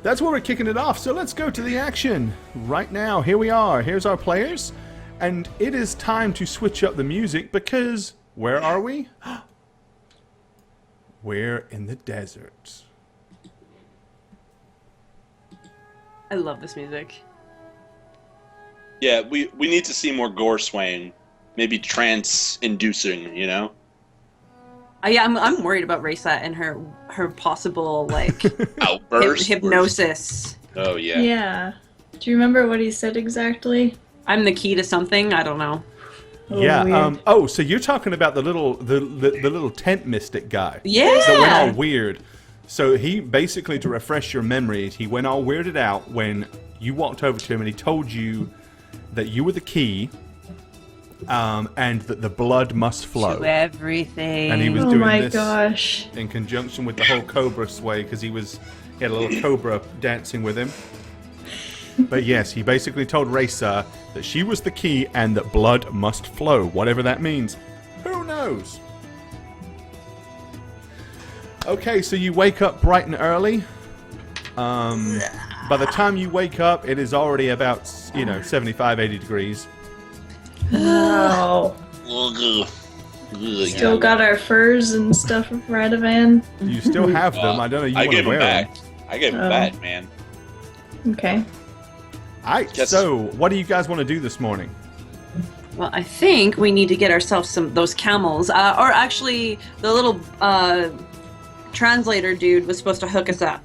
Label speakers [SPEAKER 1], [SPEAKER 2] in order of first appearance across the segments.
[SPEAKER 1] That's where we're kicking it off, so let's go to the action. Right now, here we are. Here's our players. And it is time to switch up the music because where are we? We're in the desert.
[SPEAKER 2] I love this music.
[SPEAKER 3] Yeah, we need to see more gore swaying. Maybe trance-inducing, you know?
[SPEAKER 2] Yeah, I'm worried about Risa and her possible, like,
[SPEAKER 3] Outburst?
[SPEAKER 2] hypnosis.
[SPEAKER 3] Oh, yeah.
[SPEAKER 4] Yeah. Do you remember what he said exactly?
[SPEAKER 2] I'm the key to something? I don't know.
[SPEAKER 1] Yeah. So you're talking about the little tent mystic guy.
[SPEAKER 2] Yeah.
[SPEAKER 1] That went all weird. So he basically, to refresh your memories, he went all weirded out when you walked over to him and he told you that you were the key, and that the blood must flow.
[SPEAKER 2] To everything.
[SPEAKER 1] And he was doing this
[SPEAKER 4] gosh.
[SPEAKER 1] in conjunction with the whole cobra sway because he had a little cobra dancing with him. But yes, he basically told Risa that she was the key and that blood must flow, whatever that means. Who knows? Okay, so you wake up bright and early. By the time you wake up, it is already about, 75, 80 degrees.
[SPEAKER 4] Wow. Still got our furs and stuff of Radovan.
[SPEAKER 1] You still have them. I don't know. You want to wear them.
[SPEAKER 3] I gave them back, man.
[SPEAKER 4] Okay.
[SPEAKER 1] So, what do you guys want to do this morning?
[SPEAKER 2] Well, I think we need to get ourselves those camels. Or actually, the little translator dude was supposed to hook us up.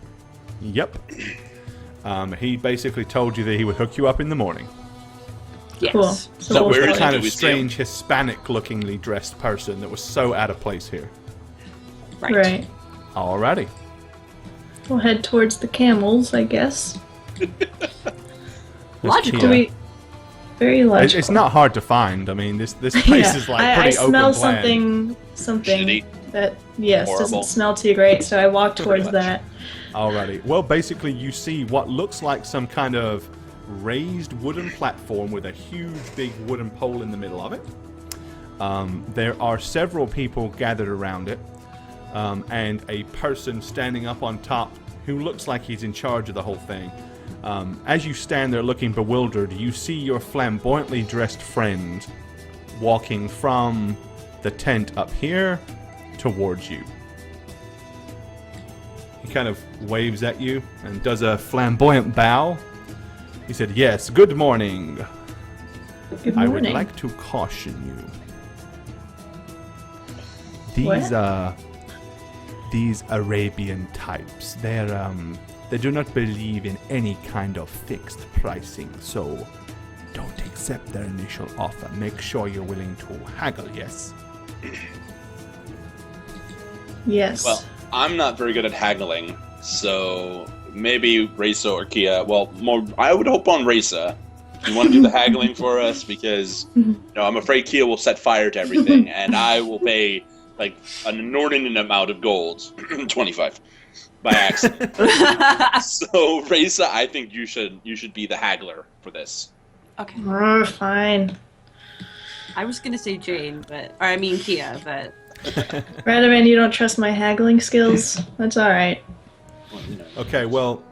[SPEAKER 1] Yep. He basically told you that he would hook you up in the morning.
[SPEAKER 2] Yes.
[SPEAKER 4] Cool.
[SPEAKER 3] So
[SPEAKER 1] He
[SPEAKER 3] where
[SPEAKER 1] was a kind
[SPEAKER 3] do
[SPEAKER 1] of
[SPEAKER 3] we see him?
[SPEAKER 1] strange Hispanic-lookingly dressed person that was so out of place here.
[SPEAKER 4] Right.
[SPEAKER 1] Alrighty.
[SPEAKER 4] We'll head towards the camels, I guess.
[SPEAKER 2] Logical.
[SPEAKER 4] Very logical.
[SPEAKER 1] It's not hard to find. I mean, this place is like pretty
[SPEAKER 4] I
[SPEAKER 1] open
[SPEAKER 4] smell
[SPEAKER 1] plan.
[SPEAKER 4] something
[SPEAKER 3] Shitty.
[SPEAKER 4] that doesn't
[SPEAKER 3] Horrible.
[SPEAKER 4] smell too great, so I walk towards that.
[SPEAKER 1] Alrighty. Well, basically, you see what looks like some kind of raised wooden platform with a huge, big wooden pole in the middle of it. There are several people gathered around it, and a person standing up on top who looks like he's in charge of the whole thing. As you stand there looking bewildered, you see your flamboyantly dressed friend walking from the tent up here towards you. He kind of waves at you and does a flamboyant bow. He said, "Yes, good morning.
[SPEAKER 4] Good
[SPEAKER 1] I
[SPEAKER 4] morning.
[SPEAKER 1] would like to caution you. These Arabian types, they do not believe in any kind of fixed pricing, so don't accept their initial offer. Make sure you're willing to haggle, yes?"
[SPEAKER 4] Yes.
[SPEAKER 3] Well, I'm not very good at haggling, so maybe Risa or Kia. Well, I would hope on Risa. You want to do the haggling for us because I'm afraid Kia will set fire to everything, and I will pay like an inordinate amount of gold, 25, by accident. So Risa, I think you should be the haggler for this.
[SPEAKER 2] Okay.
[SPEAKER 4] Fine.
[SPEAKER 2] I was gonna say Jane, Kia, but
[SPEAKER 4] Radovan, you don't trust my haggling skills? That's alright.
[SPEAKER 1] Okay, well,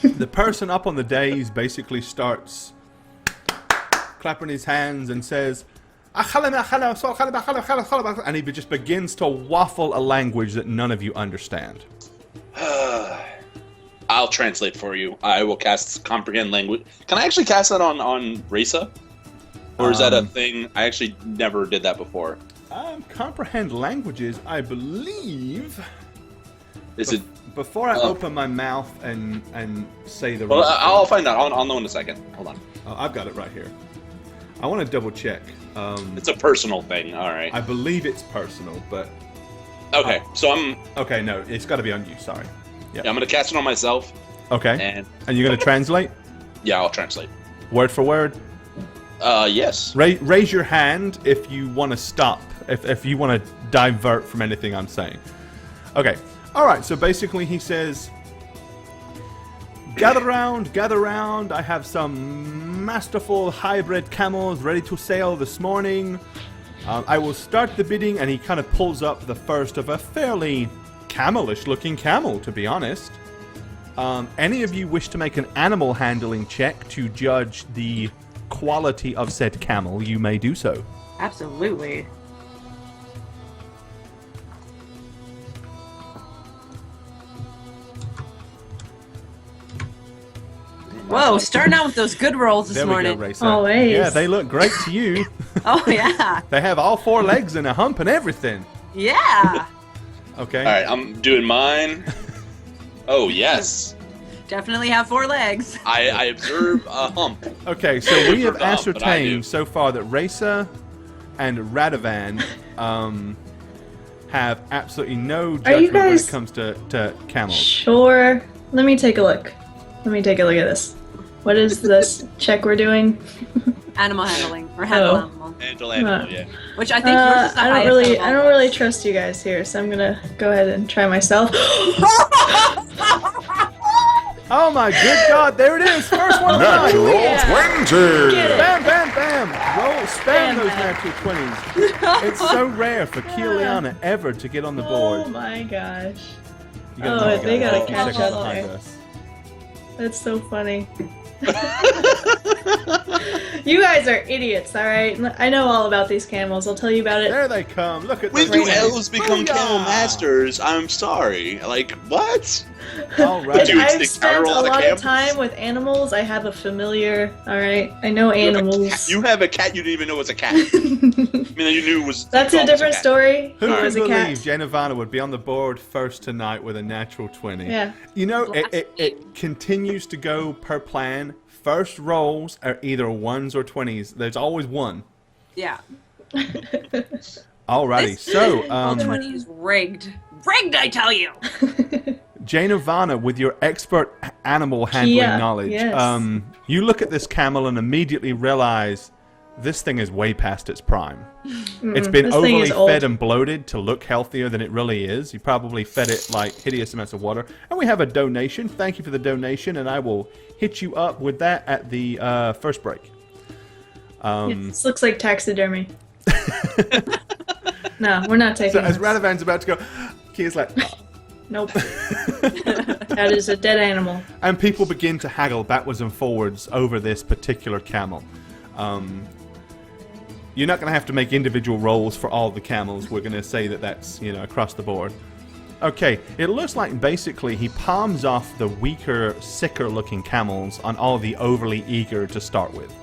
[SPEAKER 1] the person up on the dais basically starts clapping his hands and says, and he just begins to waffle a language that none of you understand.
[SPEAKER 3] I'll translate for you. I will cast comprehend language. Can I actually cast that on Risa? Or is that a thing? I actually never did that before.
[SPEAKER 1] Comprehend languages, I believe.
[SPEAKER 3] Is it?
[SPEAKER 1] Before I open my mouth and say the.
[SPEAKER 3] Well,
[SPEAKER 1] right
[SPEAKER 3] I'll
[SPEAKER 1] thing.
[SPEAKER 3] find out. I'll know in a second. Hold on.
[SPEAKER 1] I've got it right here. I want to double check.
[SPEAKER 3] It's a personal thing. All right.
[SPEAKER 1] I believe it's personal, but.
[SPEAKER 3] Okay, so I'm.
[SPEAKER 1] Okay, no, it's got to be on you. Sorry.
[SPEAKER 3] Yeah, I'm gonna cast it on myself.
[SPEAKER 1] Okay. And you're gonna translate?
[SPEAKER 3] Yeah, I'll translate.
[SPEAKER 1] Word for word.
[SPEAKER 3] Yes.
[SPEAKER 1] Raise your hand if you want to stop. If you want to divert from anything I'm saying. Okay. All right. So basically, he says, gather round. I have some masterful hybrid camels ready to sail this morning. I will start the bidding, and he kind of pulls up the first of a fairly camelish looking camel, to be honest. Any of you wish to make an animal handling check to judge the quality of said camel, you may do so.
[SPEAKER 2] Absolutely. Whoa, starting out with those good rolls this
[SPEAKER 1] There
[SPEAKER 2] morning.
[SPEAKER 1] we go, Racer.
[SPEAKER 4] Always.
[SPEAKER 1] Yeah, they look great to you.
[SPEAKER 2] Oh, yeah.
[SPEAKER 1] They have all 4 legs and a hump and everything.
[SPEAKER 2] Yeah.
[SPEAKER 1] Okay.
[SPEAKER 3] All right, I'm doing mine. Oh yes,
[SPEAKER 2] Definitely have 4 legs.
[SPEAKER 3] I observe a hump.
[SPEAKER 1] Okay, so we have
[SPEAKER 3] But I do.
[SPEAKER 1] ascertained so far that Racer and Radovan have absolutely no judgment when it
[SPEAKER 4] guys-
[SPEAKER 1] comes to camels.
[SPEAKER 4] Sure. Let me take a look. Let me take a look at this. What is this check we're doing?
[SPEAKER 2] Animal handling. Or handle
[SPEAKER 4] Oh.
[SPEAKER 2] animal.
[SPEAKER 3] Animal, yeah.
[SPEAKER 2] Which I think yours is the
[SPEAKER 4] I
[SPEAKER 2] highest
[SPEAKER 4] don't
[SPEAKER 2] out of
[SPEAKER 4] really
[SPEAKER 2] all.
[SPEAKER 4] trust you guys here, so I'm gonna go ahead and try myself.
[SPEAKER 1] Oh my good God, there it is! First one of the night!
[SPEAKER 5] Natural
[SPEAKER 4] Yeah.
[SPEAKER 5] 20!
[SPEAKER 4] Get it.
[SPEAKER 1] Bam, bam, bam! Roll, spam
[SPEAKER 4] Bam,
[SPEAKER 1] those
[SPEAKER 4] bam.
[SPEAKER 1] natural 20s. It's so rare for Keeliana ever to get on the board.
[SPEAKER 4] Oh my gosh.
[SPEAKER 1] You gotta know,
[SPEAKER 4] they
[SPEAKER 1] guys,
[SPEAKER 4] gotta
[SPEAKER 1] keep
[SPEAKER 4] catch
[SPEAKER 1] checking
[SPEAKER 4] up
[SPEAKER 1] behind
[SPEAKER 4] there.
[SPEAKER 1] us.
[SPEAKER 4] That's so funny. You guys are idiots, alright? I know all about these camels. I'll tell you about it.
[SPEAKER 1] There they come. Look at
[SPEAKER 3] When
[SPEAKER 1] those
[SPEAKER 3] do
[SPEAKER 1] guys.
[SPEAKER 3] elves become
[SPEAKER 1] Booyah!
[SPEAKER 3] camel masters? I'm sorry. Like what?
[SPEAKER 1] All right.
[SPEAKER 3] Do you
[SPEAKER 4] I've
[SPEAKER 3] extinct
[SPEAKER 4] spent
[SPEAKER 3] power
[SPEAKER 4] a
[SPEAKER 3] all the
[SPEAKER 4] lot of
[SPEAKER 3] camels?
[SPEAKER 4] time with animals. I have a familiar, alright? I know animals.
[SPEAKER 3] You have a cat you didn't even know was a cat. I mean, you knew was.
[SPEAKER 4] That's
[SPEAKER 3] you
[SPEAKER 4] a
[SPEAKER 3] thought was
[SPEAKER 4] different
[SPEAKER 3] cat.
[SPEAKER 4] story.
[SPEAKER 1] Who
[SPEAKER 4] He
[SPEAKER 1] would
[SPEAKER 4] was a
[SPEAKER 1] believe
[SPEAKER 4] cat.
[SPEAKER 1] Janivana would be on the board first tonight with a natural 20?
[SPEAKER 4] Yeah.
[SPEAKER 1] You know,
[SPEAKER 2] Last
[SPEAKER 1] it continues to go per plan. First rolls are either 1s or 20s. There's always one.
[SPEAKER 2] Yeah.
[SPEAKER 1] Alrighty, so
[SPEAKER 2] All 20 is rigged. Rigged, I tell you!
[SPEAKER 1] Janivana, with your expert animal handling
[SPEAKER 4] Yeah,
[SPEAKER 1] knowledge,
[SPEAKER 4] yes.
[SPEAKER 1] you look at this camel and immediately realize this thing is way past its prime. It's been
[SPEAKER 4] this thing
[SPEAKER 1] overly
[SPEAKER 4] is old.
[SPEAKER 1] fed and bloated to look healthier than it really is. You probably fed it like hideous amounts of water. And we have a donation. Thank you for the donation, and I will hit you up with that at the first break.
[SPEAKER 4] This looks like taxidermy. No, we're not taking
[SPEAKER 1] So as
[SPEAKER 4] this.
[SPEAKER 1] Radovan's about to go, Kia's like, "Oh."
[SPEAKER 4] Nope. That is a dead animal.
[SPEAKER 1] And people begin to haggle backwards and forwards over this particular camel. You're not going to have to make individual rolls for all the camels. We're going to say that that's, across the board. Okay, it looks like basically he palms off the weaker, sicker looking camels on all the overly eager to start with.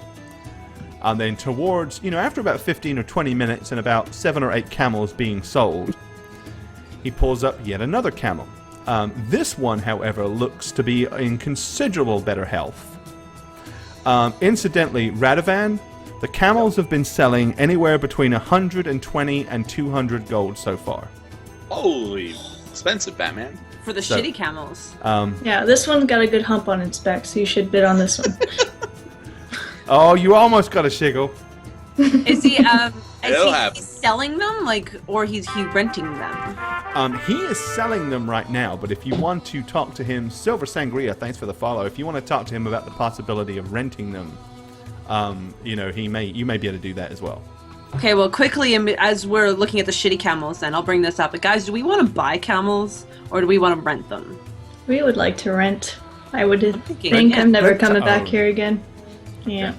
[SPEAKER 1] And then towards, after about 15 or 20 minutes and about 7 or 8 camels being sold, he pulls up yet another camel. This one, however, looks to be in considerable better health. Incidentally, Radovan, the camels have been selling anywhere between 120 and 200 gold so far.
[SPEAKER 3] Holy expensive, Batman.
[SPEAKER 2] For the
[SPEAKER 1] So-
[SPEAKER 2] shitty camels.
[SPEAKER 4] Yeah, this one's got a good hump on its back, so you should bid on this one.
[SPEAKER 1] Oh, you almost got a shiggle.
[SPEAKER 2] Is he,
[SPEAKER 3] It'll happen.
[SPEAKER 2] he's selling them, or he renting them?
[SPEAKER 1] He is selling them right now, but if you want to talk to him, Silver Sangria, thanks for the follow. If you want to talk to him about the possibility of renting them, you may be able to do that as well.
[SPEAKER 2] Okay, well, quickly, as we're looking at the shitty camels, then I'll bring this up. But guys, do we want to buy camels, or do we want to rent them?
[SPEAKER 4] We would like to rent. I would
[SPEAKER 2] thinking,
[SPEAKER 4] think
[SPEAKER 2] yeah.
[SPEAKER 4] I'm never
[SPEAKER 1] Rent to
[SPEAKER 4] coming back
[SPEAKER 1] own.
[SPEAKER 4] here again. Yeah.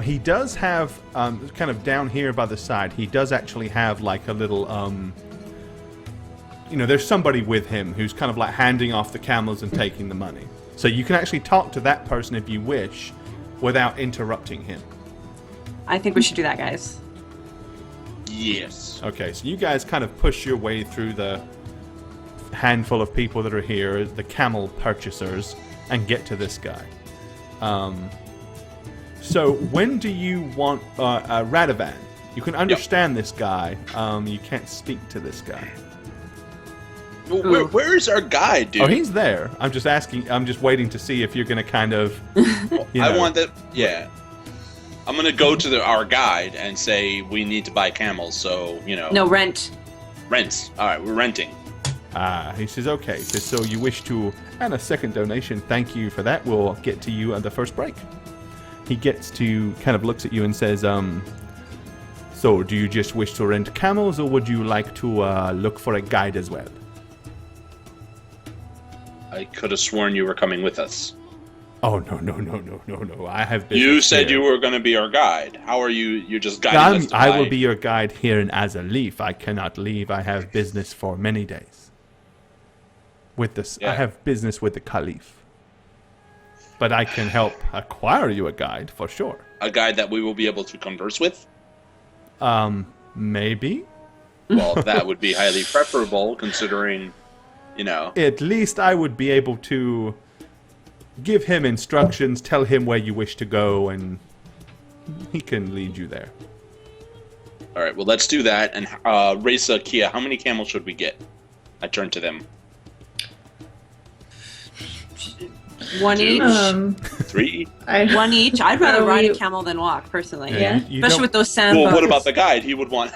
[SPEAKER 1] He does have, kind of down here by the side, he does actually have like a little, there's somebody with him who's kind of like handing off the camels and taking the money. So you can actually talk to that person if you wish without interrupting him.
[SPEAKER 2] I think we should do that, guys.
[SPEAKER 3] Yes.
[SPEAKER 1] Okay, so you guys kind of push your way through the handful of people that are here, the camel purchasers, and get to this guy. So when do you want Radovan? You can understand this guy. You can't speak to this guy.
[SPEAKER 3] Well, where's our guy, dude?
[SPEAKER 1] Oh, he's there. I'm just asking. I'm just waiting to see if you're going to kind of.
[SPEAKER 3] I want that. Yeah. I'm gonna go to our guide and say we need to buy camels. So
[SPEAKER 2] No, rent.
[SPEAKER 3] rent. All right, we're renting.
[SPEAKER 1] He says, okay. He says, so you wish to, and a second donation. Thank you for that. We'll get to you at the first break. He gets to, kind of looks at you and says, so do you just wish to rent camels, or would you like to look for a guide as well?
[SPEAKER 3] I could have sworn you were coming with us.
[SPEAKER 1] Oh, no. I have business
[SPEAKER 3] You said
[SPEAKER 1] here.
[SPEAKER 3] you were going to be our guide. How are you? You're just guiding us to
[SPEAKER 1] I
[SPEAKER 3] buy-
[SPEAKER 1] will be your guide here in Azaleaf. I cannot leave. I have business for many days. With this,
[SPEAKER 3] Yeah.
[SPEAKER 1] I have business with the Caliph. But I can help acquire you a guide for sure.
[SPEAKER 3] a guide that we will be able to converse with.
[SPEAKER 1] Maybe.
[SPEAKER 3] Well, that would be highly preferable, considering, you know.
[SPEAKER 1] At least I would be able to give him instructions, tell him where you wish to go, and he can lead you there.
[SPEAKER 3] All right, well, let's do that. And Reza, Kia, how many camels should we get? I turn to them.
[SPEAKER 2] 1 each.
[SPEAKER 3] 3?
[SPEAKER 2] One each. I'd rather ride a
[SPEAKER 4] you-
[SPEAKER 2] camel than walk, personally.
[SPEAKER 4] Yeah.
[SPEAKER 1] You
[SPEAKER 2] Especially
[SPEAKER 1] don't-
[SPEAKER 2] with those sandboxes.
[SPEAKER 3] Well, what about the guide? He would want.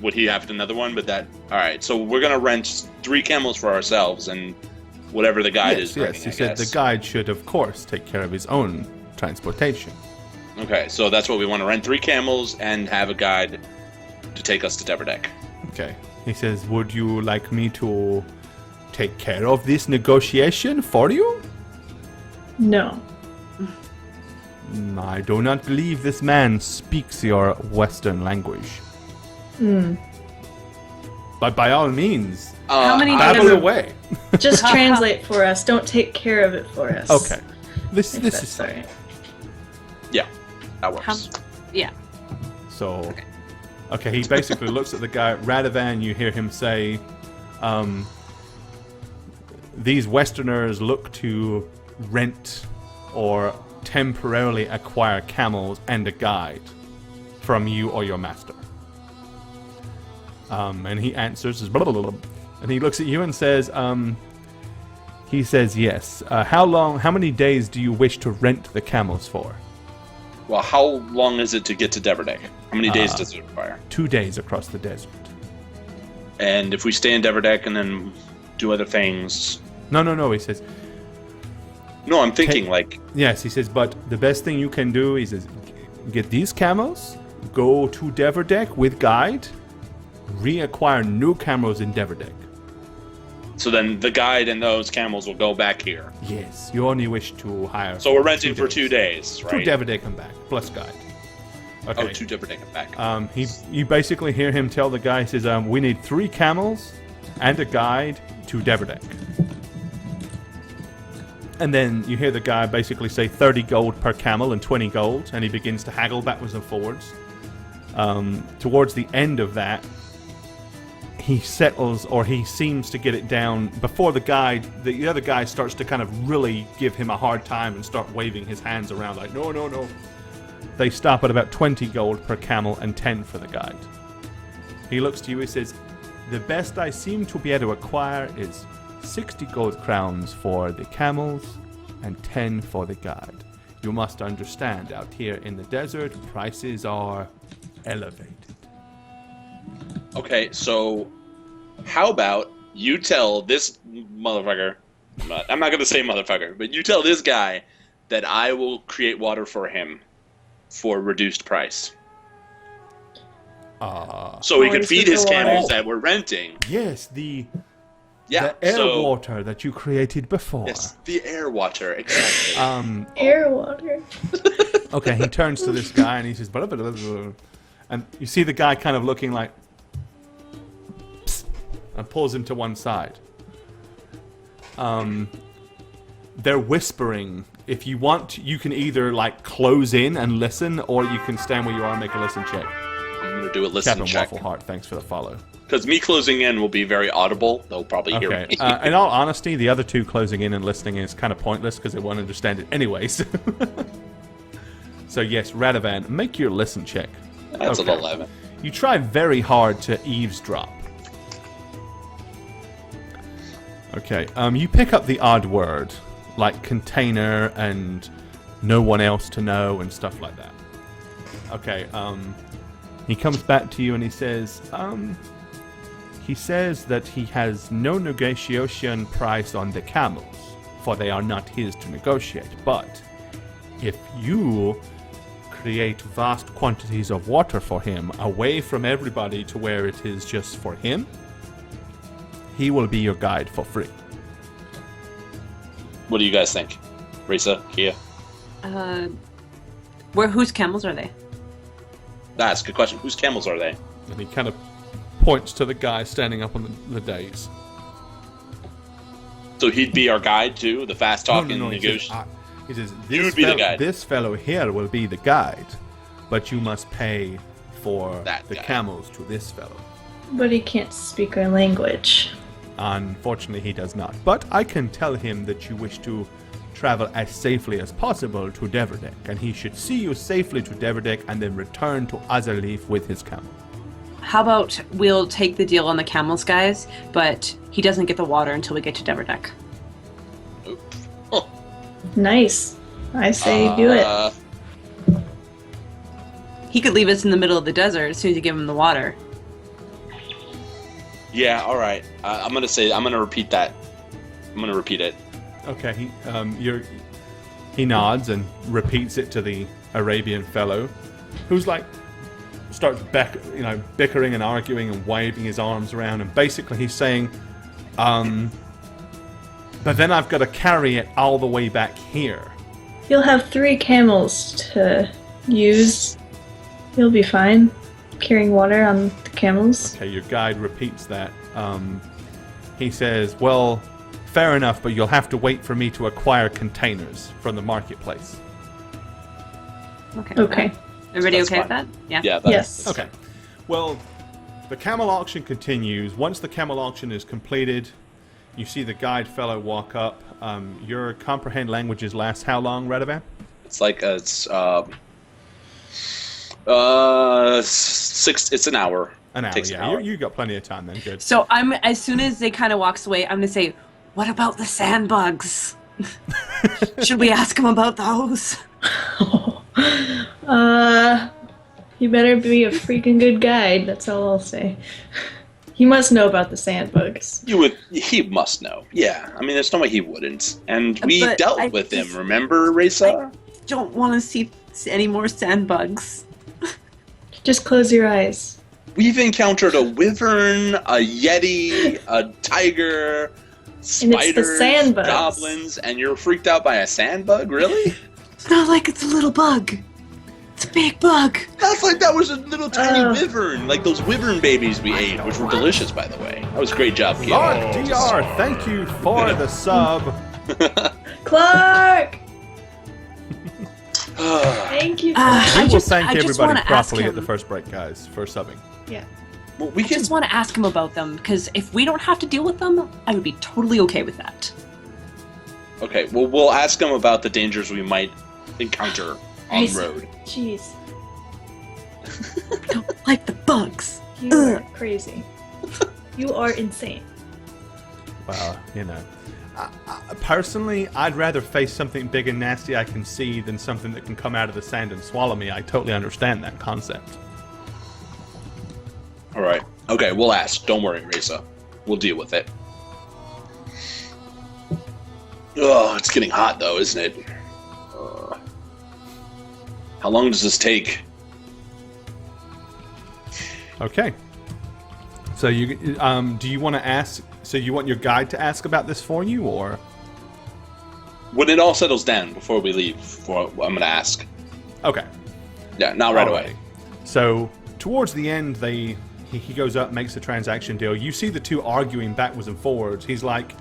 [SPEAKER 3] Would he have another one? But that. All right, so we're gonna rent 3 camels for ourselves, and whatever the guide is.
[SPEAKER 1] Yes, he said the guide should, of course, take care of his own transportation.
[SPEAKER 3] Okay, so that's what we want to rent 3 camels and have a guide to take us to Deverdek.
[SPEAKER 1] Okay. He says, would you like me to take care of this negotiation for you?
[SPEAKER 4] No.
[SPEAKER 1] I do not believe this man speaks your Western language. But by all means,
[SPEAKER 2] How many
[SPEAKER 1] babble
[SPEAKER 2] different-
[SPEAKER 1] away.
[SPEAKER 4] Just translate for us. Don't take care of it for us.
[SPEAKER 1] Okay. This
[SPEAKER 4] If
[SPEAKER 1] is
[SPEAKER 4] that's all right.
[SPEAKER 3] Yeah, that works.
[SPEAKER 2] Yeah.
[SPEAKER 1] So, okay, he basically looks at the guy. Radovan, you hear him say, these Westerners look to rent or temporarily acquire camels and a guide from you or your master. And he answers, blah, blah, blah, blah, and he looks at you and says, he says, yes. How many days do you wish to rent the camels for?
[SPEAKER 3] Well, how long is it to get to Deverdek? How many days does it require?
[SPEAKER 1] 2 days across the desert.
[SPEAKER 3] And if we stay in Deverdek and then do other things...
[SPEAKER 1] No, he says,
[SPEAKER 3] No, I'm thinking like...
[SPEAKER 1] yes, he says, but the best thing you can do is get these camels, go to Deverdek with guide, reacquire new camels in Deverdek.
[SPEAKER 3] So then the guide and those camels will go back here.
[SPEAKER 1] Yes, you only wish to hire.
[SPEAKER 3] So we're renting for 2 days, right?
[SPEAKER 1] To Deverdek and back, plus guide. Okay.
[SPEAKER 3] Oh, to Deverdek and back.
[SPEAKER 1] You basically hear him tell the guy, he says, we need 3 camels and a guide to Deverdek. And then you hear the guy basically say 30 gold per camel and 20 gold, and he begins to haggle backwards and forwards. Towards the end of that, he settles, or he seems to get it down before the other guy starts to kind of really give him a hard time and start waving his hands around like, no. They stop at about 20 gold per camel and 10 for the guide. He looks to you, he says, the best I seem to be able to acquire is 60 gold crowns for the camels and 10 for the guide. You must understand, out here in the desert, prices are elevated.
[SPEAKER 3] Okay, so how about you tell this motherfucker, I'm not going to say motherfucker, but you tell this guy that I will create water for him for reduced price. So he can
[SPEAKER 4] Always
[SPEAKER 3] feed
[SPEAKER 4] with
[SPEAKER 3] his
[SPEAKER 4] the water.
[SPEAKER 3] camels that we're renting.
[SPEAKER 1] Yes, the
[SPEAKER 3] Yeah,
[SPEAKER 1] air water that you created before.
[SPEAKER 3] Yes, the air water, exactly.
[SPEAKER 4] Air water.
[SPEAKER 1] Okay, he turns to this guy and he says, blah, blah, blah, blah. And you see the guy kind of looking like, psst, and pulls him to one side. They're whispering. If you want, you can either like close in and listen, or you can stand where you are and make a listen check.
[SPEAKER 3] I'm going to do a listen
[SPEAKER 1] Captain
[SPEAKER 3] check.
[SPEAKER 1] Waffle Heart, thanks for the follow.
[SPEAKER 3] Because me closing in will be very audible. They'll probably hear
[SPEAKER 1] Okay.
[SPEAKER 3] me.
[SPEAKER 1] In all honesty, the other two closing in and listening is kind of pointless because they won't understand it anyways. So yes, Radovan, make your listen check.
[SPEAKER 3] That's
[SPEAKER 1] Okay.
[SPEAKER 3] an 11.
[SPEAKER 1] You try very hard to eavesdrop. Okay, you pick up the odd word, like container and no one else to know and stuff like that. Okay, he comes back to you and he says that he has no negotiation price on the camels, for they are not his to negotiate. But if you create vast quantities of water for him, away from everybody to where it is just for him, he will be your guide for free.
[SPEAKER 3] What do you guys think? Risa, Kia?
[SPEAKER 2] Whose camels are they?
[SPEAKER 3] That's a good question. Whose camels are they?
[SPEAKER 1] And he kind of points to the guy standing up on the dais.
[SPEAKER 3] So he'd be our guide too, the fast-talking
[SPEAKER 1] No.
[SPEAKER 3] negotiator.
[SPEAKER 1] He says,
[SPEAKER 3] You would be the guide.
[SPEAKER 1] This fellow here will be the guide, but you must pay for
[SPEAKER 3] That
[SPEAKER 1] the
[SPEAKER 3] guy.
[SPEAKER 1] camels to this fellow.
[SPEAKER 4] But he can't speak our language.
[SPEAKER 1] Unfortunately, he does not. But I can tell him that you wish to travel as safely as possible to Deverdek, and he should see you safely to Deverdek and then return to Azerleaf with his camel.
[SPEAKER 2] How about we'll take the deal on the camels, guys, but he doesn't get the water until we get to Deverdek.
[SPEAKER 3] Oh.
[SPEAKER 4] Nice. I say do it.
[SPEAKER 2] He could leave us in the middle of the desert as soon as you give him the water.
[SPEAKER 3] Yeah, all right. I'm gonna repeat that. I'm gonna repeat it.
[SPEAKER 1] Okay, he nods and repeats it to the Arabian fellow, who's like starts bickering and arguing and waving his arms around, and basically he's saying, but then I've got to carry it all the way back here.
[SPEAKER 4] You'll have 3 camels to use. You'll be fine carrying water on the camels.
[SPEAKER 1] Okay, your guide repeats that. He says, well, fair enough, but you'll have to wait for me to acquire containers from the marketplace.
[SPEAKER 4] Okay.
[SPEAKER 2] Everybody
[SPEAKER 3] That's
[SPEAKER 2] okay with
[SPEAKER 3] fine.
[SPEAKER 2] that?
[SPEAKER 3] Yeah.
[SPEAKER 4] Yes.
[SPEAKER 1] Okay. Well, the camel auction continues. Once the camel auction is completed, you see the guide fellow walk up. Your comprehend languages last how long, Radovan?
[SPEAKER 3] It's like it's an hour.
[SPEAKER 1] An hour,
[SPEAKER 3] Takes an
[SPEAKER 1] yeah.
[SPEAKER 3] hour.
[SPEAKER 1] You got plenty of time then. Good.
[SPEAKER 2] So as soon as they kind of walks away, I'm gonna say, "What about the sandbugs? Should we ask him about those?"
[SPEAKER 4] You better be a freaking good guide. That's all I'll say. He must know about the sandbugs.
[SPEAKER 3] He must know. Yeah. I mean, there's no way he wouldn't. And we
[SPEAKER 2] But
[SPEAKER 3] dealt
[SPEAKER 2] I
[SPEAKER 3] with him.
[SPEAKER 2] just-
[SPEAKER 3] Remember, Risa?
[SPEAKER 2] Don't want to see any more sandbugs.
[SPEAKER 4] Just close your eyes.
[SPEAKER 3] We've encountered a wyvern, a yeti, a tiger, spiders,
[SPEAKER 4] sandbugs.
[SPEAKER 3] goblins, and you're freaked out by a sandbug? Really?
[SPEAKER 2] It's not like it's a little bug. It's a big bug.
[SPEAKER 3] That's like that was a little tiny wyvern, like those wyvern babies we ate, which were delicious, by the way. That was a great job, kid.
[SPEAKER 1] Lord DR, thank you for the sub.
[SPEAKER 4] Clark! Thank you.
[SPEAKER 1] We will thank
[SPEAKER 2] I just
[SPEAKER 1] everybody
[SPEAKER 2] wanna ask
[SPEAKER 1] properly at
[SPEAKER 2] him.
[SPEAKER 1] the first break, guys, for subbing.
[SPEAKER 4] Yeah.
[SPEAKER 3] Well, we
[SPEAKER 2] I
[SPEAKER 3] can.
[SPEAKER 2] just want to ask him about them, because if we don't have to deal with them, I would be totally okay with that.
[SPEAKER 3] Okay, well, we'll ask him about the dangers we might encounter on
[SPEAKER 4] Nice.
[SPEAKER 3] the road.
[SPEAKER 4] Jeez.
[SPEAKER 2] I don't like the bugs.
[SPEAKER 4] You are crazy. You are insane.
[SPEAKER 1] Well, personally, I'd rather face something big and nasty I can see than something that can come out of the sand and swallow me. I totally understand that concept.
[SPEAKER 3] All right. Okay, we'll ask. Don't worry, Risa. We'll deal with it. Oh, it's getting hot, though, isn't it? How long does this take?
[SPEAKER 1] Okay. So you do you want to ask? So you want your guide to ask about this for you, or?
[SPEAKER 3] When it all settles down, before we leave, I'm going to ask.
[SPEAKER 1] Okay.
[SPEAKER 3] Yeah, not right
[SPEAKER 1] Alrighty.
[SPEAKER 3] away.
[SPEAKER 1] So towards the end, he goes up, makes the transaction deal. You see the two arguing backwards and forwards. He's like,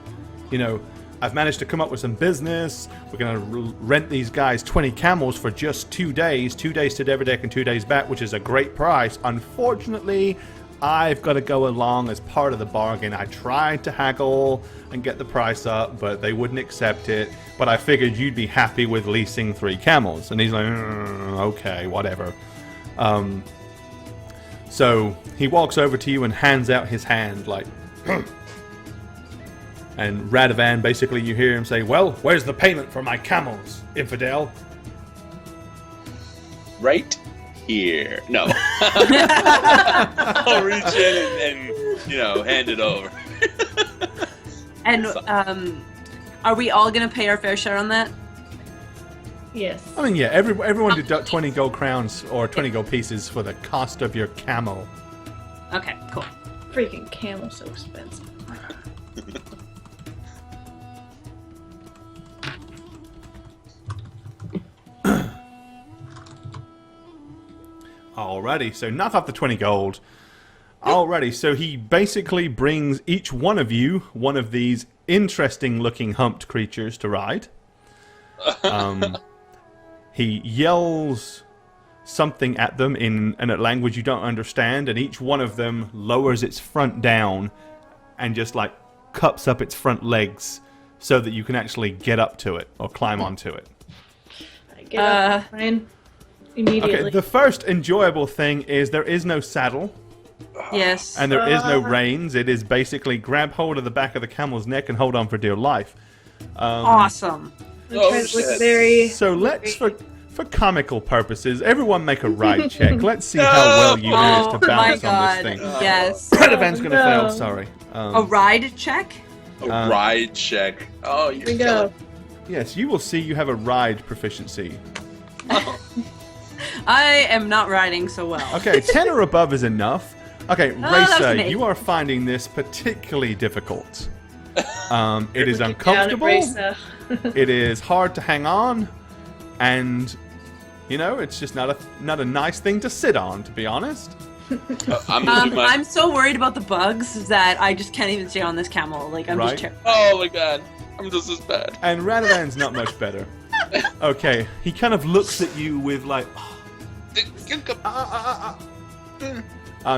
[SPEAKER 1] I've managed to come up with some business. We're going to rent these guys 20 camels for just 2 days. 2 days to Deverdek and 2 days back, which is a great price. Unfortunately, I've got to go along as part of the bargain. I tried to haggle and get the price up, but they wouldn't accept it. But I figured you'd be happy with leasing 3 camels. And he's like, okay, whatever. So he walks over to you and hands out his hand, like... And Radovan, basically, you hear him say, well, where's the payment for my camels, infidel?
[SPEAKER 3] Right here. No. I'll reach in and hand it over.
[SPEAKER 2] And are we all going to pay our fair share on that?
[SPEAKER 4] Yes.
[SPEAKER 1] I mean, yeah, everyone deduct 20 gold crowns or 20 gold pieces for the cost of your camel.
[SPEAKER 2] Okay, cool.
[SPEAKER 4] Freaking camel's so expensive.
[SPEAKER 1] Alrighty, so knock off the 20 gold. Alrighty, so he basically brings each one of you one of these interesting-looking humped creatures to ride. He yells something at them in a language you don't understand, and each one of them lowers its front down and just like cups up its front legs so that you can actually get up to it or climb onto it.
[SPEAKER 4] I get up, fine. Immediately.
[SPEAKER 1] Okay, the first enjoyable thing is there is no saddle.
[SPEAKER 2] Yes.
[SPEAKER 1] And there is no reins. It is basically grab hold of the back of the camel's neck and hold on for dear life.
[SPEAKER 2] Awesome.
[SPEAKER 1] So let's, for comical purposes, everyone make a ride check. Let's see how well you manage to balance on this thing.
[SPEAKER 2] Yes.
[SPEAKER 1] Radavan's gonna fail, sorry.
[SPEAKER 2] A ride check?
[SPEAKER 3] A ride check. Oh, you're
[SPEAKER 4] Here we go.
[SPEAKER 1] Yes, you will see you have a ride proficiency.
[SPEAKER 2] I am not riding so well.
[SPEAKER 1] Okay, 10 or above is enough. Okay,
[SPEAKER 2] that was
[SPEAKER 1] Racer,
[SPEAKER 2] me.
[SPEAKER 1] you are finding this particularly difficult. It is uncomfortable. It is hard to hang on, and you know it's just not a nice thing to sit on, to be honest.
[SPEAKER 2] I'm so worried about the bugs that I just can't even stay on this camel. Like I'm just terrified.
[SPEAKER 3] Oh my god, I'm just as bad.
[SPEAKER 1] And Radavan's not much better. Okay, he kind of looks at you with like.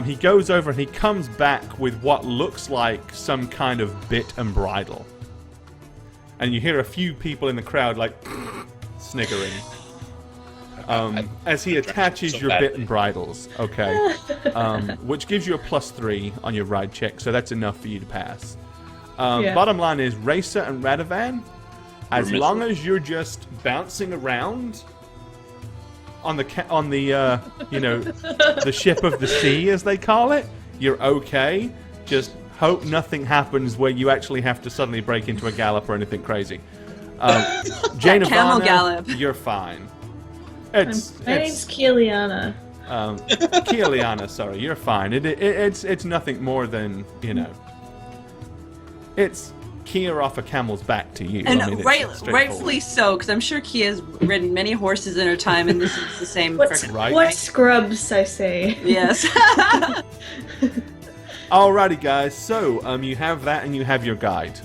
[SPEAKER 1] He goes over and he comes back with what looks like some kind of bit and bridle. And you hear a few people in the crowd like sniggering. As he attaches your bit and bridles. Okay. Which gives you a +3 on your ride check, so that's enough for you to pass. Bottom line is Racer and Radavan, as long as you're just bouncing around on the you know, the ship of the sea, as they call it, you're okay. Just hope nothing happens where you actually have to suddenly break into a gallop or anything crazy. Jane
[SPEAKER 2] Camel
[SPEAKER 1] Ivana,
[SPEAKER 2] gallop.
[SPEAKER 1] you're fine.
[SPEAKER 4] My name's Keeliana.
[SPEAKER 1] Keeliana, sorry, you're fine. It's nothing more than, you know, it's Kia off a camel's back to you.
[SPEAKER 2] And
[SPEAKER 1] I mean,
[SPEAKER 2] rightfully so, because I'm sure Kia's ridden many horses in her time, and this is the same.
[SPEAKER 1] Right.
[SPEAKER 4] What scrubs, I say.
[SPEAKER 2] Yes.
[SPEAKER 1] Alrighty, guys. So, you have that, and you have your guide.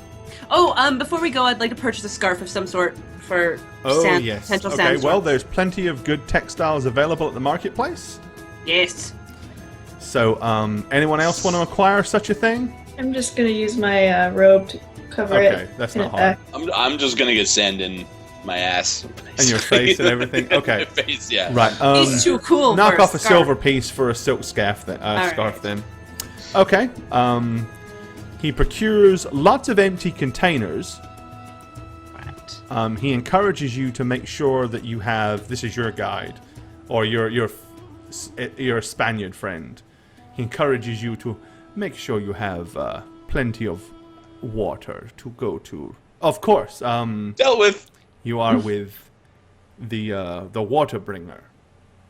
[SPEAKER 2] Oh, before we go, I'd like to purchase a scarf of some sort for potential
[SPEAKER 1] Okay,
[SPEAKER 2] sandstorm.
[SPEAKER 1] well, there's plenty of good textiles available at the marketplace.
[SPEAKER 2] Yes.
[SPEAKER 1] So, anyone else want to acquire such a thing?
[SPEAKER 4] I'm just gonna use my robe to cover it.
[SPEAKER 1] Okay, that's
[SPEAKER 4] in
[SPEAKER 1] not
[SPEAKER 4] the
[SPEAKER 1] hard.
[SPEAKER 4] back.
[SPEAKER 3] I'm just gonna get sand in my ass.
[SPEAKER 1] And your face and everything? Okay.
[SPEAKER 3] My face, yeah.
[SPEAKER 1] Right.
[SPEAKER 2] He's too cool.
[SPEAKER 1] Knock
[SPEAKER 2] for
[SPEAKER 1] off a
[SPEAKER 2] scarf.
[SPEAKER 1] silver piece for a silk scarf then. Okay. He procures lots of empty containers.
[SPEAKER 2] Right.
[SPEAKER 1] He encourages you to make sure that you have. This is your guide, or your Spaniard friend. He encourages you to make sure you have plenty of water to go to. Of course.
[SPEAKER 3] Dealt with.
[SPEAKER 1] You are with the water bringer,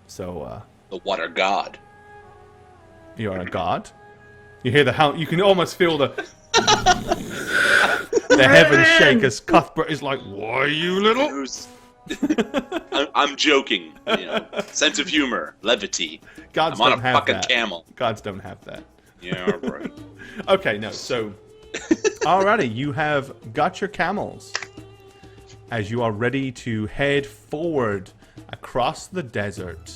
[SPEAKER 1] so
[SPEAKER 3] The water god.
[SPEAKER 1] you are a god. You hear the hound. You can almost feel the heavens shake as Cuthbert is like, "Why, you little?"
[SPEAKER 3] I'm joking. You know, sense of humor, levity.
[SPEAKER 1] Gods
[SPEAKER 3] I'm on
[SPEAKER 1] don't
[SPEAKER 3] a
[SPEAKER 1] have
[SPEAKER 3] fucking
[SPEAKER 1] that.
[SPEAKER 3] camel.
[SPEAKER 1] Gods don't have that.
[SPEAKER 3] Yeah, right.
[SPEAKER 1] Okay, no. So, alrighty, you have got your camels as you are ready to head forward across the desert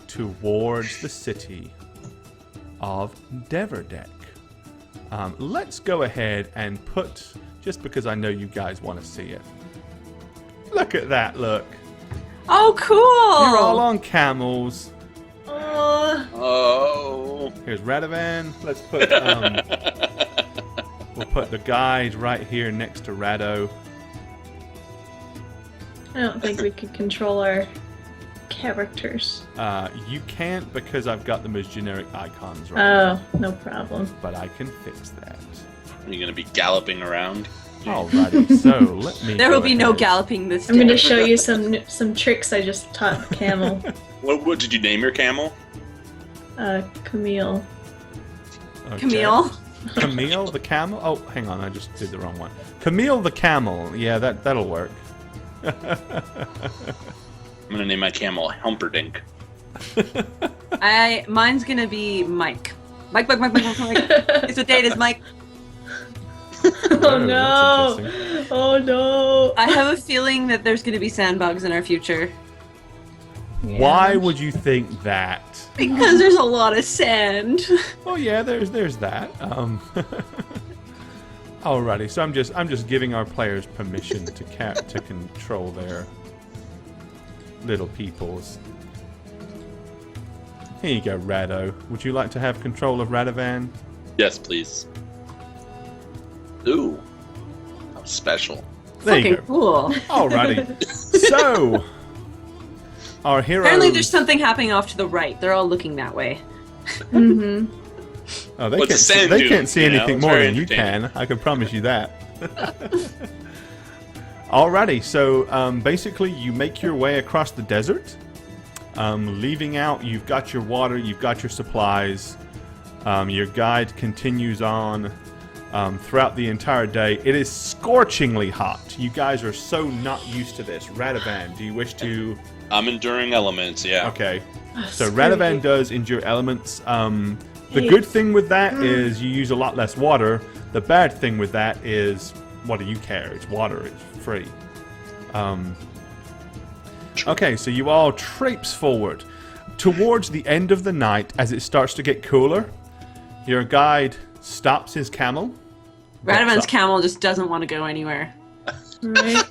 [SPEAKER 1] towards the city of Deverdek. Let's go ahead and put, just because I know you guys want to see it. Look at that, look.
[SPEAKER 2] Oh, cool!
[SPEAKER 1] You're all on camels.
[SPEAKER 3] Oh.
[SPEAKER 1] Here's Radovan. Let's put, we'll put the guide right here next to Rado.
[SPEAKER 4] I don't think we could control our characters.
[SPEAKER 1] You can't because I've got them as generic icons right
[SPEAKER 4] Oh, no problem.
[SPEAKER 1] but I can fix that.
[SPEAKER 3] Are you gonna be galloping around?
[SPEAKER 1] Alrighty, so let me
[SPEAKER 2] There
[SPEAKER 1] go
[SPEAKER 2] will be no
[SPEAKER 1] ahead.
[SPEAKER 2] galloping this day.
[SPEAKER 4] I'm going to show you some tricks I just taught the camel.
[SPEAKER 3] What did you name your camel?
[SPEAKER 4] Camille.
[SPEAKER 1] Okay.
[SPEAKER 2] Camille.
[SPEAKER 1] Camille the camel? Oh, hang on, I just did the wrong one. Camille the camel. Yeah, that'll work.
[SPEAKER 3] I'm gonna name my camel Humperdinck.
[SPEAKER 2] Mine's gonna be Mike. Mike. It's what date is Mike.
[SPEAKER 4] Oh no!
[SPEAKER 1] That's interesting.
[SPEAKER 4] Oh no!
[SPEAKER 2] I have a feeling that there's gonna be sandbugs in our future.
[SPEAKER 1] Why would you think that?
[SPEAKER 2] Because there's a lot of sand.
[SPEAKER 1] Oh yeah, there's that. Alrighty, so I'm just giving our players permission to control their little peoples. Here you go, Rado. Would you like to have control of Radovan?
[SPEAKER 3] Yes, please. Ooh. How special.
[SPEAKER 1] There you
[SPEAKER 2] Fucking
[SPEAKER 1] go.
[SPEAKER 2] cool.
[SPEAKER 1] Alrighty. So, our heroes...
[SPEAKER 2] Apparently there's something happening off to the right. They're all looking that way.
[SPEAKER 4] Mm-hmm.
[SPEAKER 1] Oh, they
[SPEAKER 3] What's
[SPEAKER 1] can't
[SPEAKER 3] a sand
[SPEAKER 1] they
[SPEAKER 3] dune,
[SPEAKER 1] can't see
[SPEAKER 3] you know?
[SPEAKER 1] anything
[SPEAKER 3] It's
[SPEAKER 1] more
[SPEAKER 3] very
[SPEAKER 1] than you
[SPEAKER 3] entertaining.
[SPEAKER 1] can. I can promise you that. Alrighty, so basically you make your way across the desert, leaving out. You've got your water, you've got your supplies. Your guide continues on throughout the entire day. It is scorchingly hot. You guys are so not used to this. Radovan, do you wish to?
[SPEAKER 3] I'm enduring elements, yeah.
[SPEAKER 1] Okay. So
[SPEAKER 4] screw
[SPEAKER 1] Radovan
[SPEAKER 4] you.
[SPEAKER 1] does endure elements. The good thing with that is you use a lot less water. The bad thing with that is, what do you care? It's water. It's free. Okay, so you all traipse forward. Towards the end of the night, as it starts to get cooler, your guide stops his camel.
[SPEAKER 2] Radovan's
[SPEAKER 1] up.
[SPEAKER 2] camel just doesn't want to go anywhere.
[SPEAKER 4] Right?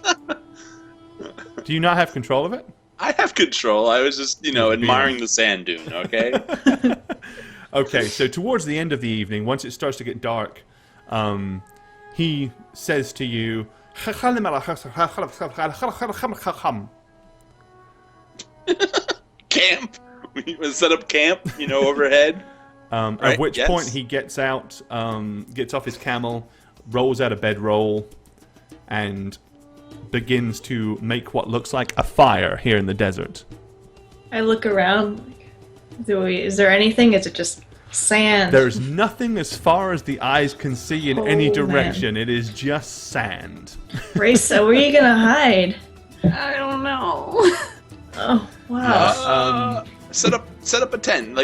[SPEAKER 1] Do you not have control of it?
[SPEAKER 3] I have control. I was just, admiring the sand dune, okay?
[SPEAKER 1] Okay, so towards the end of the evening, once it starts to get dark, he says to you,
[SPEAKER 3] Camp? We set up camp, overhead.
[SPEAKER 1] at
[SPEAKER 3] Right,
[SPEAKER 1] which
[SPEAKER 3] yes.
[SPEAKER 1] point he gets out, gets off his camel, rolls out a bedroll, and begins to make what looks like a fire here in the desert.
[SPEAKER 4] I look around. Is there anything? Is it just sand?
[SPEAKER 1] There's nothing as far as the eyes can see in any
[SPEAKER 4] Oh,
[SPEAKER 1] direction. It is just sand.
[SPEAKER 4] Raisa, where are you gonna hide?
[SPEAKER 2] I don't know.
[SPEAKER 4] Oh wow.
[SPEAKER 3] Set up a tent,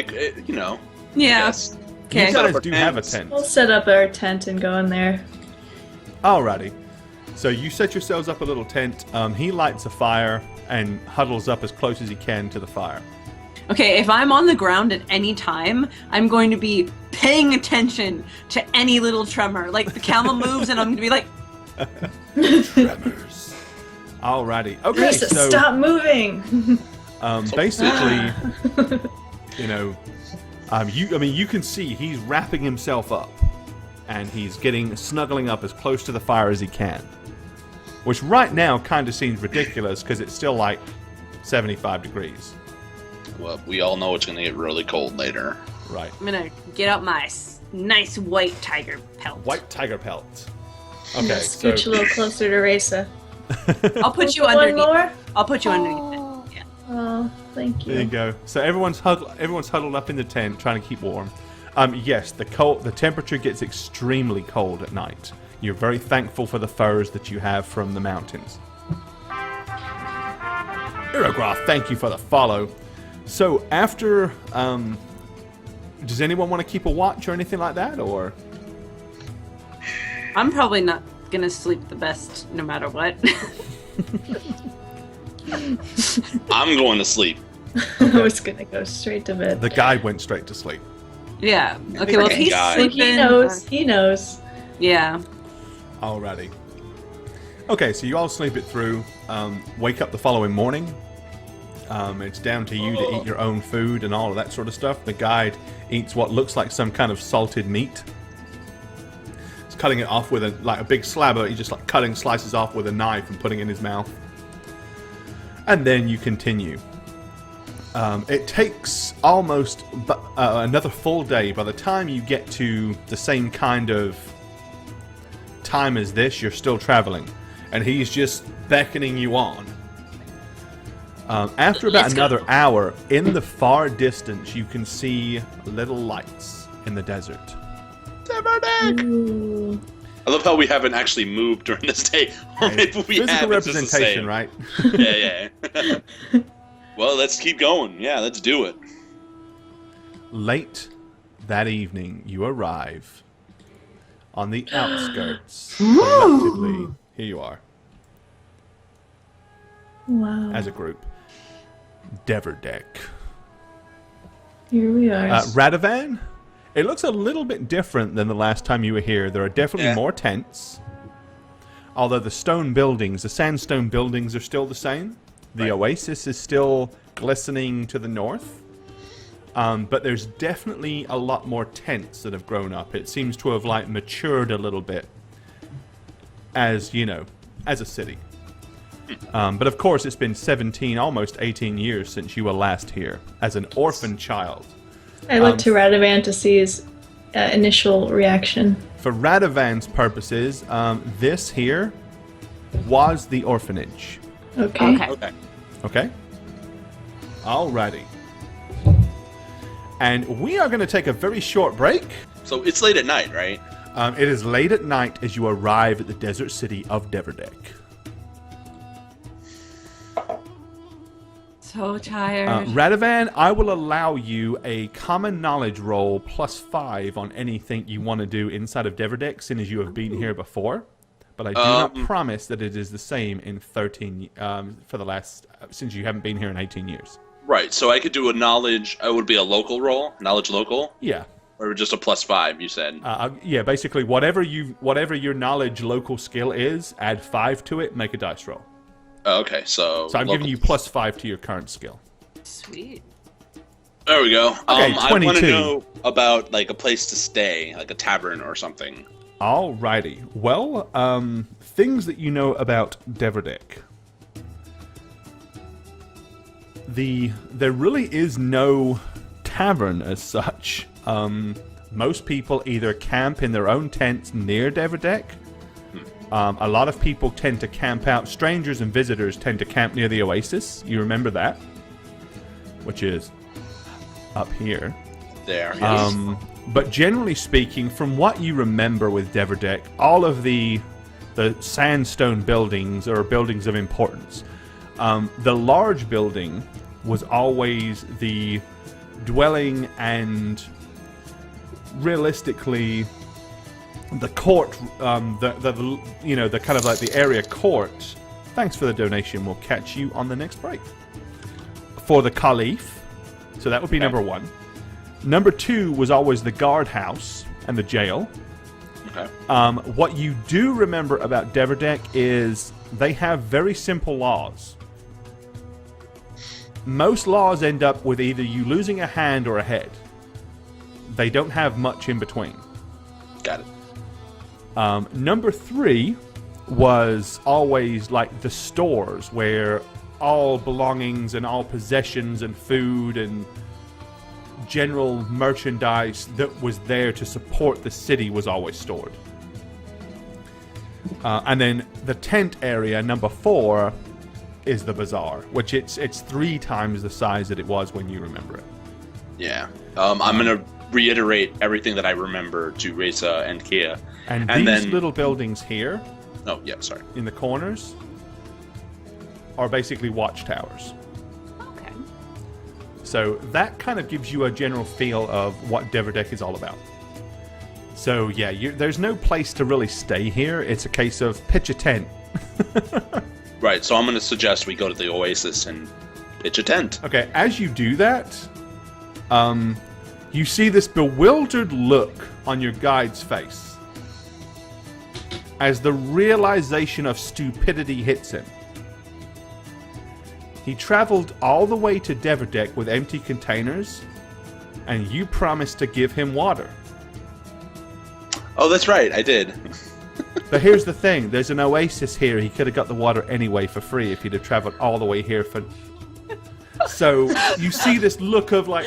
[SPEAKER 2] Yeah.
[SPEAKER 3] Yes.
[SPEAKER 2] Okay.
[SPEAKER 1] You
[SPEAKER 3] Set up
[SPEAKER 1] guys
[SPEAKER 3] our
[SPEAKER 1] do have a
[SPEAKER 3] tents.
[SPEAKER 1] tent.
[SPEAKER 4] We'll set up our tent and go in there.
[SPEAKER 1] Alrighty. So you set yourselves up a little tent. He lights a fire and huddles up as close as he can to the fire.
[SPEAKER 2] Okay, if I'm on the ground at any time, I'm going to be paying attention to any little tremor. Like the camel moves and I'm going to be like,
[SPEAKER 1] Tremors. Alrighty. Okay,
[SPEAKER 4] Raisa,
[SPEAKER 1] so
[SPEAKER 4] stop moving.
[SPEAKER 1] basically, you can see he's wrapping himself up, and he's snuggling up as close to the fire as he can. Which right now kind of seems ridiculous because it's still like 75 degrees.
[SPEAKER 3] Well, we all know it's going to get really cold later.
[SPEAKER 1] Right.
[SPEAKER 2] I'm going to get out my nice white tiger pelt.
[SPEAKER 1] White tiger pelt.
[SPEAKER 4] I'm
[SPEAKER 1] Okay,
[SPEAKER 4] gonna
[SPEAKER 1] so
[SPEAKER 4] scooch a little closer to Raisa.
[SPEAKER 2] I'll put you
[SPEAKER 4] One
[SPEAKER 2] underneath.
[SPEAKER 4] more?
[SPEAKER 2] I'll put you underneath it. Yeah.
[SPEAKER 4] Oh, thank
[SPEAKER 1] there you
[SPEAKER 4] you.
[SPEAKER 1] go. So everyone's huddled up in the tent trying to keep warm. Yes, the temperature gets extremely cold at night. You're very thankful for the furs that you have from the mountains. Irograph, thank you for the follow. So after, does anyone want to keep a watch or anything like that, or?
[SPEAKER 2] I'm probably not going to sleep the best no matter what.
[SPEAKER 3] I'm going to sleep.
[SPEAKER 4] I was gonna go straight to bed.
[SPEAKER 1] The guy went straight to sleep.
[SPEAKER 2] Yeah. Okay, well, if he's
[SPEAKER 3] Guy.
[SPEAKER 2] sleeping...
[SPEAKER 4] He knows. He knows.
[SPEAKER 2] Yeah.
[SPEAKER 1] Alrighty. Okay, so you all sleep it through. Wake up the following morning. It's down to you to eat your own food and all of that sort of stuff. The guide eats what looks like some kind of salted meat. He's cutting it off with a big slab of it. He's just like cutting slices off with a knife and putting it in his mouth. And then you continue. It takes almost another full day. By the time you get to the same kind of time as this, you're still traveling. And he's just beckoning you on. After about
[SPEAKER 2] Let's go.
[SPEAKER 1] another hour, in the far distance, you can see little lights in the desert.
[SPEAKER 4] Ooh.
[SPEAKER 3] I love how we haven't actually moved during this day. Or maybe we
[SPEAKER 1] Physical
[SPEAKER 3] have. It's just the
[SPEAKER 1] representation,
[SPEAKER 3] same.
[SPEAKER 1] right?
[SPEAKER 3] Yeah. Well, let's keep going. Yeah, let's do it.
[SPEAKER 1] Late that evening, you arrive on the outskirts. Collectively, here you are,
[SPEAKER 4] Wow.
[SPEAKER 1] as a group. Deverdek.
[SPEAKER 4] Here we are.
[SPEAKER 1] Radovan, it looks a little bit different than the last time you were here. There are definitely more tents. Although the stone buildings, the sandstone buildings are still the same. The oasis is still glistening to the north. But there's definitely a lot more tents that have grown up. It seems to have like matured a little bit as, you know, as a city. But of course it's been 17, almost 18 years since you were last here as an orphan child.
[SPEAKER 4] I look to Radovan to see his initial reaction.
[SPEAKER 1] For Radovan's purposes, this here was the orphanage.
[SPEAKER 4] Okay.
[SPEAKER 3] Okay.
[SPEAKER 1] Okay? Alrighty. And we are going to take a very short break.
[SPEAKER 3] So it's late at night, right?
[SPEAKER 1] It is late at night as you arrive at the desert city of Deverdek.
[SPEAKER 2] So tired.
[SPEAKER 1] Radovan, I will allow you a common knowledge roll +5 on anything you want to do inside of Deverdek, seeing as you have been here before. But I do not promise that it is the same in 13 for the last since you haven't been here in 18 years.
[SPEAKER 3] Right. So I could do a knowledge. It would be a local roll, knowledge local,
[SPEAKER 1] Yeah.
[SPEAKER 3] or just a +5. You said.
[SPEAKER 1] Yeah, basically whatever your knowledge local skill is, add 5 to it, make a dice roll.
[SPEAKER 3] Oh, okay. So
[SPEAKER 1] So I'm giving you +5 to your current skill.
[SPEAKER 2] Sweet.
[SPEAKER 3] There we go.
[SPEAKER 1] Okay,
[SPEAKER 3] I want
[SPEAKER 1] 22.
[SPEAKER 3] to know about like a place to stay, like a tavern or something.
[SPEAKER 1] Alrighty. Well, things that you know about Deverdek. There really is no tavern as such. Most people either camp in their own tents near Deverdek. A lot of people tend to camp out. Strangers and visitors tend to camp near the oasis. You remember that? Which is up here.
[SPEAKER 3] There. Yes.
[SPEAKER 1] But generally speaking, from what you remember with Deverdek, all of the sandstone buildings are buildings of importance. The large building was always the dwelling and realistically the court, the kind of like the area court. Thanks for the donation. We'll catch you on the next break. For the Caliph, so that would be number 1. Number 2 was always the guardhouse and the jail.
[SPEAKER 3] Okay.
[SPEAKER 1] What you do remember about Deverdek is they have very simple laws. Most laws end up with either you losing a hand or a head. They don't have much in between.
[SPEAKER 3] Got it.
[SPEAKER 1] Number 3 was always like the stores where all belongings and all possessions and food and general merchandise that was there to support the city was always stored. And then the tent area, number 4, is the bazaar, which it's 3 times the size that it was when you remember it.
[SPEAKER 3] Yeah. I'm gonna reiterate everything that I remember to Reza and Kia.
[SPEAKER 1] And these
[SPEAKER 3] then
[SPEAKER 1] little buildings here
[SPEAKER 3] Oh, yeah. Sorry.
[SPEAKER 1] in the corners are basically watchtowers.
[SPEAKER 2] Okay.
[SPEAKER 1] So that kind of gives you a general feel of what Deverdek is all about. So yeah, there's no place to really stay here. It's a case of pitch a tent.
[SPEAKER 3] Right. So I'm gonna suggest we go to the Oasis and pitch a tent.
[SPEAKER 1] Okay, as you do that, you see this bewildered look on your guide's face as the realization of stupidity hits him. He traveled all the way to Deverdek with empty containers, and you promised to give him water.
[SPEAKER 3] Oh, that's right. I did.
[SPEAKER 1] But here's the thing, there's an oasis here. He could have got the water anyway for free if he'd have traveled all the way here for... So, you see this look of like...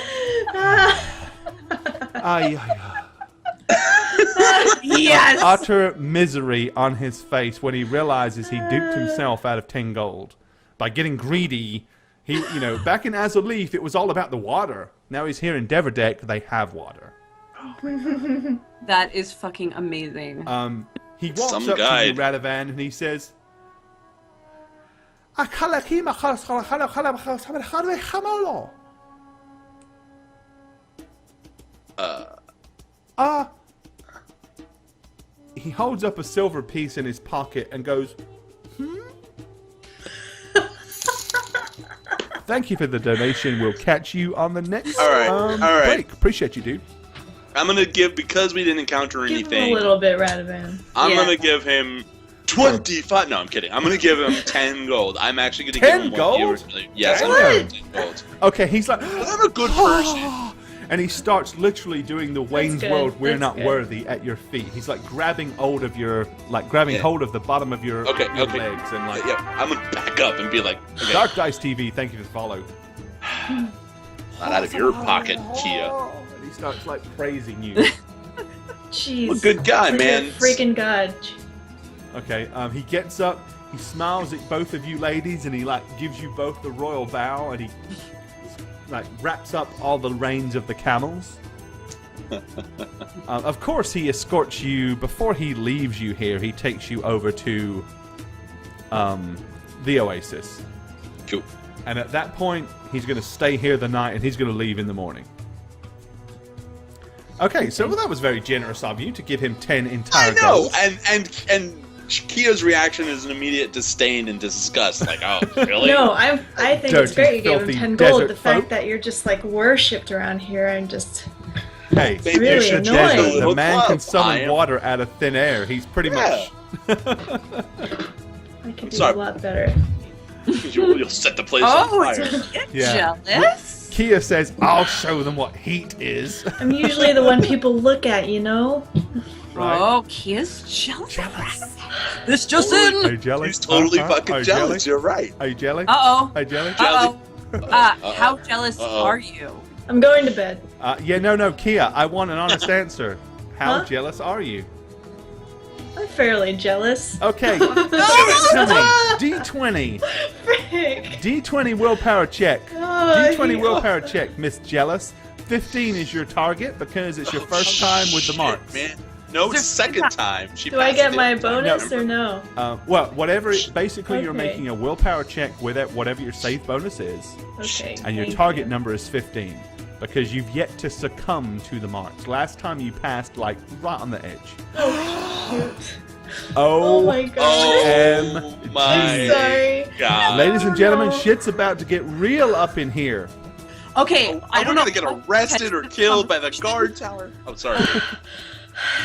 [SPEAKER 2] Yes.
[SPEAKER 1] utter misery on his face when he realizes he duped himself out of 10 gold. By getting greedy, back in Azaleaf, it was all about the water. Now he's here in Deverdek, they have water.
[SPEAKER 2] That is fucking amazing.
[SPEAKER 1] He walks
[SPEAKER 3] Some
[SPEAKER 1] up
[SPEAKER 3] guide.
[SPEAKER 1] to you, Radovan, and he says, He holds up a silver piece in his pocket and goes, Thank you for the donation. We'll catch you on the next
[SPEAKER 3] All right.
[SPEAKER 1] break. Appreciate you, dude.
[SPEAKER 3] I'm gonna give, because we didn't encounter
[SPEAKER 4] Give
[SPEAKER 3] anything.
[SPEAKER 4] him a little bit, Radovan.
[SPEAKER 3] I'm
[SPEAKER 2] Yeah.
[SPEAKER 3] gonna give him 25. No, I'm kidding. I'm gonna give him 10 gold. I'm actually gonna
[SPEAKER 1] 10
[SPEAKER 3] give him
[SPEAKER 1] gold?
[SPEAKER 3] what he originally. Yes, I'm
[SPEAKER 1] Damn.
[SPEAKER 3] gonna give him 10 gold.
[SPEAKER 1] Okay, he's like,
[SPEAKER 3] I'm a good person.
[SPEAKER 1] and he starts literally doing the Wayne's
[SPEAKER 4] good.
[SPEAKER 1] World "We're
[SPEAKER 4] That's
[SPEAKER 1] not
[SPEAKER 4] good.
[SPEAKER 1] worthy" at your feet. He's like grabbing hold of your, hold of the bottom of your,
[SPEAKER 3] Okay,
[SPEAKER 1] your
[SPEAKER 3] okay.
[SPEAKER 1] legs and like.
[SPEAKER 3] Yeah, I'm gonna back up and be like, okay,
[SPEAKER 1] Dark Dice TV, thank you for the follow.
[SPEAKER 3] not out of your pocket, Kia.
[SPEAKER 1] And he starts like praising you.
[SPEAKER 4] Jeez.
[SPEAKER 3] I'm a good guy,
[SPEAKER 4] Like a
[SPEAKER 3] man.
[SPEAKER 4] freaking god.
[SPEAKER 1] Okay, he gets up, he smiles at both of you ladies, and he like gives you both the royal bow, and he like wraps up all the reins of the camels. Of course, he escorts you before he leaves you here. He takes you over to the Oasis,
[SPEAKER 3] Cool.
[SPEAKER 1] and at that point, he's going to stay here the night, and he's going to leave in the morning. Okay, so that was very generous of you to give him 10 entire
[SPEAKER 3] I know,
[SPEAKER 1] golds.
[SPEAKER 3] and Kia's reaction is an immediate disdain and disgust. Like, oh, really?
[SPEAKER 4] No, I think
[SPEAKER 1] Dirty,
[SPEAKER 4] it's great you gave him
[SPEAKER 1] filthy
[SPEAKER 4] 10
[SPEAKER 1] desert
[SPEAKER 4] gold. The fact
[SPEAKER 1] folk.
[SPEAKER 4] that you're just like worshipped around here and just
[SPEAKER 1] Hey,
[SPEAKER 3] Maybe
[SPEAKER 4] really
[SPEAKER 1] it's the
[SPEAKER 4] annoying.
[SPEAKER 1] desert. The
[SPEAKER 3] Little
[SPEAKER 1] man
[SPEAKER 3] club.
[SPEAKER 1] can
[SPEAKER 3] I
[SPEAKER 1] summon
[SPEAKER 3] am-
[SPEAKER 1] water out of thin air. He's pretty
[SPEAKER 3] Yeah.
[SPEAKER 1] much...
[SPEAKER 4] I could do
[SPEAKER 3] Sorry.
[SPEAKER 4] a lot better.
[SPEAKER 3] You'll set the place
[SPEAKER 2] Oh,
[SPEAKER 3] on fire.
[SPEAKER 2] get
[SPEAKER 1] Yeah.
[SPEAKER 2] jealous?
[SPEAKER 1] Kia says, I'll show them what heat is.
[SPEAKER 4] I'm usually the one people look at, you know?
[SPEAKER 1] Right?
[SPEAKER 2] Oh, Kia's jealous.
[SPEAKER 1] Jealous.
[SPEAKER 2] This just
[SPEAKER 1] Are
[SPEAKER 2] in.
[SPEAKER 1] you jealous?
[SPEAKER 3] He's totally
[SPEAKER 1] Are
[SPEAKER 3] fucking
[SPEAKER 1] you
[SPEAKER 3] jealous. You're right.
[SPEAKER 1] Are you jelly?
[SPEAKER 2] Uh-oh.
[SPEAKER 1] Are you jelly?
[SPEAKER 2] Uh-oh. How jealous
[SPEAKER 3] Uh-oh.
[SPEAKER 2] are you?
[SPEAKER 4] I'm going to bed.
[SPEAKER 1] Yeah, no, Kia, I want an honest answer. How
[SPEAKER 4] Huh?
[SPEAKER 1] jealous are you?
[SPEAKER 4] I'm fairly jealous.
[SPEAKER 1] Okay, give it to me. D20.
[SPEAKER 4] Frick.
[SPEAKER 1] D20 willpower check.
[SPEAKER 4] Oh,
[SPEAKER 1] D20
[SPEAKER 4] yeah.
[SPEAKER 1] willpower check, Miss Jealous. 15 is your target because it's your first time with the
[SPEAKER 3] Shit,
[SPEAKER 1] marks.
[SPEAKER 3] man. No, it's second time. She
[SPEAKER 4] Do I
[SPEAKER 3] passed
[SPEAKER 4] get
[SPEAKER 3] it.
[SPEAKER 4] my bonus or no?
[SPEAKER 1] Well, whatever. Basically, you're
[SPEAKER 4] Okay.
[SPEAKER 1] making a willpower check with it, whatever your safe bonus is,
[SPEAKER 4] Okay.
[SPEAKER 1] and your
[SPEAKER 4] thank
[SPEAKER 1] target
[SPEAKER 4] you.
[SPEAKER 1] number is 15 because you've yet to succumb to the marks. Last time you passed like right on the edge.
[SPEAKER 4] Shoot.
[SPEAKER 1] Oh,
[SPEAKER 4] Oh my god.
[SPEAKER 3] Oh
[SPEAKER 4] I'm
[SPEAKER 3] my
[SPEAKER 4] sorry.
[SPEAKER 3] god.
[SPEAKER 1] ladies and gentlemen,
[SPEAKER 4] no.
[SPEAKER 1] shit's about to get real up in here.
[SPEAKER 2] Okay, I
[SPEAKER 3] I'm
[SPEAKER 2] don't know.
[SPEAKER 3] gonna get arrested or killed by the guard tower. Oh, sorry.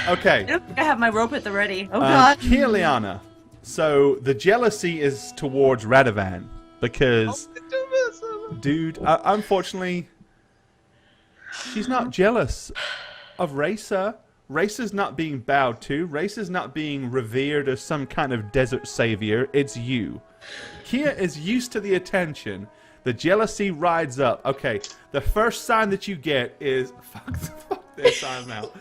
[SPEAKER 1] Okay.
[SPEAKER 2] I don't think I have my rope at the ready. Oh god.
[SPEAKER 1] Kirliana. So the jealousy is towards Radovan because, dude, unfortunately, she's not jealous of Raisa. Raisa's not being bowed to. Raisa's not being revered as some kind of desert savior. It's you. Kia is used to the attention. The jealousy rides up. Okay, the first sign that you get is fuck this. I'm out.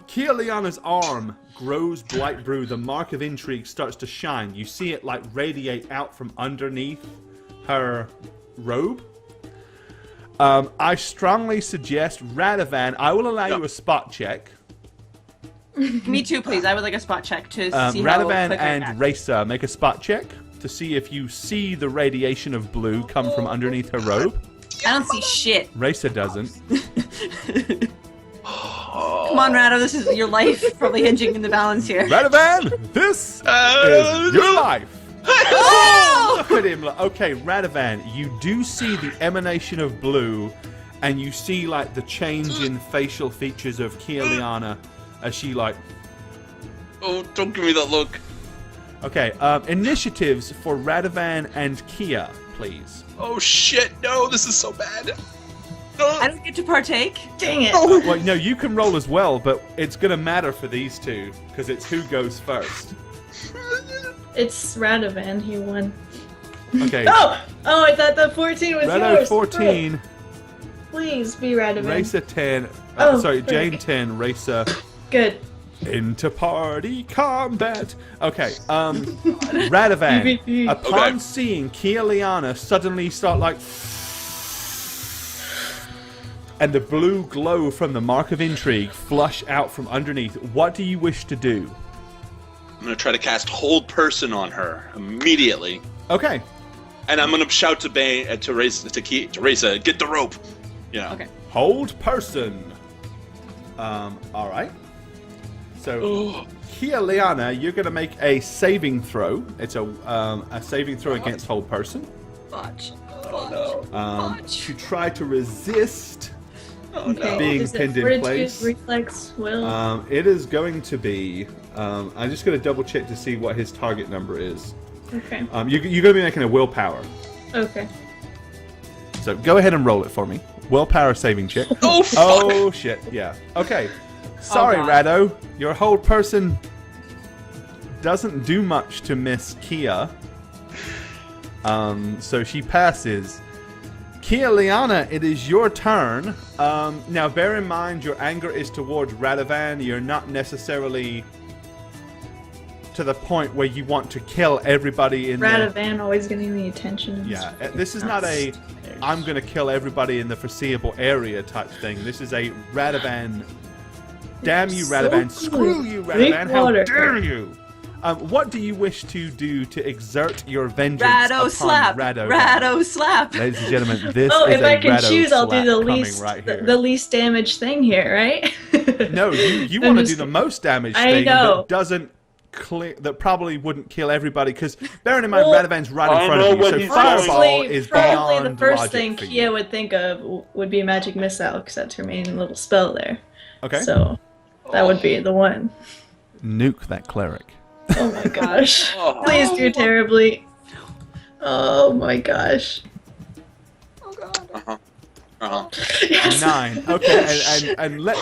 [SPEAKER 1] Kirliana's arm grows bright blue. The mark of intrigue starts to shine. You see it like radiate out from underneath her robe. I strongly suggest Radovan. I will allow you a spot check.
[SPEAKER 2] Me too, please. I would like a spot check to see how
[SPEAKER 1] Radovan
[SPEAKER 2] quick I
[SPEAKER 1] and
[SPEAKER 2] react.
[SPEAKER 1] Raisa, make a spot check to see if you see the radiation of blue come from underneath her robe.
[SPEAKER 2] I don't see shit.
[SPEAKER 1] Raisa doesn't.
[SPEAKER 2] Come on, Rado. This is your life probably hinging in the balance here.
[SPEAKER 1] Radovan, this is your life.
[SPEAKER 2] Oh!
[SPEAKER 1] Look at him. Okay, Radovan, you do see the emanation of blue, and you see like the change in facial features of Kirliana as she like.
[SPEAKER 3] Oh, don't give me that look.
[SPEAKER 1] Okay, initiatives for Radovan and Kia, please.
[SPEAKER 3] Oh shit, no, this is so bad.
[SPEAKER 2] I don't get to partake.
[SPEAKER 4] Dang it.
[SPEAKER 1] Well, no, you can roll as well, but it's gonna matter for these two because it's who goes first.
[SPEAKER 4] It's Radovan. He won.
[SPEAKER 1] Okay,
[SPEAKER 4] Oh! Oh, I thought the 14 was
[SPEAKER 1] Rado
[SPEAKER 4] yours.
[SPEAKER 1] 14,
[SPEAKER 4] Frick. Please be Radovan.
[SPEAKER 1] Raisa 10.
[SPEAKER 4] Oh,
[SPEAKER 1] Sorry,
[SPEAKER 4] frick.
[SPEAKER 1] Jane 10, Raisa.
[SPEAKER 4] Good.
[SPEAKER 1] Into party combat. Okay, Radovan,
[SPEAKER 4] PvP.
[SPEAKER 1] upon
[SPEAKER 3] Okay.
[SPEAKER 1] seeing Kirliana suddenly start like, and the blue glow from the mark of intrigue flush out from underneath, what do you wish to do?
[SPEAKER 3] I'm gonna try to cast Hold Person on her immediately.
[SPEAKER 1] Okay,
[SPEAKER 3] And I'm gonna shout to Reza, get the rope. You know.
[SPEAKER 2] Okay.
[SPEAKER 1] Hold person. All right. So, Kia Liana, you're going to make a saving throw. It's a saving throw against hold person.
[SPEAKER 2] Fudge.
[SPEAKER 1] To try to resist
[SPEAKER 4] Okay.
[SPEAKER 1] being
[SPEAKER 4] Is it
[SPEAKER 1] pinned in
[SPEAKER 4] fortitude,
[SPEAKER 1] place.
[SPEAKER 4] reflex, will?
[SPEAKER 1] It is going to be. I'm just going to double check to see what his target number is.
[SPEAKER 4] Okay.
[SPEAKER 1] You're going to be making a willpower.
[SPEAKER 4] Okay.
[SPEAKER 1] So go ahead and roll it for me. Willpower saving check.
[SPEAKER 3] Oh, fuck.
[SPEAKER 1] Oh shit! Yeah. Okay. Sorry,
[SPEAKER 2] God.
[SPEAKER 1] Rado. Your hold person doesn't do much to Miss Kia. So she passes. Kia Liana, it is your turn. Now, bear in mind your anger is towards Radovan. You're not necessarily to the point where you want to kill everybody in there.
[SPEAKER 4] Radovan always getting the attention.
[SPEAKER 1] Yeah, this is not a I'm going to kill everybody in the foreseeable area type thing. This is a Radovan. Damn you,
[SPEAKER 4] So
[SPEAKER 1] Radovan.
[SPEAKER 4] good.
[SPEAKER 1] Screw you,
[SPEAKER 4] Drink
[SPEAKER 1] Radovan. How
[SPEAKER 4] water.
[SPEAKER 1] dare you? What do you wish to do to exert your vengeance
[SPEAKER 2] Rado
[SPEAKER 1] upon
[SPEAKER 2] slap.
[SPEAKER 1] Radovan?
[SPEAKER 2] Rado slap.
[SPEAKER 1] Ladies and gentlemen, this
[SPEAKER 4] Oh,
[SPEAKER 1] is
[SPEAKER 4] if
[SPEAKER 1] a
[SPEAKER 4] I can
[SPEAKER 1] Rado
[SPEAKER 4] choose, I'll do
[SPEAKER 1] slap
[SPEAKER 4] the
[SPEAKER 1] coming
[SPEAKER 4] least
[SPEAKER 1] right here.
[SPEAKER 4] the least damage thing here, right?
[SPEAKER 1] No, you
[SPEAKER 4] I'm
[SPEAKER 1] want to do
[SPEAKER 4] just-
[SPEAKER 1] the most damage
[SPEAKER 4] I
[SPEAKER 1] thing
[SPEAKER 4] know.
[SPEAKER 1] that doesn't that probably wouldn't kill everybody, because bearing in mind
[SPEAKER 4] Well,
[SPEAKER 1] Radovan's right in
[SPEAKER 3] I
[SPEAKER 1] front
[SPEAKER 3] know
[SPEAKER 1] of you,
[SPEAKER 3] what
[SPEAKER 1] so
[SPEAKER 3] he's
[SPEAKER 1] Fireball
[SPEAKER 4] Honestly,
[SPEAKER 1] is
[SPEAKER 4] probably
[SPEAKER 1] beyond
[SPEAKER 4] the first
[SPEAKER 1] logic
[SPEAKER 4] thing
[SPEAKER 1] for you.
[SPEAKER 4] Kia would think of would be Magic Missile, because that's her main little spell there.
[SPEAKER 1] Okay.
[SPEAKER 4] So that would be the one.
[SPEAKER 1] Nuke that cleric.
[SPEAKER 4] Oh my gosh.
[SPEAKER 3] Oh.
[SPEAKER 4] Please do terribly. Oh my gosh.
[SPEAKER 2] Oh god.
[SPEAKER 3] Uh-huh.
[SPEAKER 4] Yes.
[SPEAKER 1] 9. Okay, and let.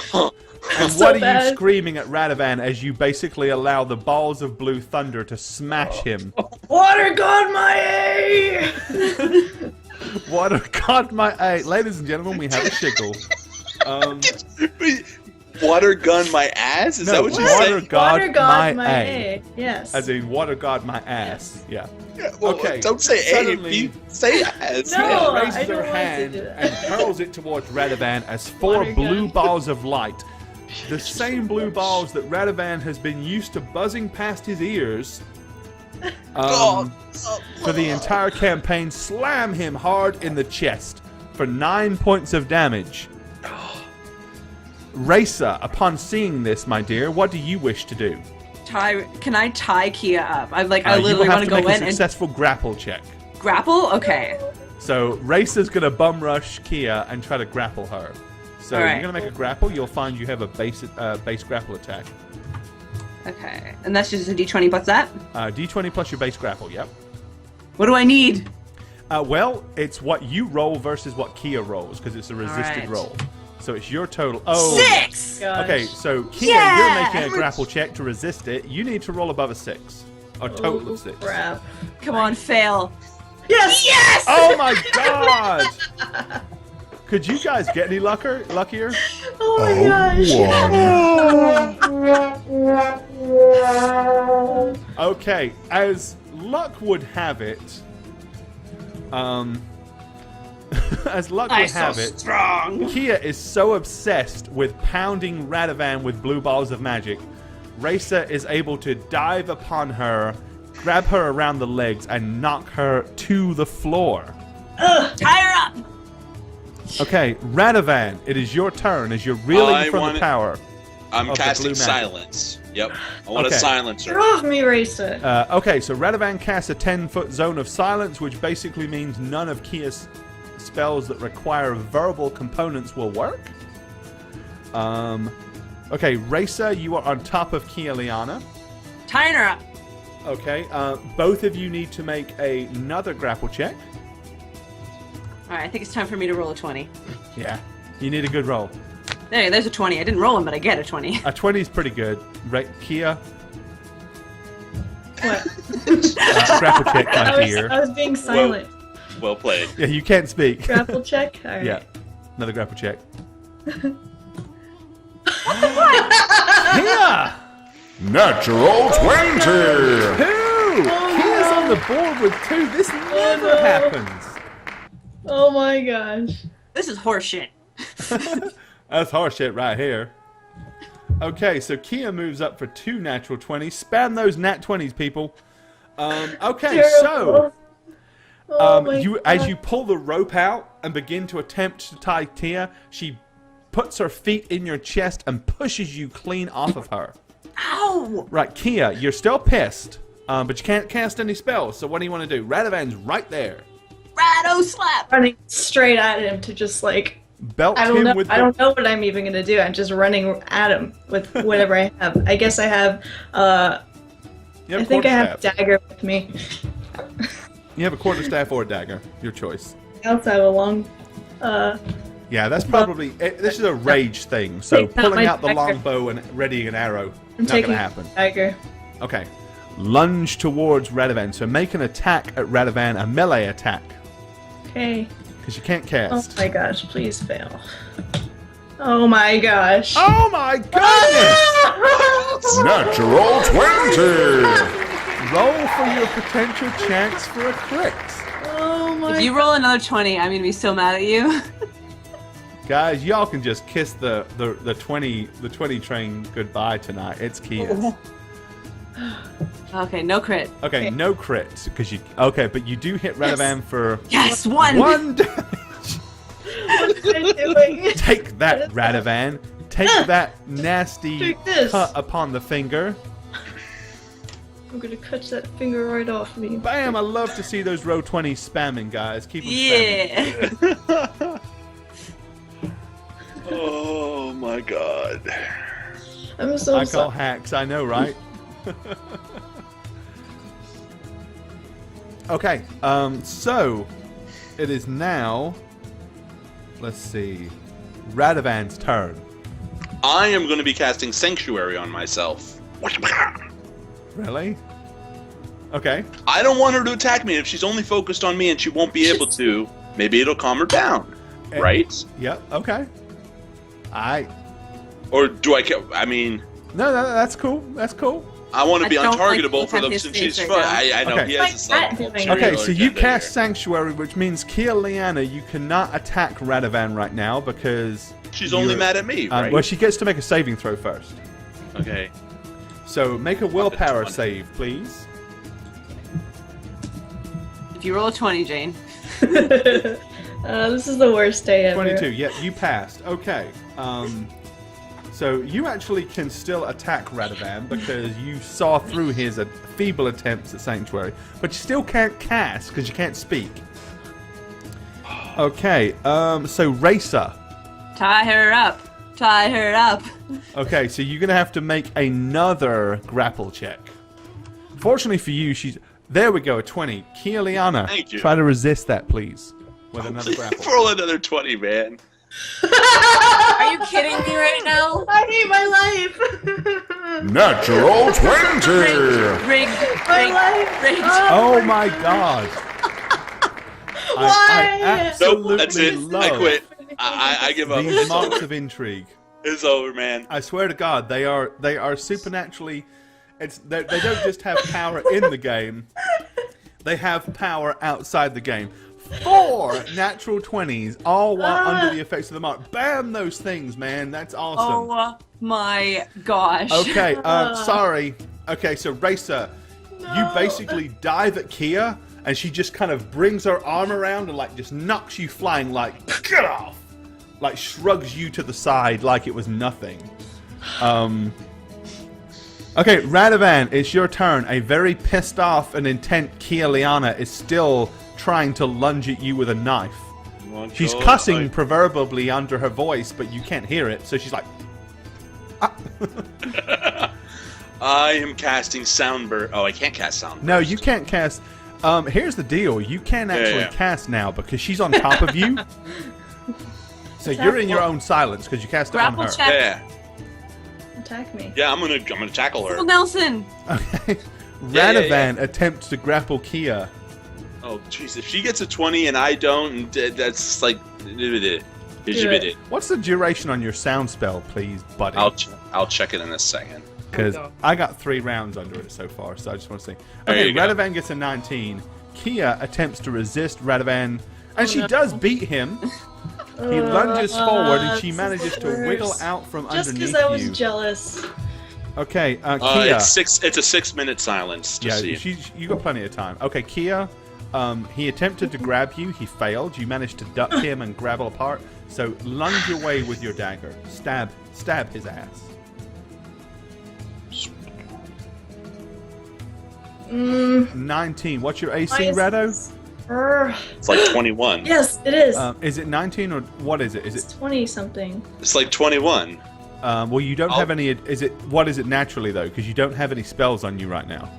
[SPEAKER 1] And
[SPEAKER 4] So
[SPEAKER 1] what are you
[SPEAKER 4] bad.
[SPEAKER 1] screaming at Radovan as you basically allow the balls of blue thunder to smash him?
[SPEAKER 4] Water God my A!
[SPEAKER 1] Water God my eye. Ladies and gentlemen, we have a shiggle.
[SPEAKER 3] Water gun my ass? Is
[SPEAKER 1] No,
[SPEAKER 3] that what you
[SPEAKER 1] water
[SPEAKER 3] said?
[SPEAKER 1] God,
[SPEAKER 4] Water God
[SPEAKER 1] my
[SPEAKER 4] my
[SPEAKER 1] A.
[SPEAKER 4] A. Yes.
[SPEAKER 1] As in, water God my ass. Yeah.
[SPEAKER 3] Yeah, well,
[SPEAKER 1] Okay,
[SPEAKER 3] don't say
[SPEAKER 1] suddenly-
[SPEAKER 3] A, say ass.
[SPEAKER 4] No.
[SPEAKER 3] Yeah.
[SPEAKER 4] I
[SPEAKER 1] Raises
[SPEAKER 4] don't
[SPEAKER 1] her
[SPEAKER 4] want to
[SPEAKER 1] hand
[SPEAKER 4] do that.
[SPEAKER 1] and hurls it towards Radovan as 4
[SPEAKER 4] Water
[SPEAKER 1] blue
[SPEAKER 4] gun.
[SPEAKER 1] balls of light. The same blue balls that Radovan has been used to buzzing past his ears
[SPEAKER 3] God.
[SPEAKER 1] for the entire campaign slam him hard in the chest for 9 points of damage. Raisa, upon seeing this, my dear, what do you wish to do?
[SPEAKER 2] Can I tie Kia up? I
[SPEAKER 1] You
[SPEAKER 2] literally
[SPEAKER 1] will have
[SPEAKER 2] want
[SPEAKER 1] to
[SPEAKER 2] to
[SPEAKER 1] make
[SPEAKER 2] go
[SPEAKER 1] a
[SPEAKER 2] in and
[SPEAKER 1] successful grapple check.
[SPEAKER 2] grapple. Okay.
[SPEAKER 1] So Raisa's going to bum rush Kia and try to grapple her. So
[SPEAKER 2] All right.
[SPEAKER 1] you're going to make a grapple. You'll find you have a base grapple attack.
[SPEAKER 2] Okay. And that's just a d20 plus that.
[SPEAKER 1] D20 plus your base grapple. Yep.
[SPEAKER 2] What do I need?
[SPEAKER 1] Well, it's what you roll versus what Kia rolls, because it's a resisted
[SPEAKER 2] right.
[SPEAKER 1] roll. So it's your total. Oh.
[SPEAKER 2] 6.
[SPEAKER 4] Gosh.
[SPEAKER 1] Okay, so Kia,
[SPEAKER 2] Yeah!
[SPEAKER 1] you're making a grapple check to resist it. You need to roll above a 6. A total of 6.
[SPEAKER 4] Crap.
[SPEAKER 2] Come on, fail.
[SPEAKER 4] Yes!
[SPEAKER 2] Yes!
[SPEAKER 1] Oh my god! Could you guys get any luckier?
[SPEAKER 4] Oh my gosh.
[SPEAKER 1] Okay, as luck would have it, as luck would have it,
[SPEAKER 2] strong.
[SPEAKER 1] Kia is so obsessed with pounding Radovan with blue balls of magic, Raisa is able to dive upon her, grab her around the legs, and knock her to the floor.
[SPEAKER 2] Tie her up.
[SPEAKER 1] Okay, Radovan, it is your turn as you're reeling from the power.
[SPEAKER 3] I'm
[SPEAKER 1] of the
[SPEAKER 3] casting
[SPEAKER 1] blue magic.
[SPEAKER 3] silence. Yep. I want
[SPEAKER 1] Okay.
[SPEAKER 3] to silence
[SPEAKER 4] Get
[SPEAKER 3] her.
[SPEAKER 4] off me, Raisa.
[SPEAKER 1] Okay, so Radovan casts a 10-foot zone of silence, which basically means none of Kia's spells that require verbal components will work. Okay, Raisa, you are on top of Kia Liana.
[SPEAKER 2] Tying her up.
[SPEAKER 1] Okay, both of you need to make another grapple check.
[SPEAKER 2] All right, I think it's time for me to roll a 20.
[SPEAKER 1] Yeah, you need a good roll.
[SPEAKER 2] There's a 20. I didn't roll them, but I get a 20.
[SPEAKER 1] A 20 is pretty good. Kia,
[SPEAKER 4] What?
[SPEAKER 1] grapple check, my
[SPEAKER 4] I
[SPEAKER 1] dear.
[SPEAKER 4] was being silent.
[SPEAKER 3] Well played.
[SPEAKER 1] Yeah, you can't speak.
[SPEAKER 4] Grapple check? Alright.
[SPEAKER 1] Yeah, another grapple check. Kia!
[SPEAKER 5] Natural 20!
[SPEAKER 1] 2! Kia's on the board with 2. This never
[SPEAKER 4] no.
[SPEAKER 1] happens.
[SPEAKER 4] Oh my gosh.
[SPEAKER 2] This is horseshit.
[SPEAKER 1] That's horseshit right here. Okay, so Kia moves up for 2 natural 20s. Spam those nat 20s, people. Okay, so
[SPEAKER 4] Oh my
[SPEAKER 1] As
[SPEAKER 4] God.
[SPEAKER 1] you pull the rope out and begin to attempt to tie Tia, she puts her feet in your chest and pushes you clean off of her.
[SPEAKER 2] Ow!
[SPEAKER 1] Right, Kia, you're still pissed, but you can't cast any spells. So what do you want to do? Radovan's right there.
[SPEAKER 2] Rado slap!
[SPEAKER 4] Running straight at him to just like
[SPEAKER 1] Belt
[SPEAKER 4] I don't
[SPEAKER 1] him
[SPEAKER 4] know.
[SPEAKER 1] with
[SPEAKER 4] I don't know what I'm even gonna do. I'm just running at him with whatever I have. I guess I have.
[SPEAKER 1] You have
[SPEAKER 4] I
[SPEAKER 1] a
[SPEAKER 4] think I have a
[SPEAKER 1] quarterstaff.
[SPEAKER 4] dagger with me.
[SPEAKER 1] You have a quarterstaff or a dagger, your choice.
[SPEAKER 4] I also have a long.
[SPEAKER 1] Yeah, that's probably. This is a rage thing, so
[SPEAKER 4] Take out
[SPEAKER 1] pulling
[SPEAKER 4] my
[SPEAKER 1] out the
[SPEAKER 4] dagger.
[SPEAKER 1] longbow and readying an arrow,
[SPEAKER 4] I'm
[SPEAKER 1] not
[SPEAKER 4] taking
[SPEAKER 1] gonna happen.
[SPEAKER 4] a dagger.
[SPEAKER 1] Okay, lunge towards Radovan. So make an attack at Radovan, a melee attack,
[SPEAKER 4] Okay.
[SPEAKER 1] because you can't
[SPEAKER 4] Oh
[SPEAKER 1] cast.
[SPEAKER 4] my gosh! Please fail. Oh my gosh!
[SPEAKER 1] Oh my goodness!
[SPEAKER 5] Natural 20!
[SPEAKER 1] Roll for your potential chance for a crit.
[SPEAKER 4] Oh my!
[SPEAKER 2] If you roll another 20, I'm gonna be so mad at you.
[SPEAKER 1] Guys, y'all can just kiss the 20 train goodbye tonight. It's Kia's.
[SPEAKER 2] Okay, no crit.
[SPEAKER 1] Okay, no crit because you. Okay, but you do hit Radovan for
[SPEAKER 2] Yes, one!
[SPEAKER 1] one damage.
[SPEAKER 4] What am I doing?
[SPEAKER 1] Take that,
[SPEAKER 4] What is
[SPEAKER 1] Radovan. Take that nasty
[SPEAKER 4] Take this.
[SPEAKER 1] cut upon the finger.
[SPEAKER 4] I'm gonna cut that finger right off me.
[SPEAKER 1] Bam! I love to see those row 20s spamming, guys. Keep them spamming.
[SPEAKER 2] Yeah.
[SPEAKER 3] Oh my god.
[SPEAKER 4] I'm so
[SPEAKER 1] I call
[SPEAKER 4] sorry.
[SPEAKER 1] hacks, I know, right? Okay, so it is now, let's see, Radovan's turn.
[SPEAKER 3] I am going to be casting Sanctuary on myself.
[SPEAKER 1] Really? Okay.
[SPEAKER 3] I don't want her to attack me. If she's only focused on me and she won't be able to, maybe it'll calm her down. Right?
[SPEAKER 1] Yep, okay.
[SPEAKER 3] Or do I care? I mean,
[SPEAKER 1] No, that's cool. That's cool.
[SPEAKER 3] I want to
[SPEAKER 2] I
[SPEAKER 3] be
[SPEAKER 2] don't like
[SPEAKER 3] untargetable
[SPEAKER 2] looking
[SPEAKER 3] for
[SPEAKER 2] at
[SPEAKER 3] them
[SPEAKER 2] his
[SPEAKER 3] since
[SPEAKER 2] face
[SPEAKER 3] she's
[SPEAKER 2] right
[SPEAKER 3] fun.
[SPEAKER 2] now.
[SPEAKER 3] I know
[SPEAKER 1] Okay.
[SPEAKER 3] he has this
[SPEAKER 4] Like
[SPEAKER 3] like,
[SPEAKER 4] that
[SPEAKER 3] whole
[SPEAKER 4] doing.
[SPEAKER 1] Okay,
[SPEAKER 3] serial
[SPEAKER 1] so you
[SPEAKER 3] agenda
[SPEAKER 1] cast
[SPEAKER 3] here.
[SPEAKER 1] Sanctuary, which means Kia Liana, you cannot attack Radovan right now because...
[SPEAKER 3] She's only
[SPEAKER 1] you're-
[SPEAKER 3] mad at me, right?
[SPEAKER 1] Well, she gets to make a saving throw first.
[SPEAKER 3] Okay.
[SPEAKER 1] So make a willpower
[SPEAKER 3] 20.
[SPEAKER 1] save, please.
[SPEAKER 2] If you roll a 20, Jane.
[SPEAKER 4] This is the worst day ever.
[SPEAKER 1] 22, yeah, you passed. Okay. So you actually can still attack Radovan because you saw through his feeble attempts at Sanctuary, but you still can't cast because you can't speak. Okay, so Racer.
[SPEAKER 2] Tie her up. Tie her up.
[SPEAKER 1] Okay, so you're gonna have to make another grapple check. Fortunately for you, she's there. We go, a 20. Kia Liana,
[SPEAKER 3] Thank you.
[SPEAKER 1] try to resist that, please, with another
[SPEAKER 3] Please
[SPEAKER 1] grapple.
[SPEAKER 3] roll another 20, man.
[SPEAKER 2] Are you kidding me right now?
[SPEAKER 4] I hate my life.
[SPEAKER 5] Natural 20!
[SPEAKER 2] Rig,
[SPEAKER 4] My life.
[SPEAKER 2] rig.
[SPEAKER 1] Oh my god! I
[SPEAKER 4] Why?
[SPEAKER 1] absolutely
[SPEAKER 3] Nope, that's it.
[SPEAKER 1] love
[SPEAKER 3] I quit. I give up.
[SPEAKER 1] these
[SPEAKER 3] It's
[SPEAKER 1] marks
[SPEAKER 3] over.
[SPEAKER 1] of intrigue.
[SPEAKER 3] It's over, man.
[SPEAKER 1] I swear to God, they are supernaturally. They don't just have power in the game; they have power outside the game. 4 natural 20s, all while under the effects of the mark. Bam! Those things, man. That's awesome.
[SPEAKER 2] Oh my gosh.
[SPEAKER 1] Okay, sorry. Okay, so Racer, you basically dive at Kia, and she just kind of brings her arm around and like just knocks you flying, like get off, like shrugs you to the side like it was nothing. Okay, Radovan, it's your turn. A very pissed off and intent Kia Liana is still trying to lunge at you with a knife. She's cussing proverbially under her voice, but you can't hear it, so she's like,
[SPEAKER 3] I am casting Soundbird. Oh, I can't cast Soundbird.
[SPEAKER 1] no, you can't cast. Here's the deal. You can actually
[SPEAKER 3] yeah.
[SPEAKER 1] cast now because she's on top of you. So you're in your own silence because you cast it on
[SPEAKER 2] Grapple
[SPEAKER 1] her.
[SPEAKER 2] check.
[SPEAKER 3] Yeah,
[SPEAKER 4] Attack me.
[SPEAKER 3] yeah. I'm gonna tackle her.
[SPEAKER 2] Full Nelson.
[SPEAKER 1] Okay.
[SPEAKER 3] Yeah, yeah,
[SPEAKER 1] Radovan attempts to grapple Kia.
[SPEAKER 3] Oh, jeez. If she gets a 20 and I don't, that's like.
[SPEAKER 1] What's the duration on your sound spell, please, buddy?
[SPEAKER 3] I'll check it in a second.
[SPEAKER 1] Because I got 3 rounds under it so far, so I just want to see.
[SPEAKER 3] There
[SPEAKER 1] Okay,
[SPEAKER 3] you go.
[SPEAKER 1] Radovan gets a 19. Kia attempts to resist Radovan, and she does beat him. He lunges forward, and she
[SPEAKER 4] this is
[SPEAKER 1] manages
[SPEAKER 4] the
[SPEAKER 1] to wiggle
[SPEAKER 4] worst.
[SPEAKER 1] out from
[SPEAKER 4] Just
[SPEAKER 1] underneath
[SPEAKER 4] because I was
[SPEAKER 1] you.
[SPEAKER 4] jealous.
[SPEAKER 1] Okay, Kia.
[SPEAKER 3] It's a 6-minute silence. Just
[SPEAKER 1] Yeah,
[SPEAKER 3] see.
[SPEAKER 1] you got plenty of time. Okay, Kia, He attempted to grab you. He failed. You managed to duck him and grapple apart. So lunge your way with your dagger. Stab his ass. 19. What's your AC, Rado?
[SPEAKER 3] It's like 21.
[SPEAKER 4] Yes, it is.
[SPEAKER 1] Is it 19 or what is it? Is
[SPEAKER 4] It's
[SPEAKER 1] it?
[SPEAKER 4] 20 something.
[SPEAKER 3] It's like 21.
[SPEAKER 1] Well, you don't have any. What is it naturally though? Because you don't have any spells on you right now.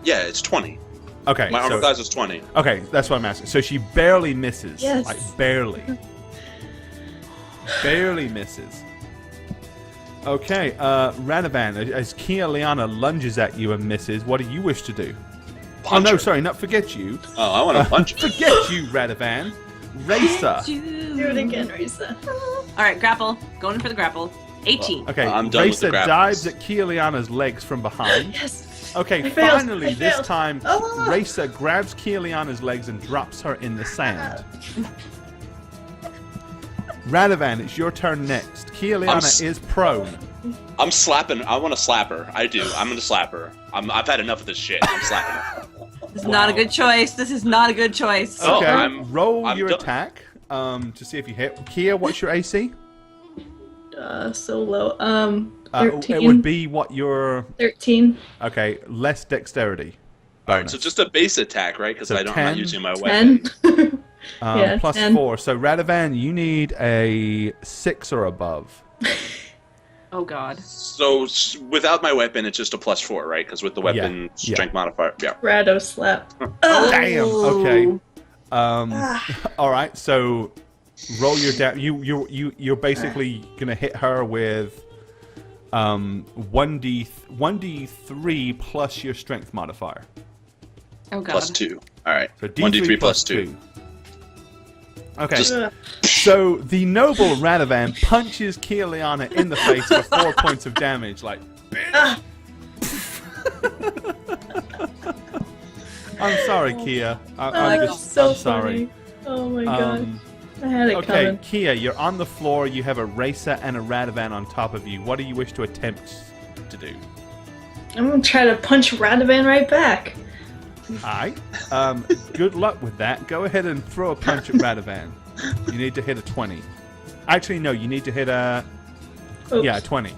[SPEAKER 3] Yeah, it's 20.
[SPEAKER 1] Okay.
[SPEAKER 3] My armor class is 20.
[SPEAKER 1] Okay, that's what I'm asking. So she barely misses.
[SPEAKER 4] Yes.
[SPEAKER 1] Like barely. Barely misses. Okay, Radovan, as Kia Liana lunges at you and misses, what do you wish to do?
[SPEAKER 3] Punch
[SPEAKER 1] Oh no,
[SPEAKER 3] her.
[SPEAKER 1] sorry, not forget you.
[SPEAKER 3] Oh, I want to punch her.
[SPEAKER 1] Forget you, Radovan. Racer.
[SPEAKER 4] Do it again, Risa.
[SPEAKER 2] All right, grapple. Going in for the grapple. 18.
[SPEAKER 1] Okay,
[SPEAKER 3] I'm done with the
[SPEAKER 1] Racer
[SPEAKER 3] grapples.
[SPEAKER 1] dives at Kia Liana's legs from behind.
[SPEAKER 4] Yes.
[SPEAKER 1] Okay,
[SPEAKER 4] I failed.
[SPEAKER 1] finally,
[SPEAKER 4] I
[SPEAKER 1] this
[SPEAKER 4] failed.
[SPEAKER 1] time,
[SPEAKER 4] Oh.
[SPEAKER 1] Racer grabs Kia Liana's legs and drops her in the sand. Radovan, it's your turn next. Kia Liana is prone.
[SPEAKER 3] I'm slapping. I want to slap her. I do. I'm going to slap her. I've had enough of this shit. I'm slapping her.
[SPEAKER 2] This is not a good choice. This is not a good choice.
[SPEAKER 3] Oh,
[SPEAKER 1] Okay, roll
[SPEAKER 3] I'm
[SPEAKER 1] your
[SPEAKER 3] done.
[SPEAKER 1] attack to see if you hit. Kia, what's your AC?
[SPEAKER 4] So low. 13.
[SPEAKER 1] It would be what your
[SPEAKER 4] 13.
[SPEAKER 1] okay, less dexterity bonus.
[SPEAKER 3] So just a base attack, right? Because
[SPEAKER 1] So
[SPEAKER 3] I'm
[SPEAKER 1] 10.
[SPEAKER 3] not using my weapon.
[SPEAKER 4] 10.
[SPEAKER 1] Plus
[SPEAKER 4] 10.
[SPEAKER 1] 4. So Radovan, you need a 6 or above.
[SPEAKER 2] Oh God.
[SPEAKER 3] So without my weapon, it's just a +4, right? Because with the weapon
[SPEAKER 1] Yeah.
[SPEAKER 3] strength modifier, yeah.
[SPEAKER 4] Rado slap.
[SPEAKER 1] Damn. Okay. All right. So roll your you're basically gonna hit her with 1d3 plus your strength modifier.
[SPEAKER 2] Oh God.
[SPEAKER 3] +2. All right.
[SPEAKER 1] So
[SPEAKER 3] 1d3 plus 2.
[SPEAKER 1] Okay.
[SPEAKER 3] Just-
[SPEAKER 1] So the noble Radovan punches Kia Liana in the face for 4 points of damage. Like, bitch. I'm sorry, Kia. I'm
[SPEAKER 4] so
[SPEAKER 1] sorry.
[SPEAKER 4] funny. Oh my god. I had it
[SPEAKER 1] Okay,
[SPEAKER 4] coming.
[SPEAKER 1] Kia, you're on the floor. You have a Racer and a Radovan on top of you. What do you wish to attempt to do?
[SPEAKER 4] I'm gonna try to punch Radovan right back.
[SPEAKER 1] Alright. Good luck with that. Go ahead and throw a punch at Radovan. You need to hit a 20. Actually, no, you need to hit a...
[SPEAKER 4] Oops.
[SPEAKER 1] Yeah, 20.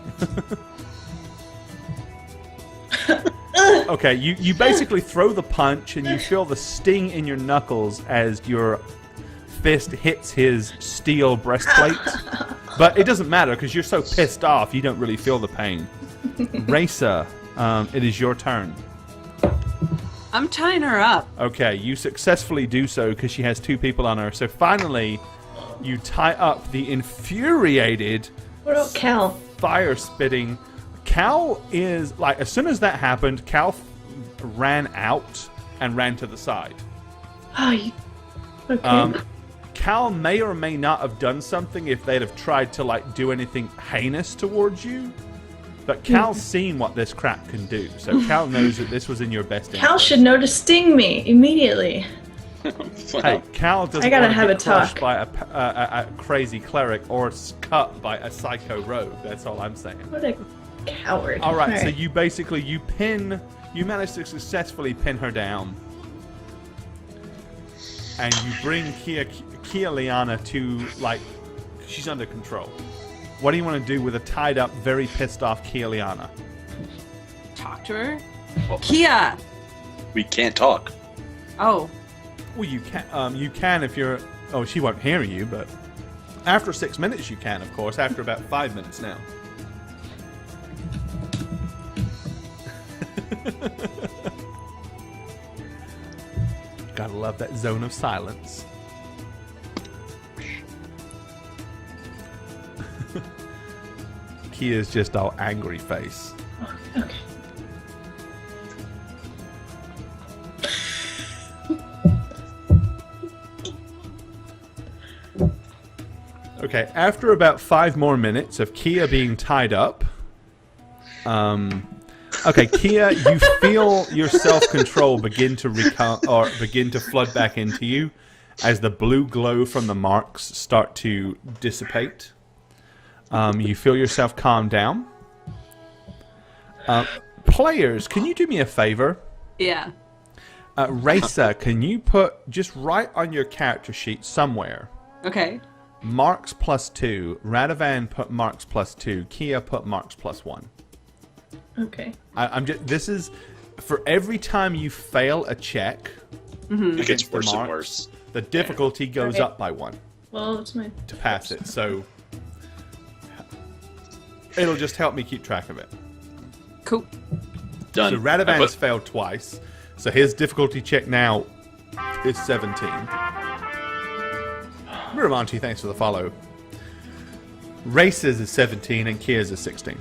[SPEAKER 1] Okay, you basically throw the punch and you feel the sting in your knuckles as your fist hits his steel breastplate. But it doesn't matter because you're so pissed off you don't really feel the pain. Racer, it is your turn.
[SPEAKER 2] I'm tying her up.
[SPEAKER 1] Okay, you successfully do so because she has 2 people on her. So finally, you tie up the infuriated,
[SPEAKER 4] What about Cal?
[SPEAKER 1] fire-spitting... Cal is, like, as soon as that happened, Cal ran out and ran to the side.
[SPEAKER 4] Oh, you... Okay.
[SPEAKER 1] Cal may or may not have done something if they'd have tried to, like, do anything heinous towards you. But Cal's seen what this crap can do, so Cal knows that this was in your best interest.
[SPEAKER 4] Cal should know to sting me immediately.
[SPEAKER 1] Hey, Cal doesn't
[SPEAKER 4] I gotta
[SPEAKER 1] want to
[SPEAKER 4] have
[SPEAKER 1] get
[SPEAKER 4] a
[SPEAKER 1] crushed
[SPEAKER 4] talk.
[SPEAKER 1] by a crazy cleric or cut by a psycho rogue. That's all I'm saying.
[SPEAKER 4] What a coward.
[SPEAKER 1] All right, so you basically you manage to successfully pin her down, and you bring Kia Liana to, like, she's under control. What do you want to do with a tied up, very pissed off Kia Liana?
[SPEAKER 2] Talk to her. Kia.
[SPEAKER 3] We can't talk.
[SPEAKER 2] Oh.
[SPEAKER 1] Well, you can if you're. Oh, she won't hear you, but after 6 minutes you can, of course. After about 5 minutes now. Gotta love that zone of silence. Kia's just all angry face.
[SPEAKER 4] Okay.
[SPEAKER 1] Okay, after about 5 more minutes of Kia being tied up, okay, Kia, you feel your self-control begin to flood back into you as the blue glow from the marks start to dissipate. You feel yourself calm down. Players, can you do me a favor?
[SPEAKER 2] Yeah.
[SPEAKER 1] Racer, can you put just right on your character sheet somewhere?
[SPEAKER 2] Okay.
[SPEAKER 1] Marks +2. Radovan put marks +2. Kia put marks +1.
[SPEAKER 4] Okay.
[SPEAKER 1] I'm just. This is for every time you fail a check.
[SPEAKER 3] It gets
[SPEAKER 1] against the
[SPEAKER 3] worse and
[SPEAKER 1] marks,
[SPEAKER 3] worse.
[SPEAKER 1] The difficulty goes
[SPEAKER 4] Okay.
[SPEAKER 1] up by 1
[SPEAKER 4] Well, it's my.
[SPEAKER 1] to pass it. So it'll just help me keep track of it.
[SPEAKER 2] Cool.
[SPEAKER 3] Done.
[SPEAKER 1] So Radovan
[SPEAKER 3] I
[SPEAKER 1] has
[SPEAKER 3] put-
[SPEAKER 1] failed twice. So his difficulty check now is 17. Miramanchi, thanks for the follow. Races is 17 and Kia's is 16.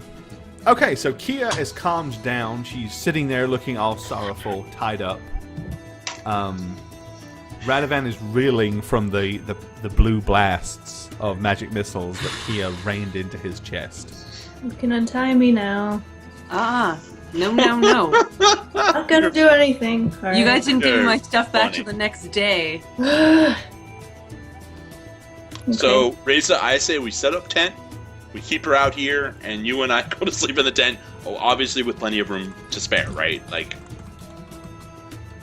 [SPEAKER 1] Okay, so Kia is calmed down. She's sitting there looking all sorrowful, tied up. Radovan is reeling from the blue blasts of magic missiles that Kia rained into his chest.
[SPEAKER 4] You can untie me now.
[SPEAKER 2] No.
[SPEAKER 4] Not gonna do anything. All
[SPEAKER 2] You
[SPEAKER 4] right.
[SPEAKER 2] guys didn't give me
[SPEAKER 3] You're
[SPEAKER 2] my stuff back
[SPEAKER 3] funny.
[SPEAKER 2] till the next day.
[SPEAKER 3] So, Reza, I say we set up tent, we keep her out here, and you and I go to sleep in the tent. Oh, obviously with plenty of room to spare, right? Like,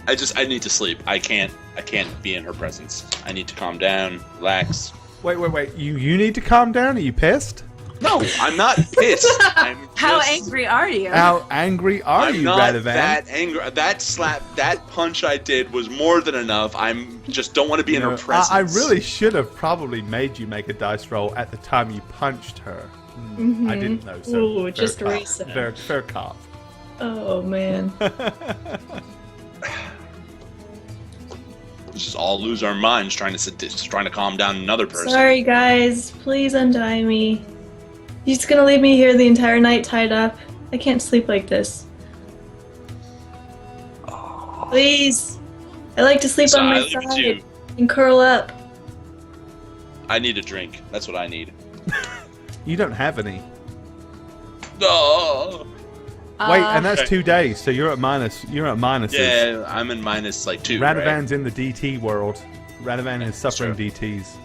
[SPEAKER 3] I need to sleep. I can't be in her presence. I need to calm down, relax.
[SPEAKER 1] Wait. You need to calm down? Are you pissed?
[SPEAKER 3] No, I'm not pissed. I'm
[SPEAKER 2] How
[SPEAKER 3] just-
[SPEAKER 2] angry are you?
[SPEAKER 1] How angry are
[SPEAKER 3] I'm
[SPEAKER 1] you,
[SPEAKER 3] not
[SPEAKER 1] Radovan?
[SPEAKER 3] that angry. That slap, that punch I did was more than enough. I'm just don't want to be in her presence.
[SPEAKER 1] I really should have probably made you make a dice roll at the time you punched her. I didn't know. So
[SPEAKER 4] Ooh,
[SPEAKER 1] fair
[SPEAKER 4] just
[SPEAKER 1] cop.
[SPEAKER 4] erase it.
[SPEAKER 1] Fair cop.
[SPEAKER 4] Oh man.
[SPEAKER 3] Let's just all lose our minds trying to calm down another person.
[SPEAKER 4] Sorry guys, please untie me. You just gonna leave me here the entire night tied up? I can't sleep like this. Please. I like to sleep
[SPEAKER 3] So
[SPEAKER 4] on
[SPEAKER 3] I
[SPEAKER 4] my
[SPEAKER 3] leave it to
[SPEAKER 4] side
[SPEAKER 3] you.
[SPEAKER 4] and curl up.
[SPEAKER 3] I need a drink. That's what I need.
[SPEAKER 1] You don't have any.
[SPEAKER 3] No.
[SPEAKER 1] Wait, and that's
[SPEAKER 3] Okay.
[SPEAKER 1] 2 days, so you're at minuses.
[SPEAKER 3] Yeah, I'm in -2. Right?
[SPEAKER 1] Radovan's in the DT world. Radovan is suffering
[SPEAKER 3] true.
[SPEAKER 1] DTs.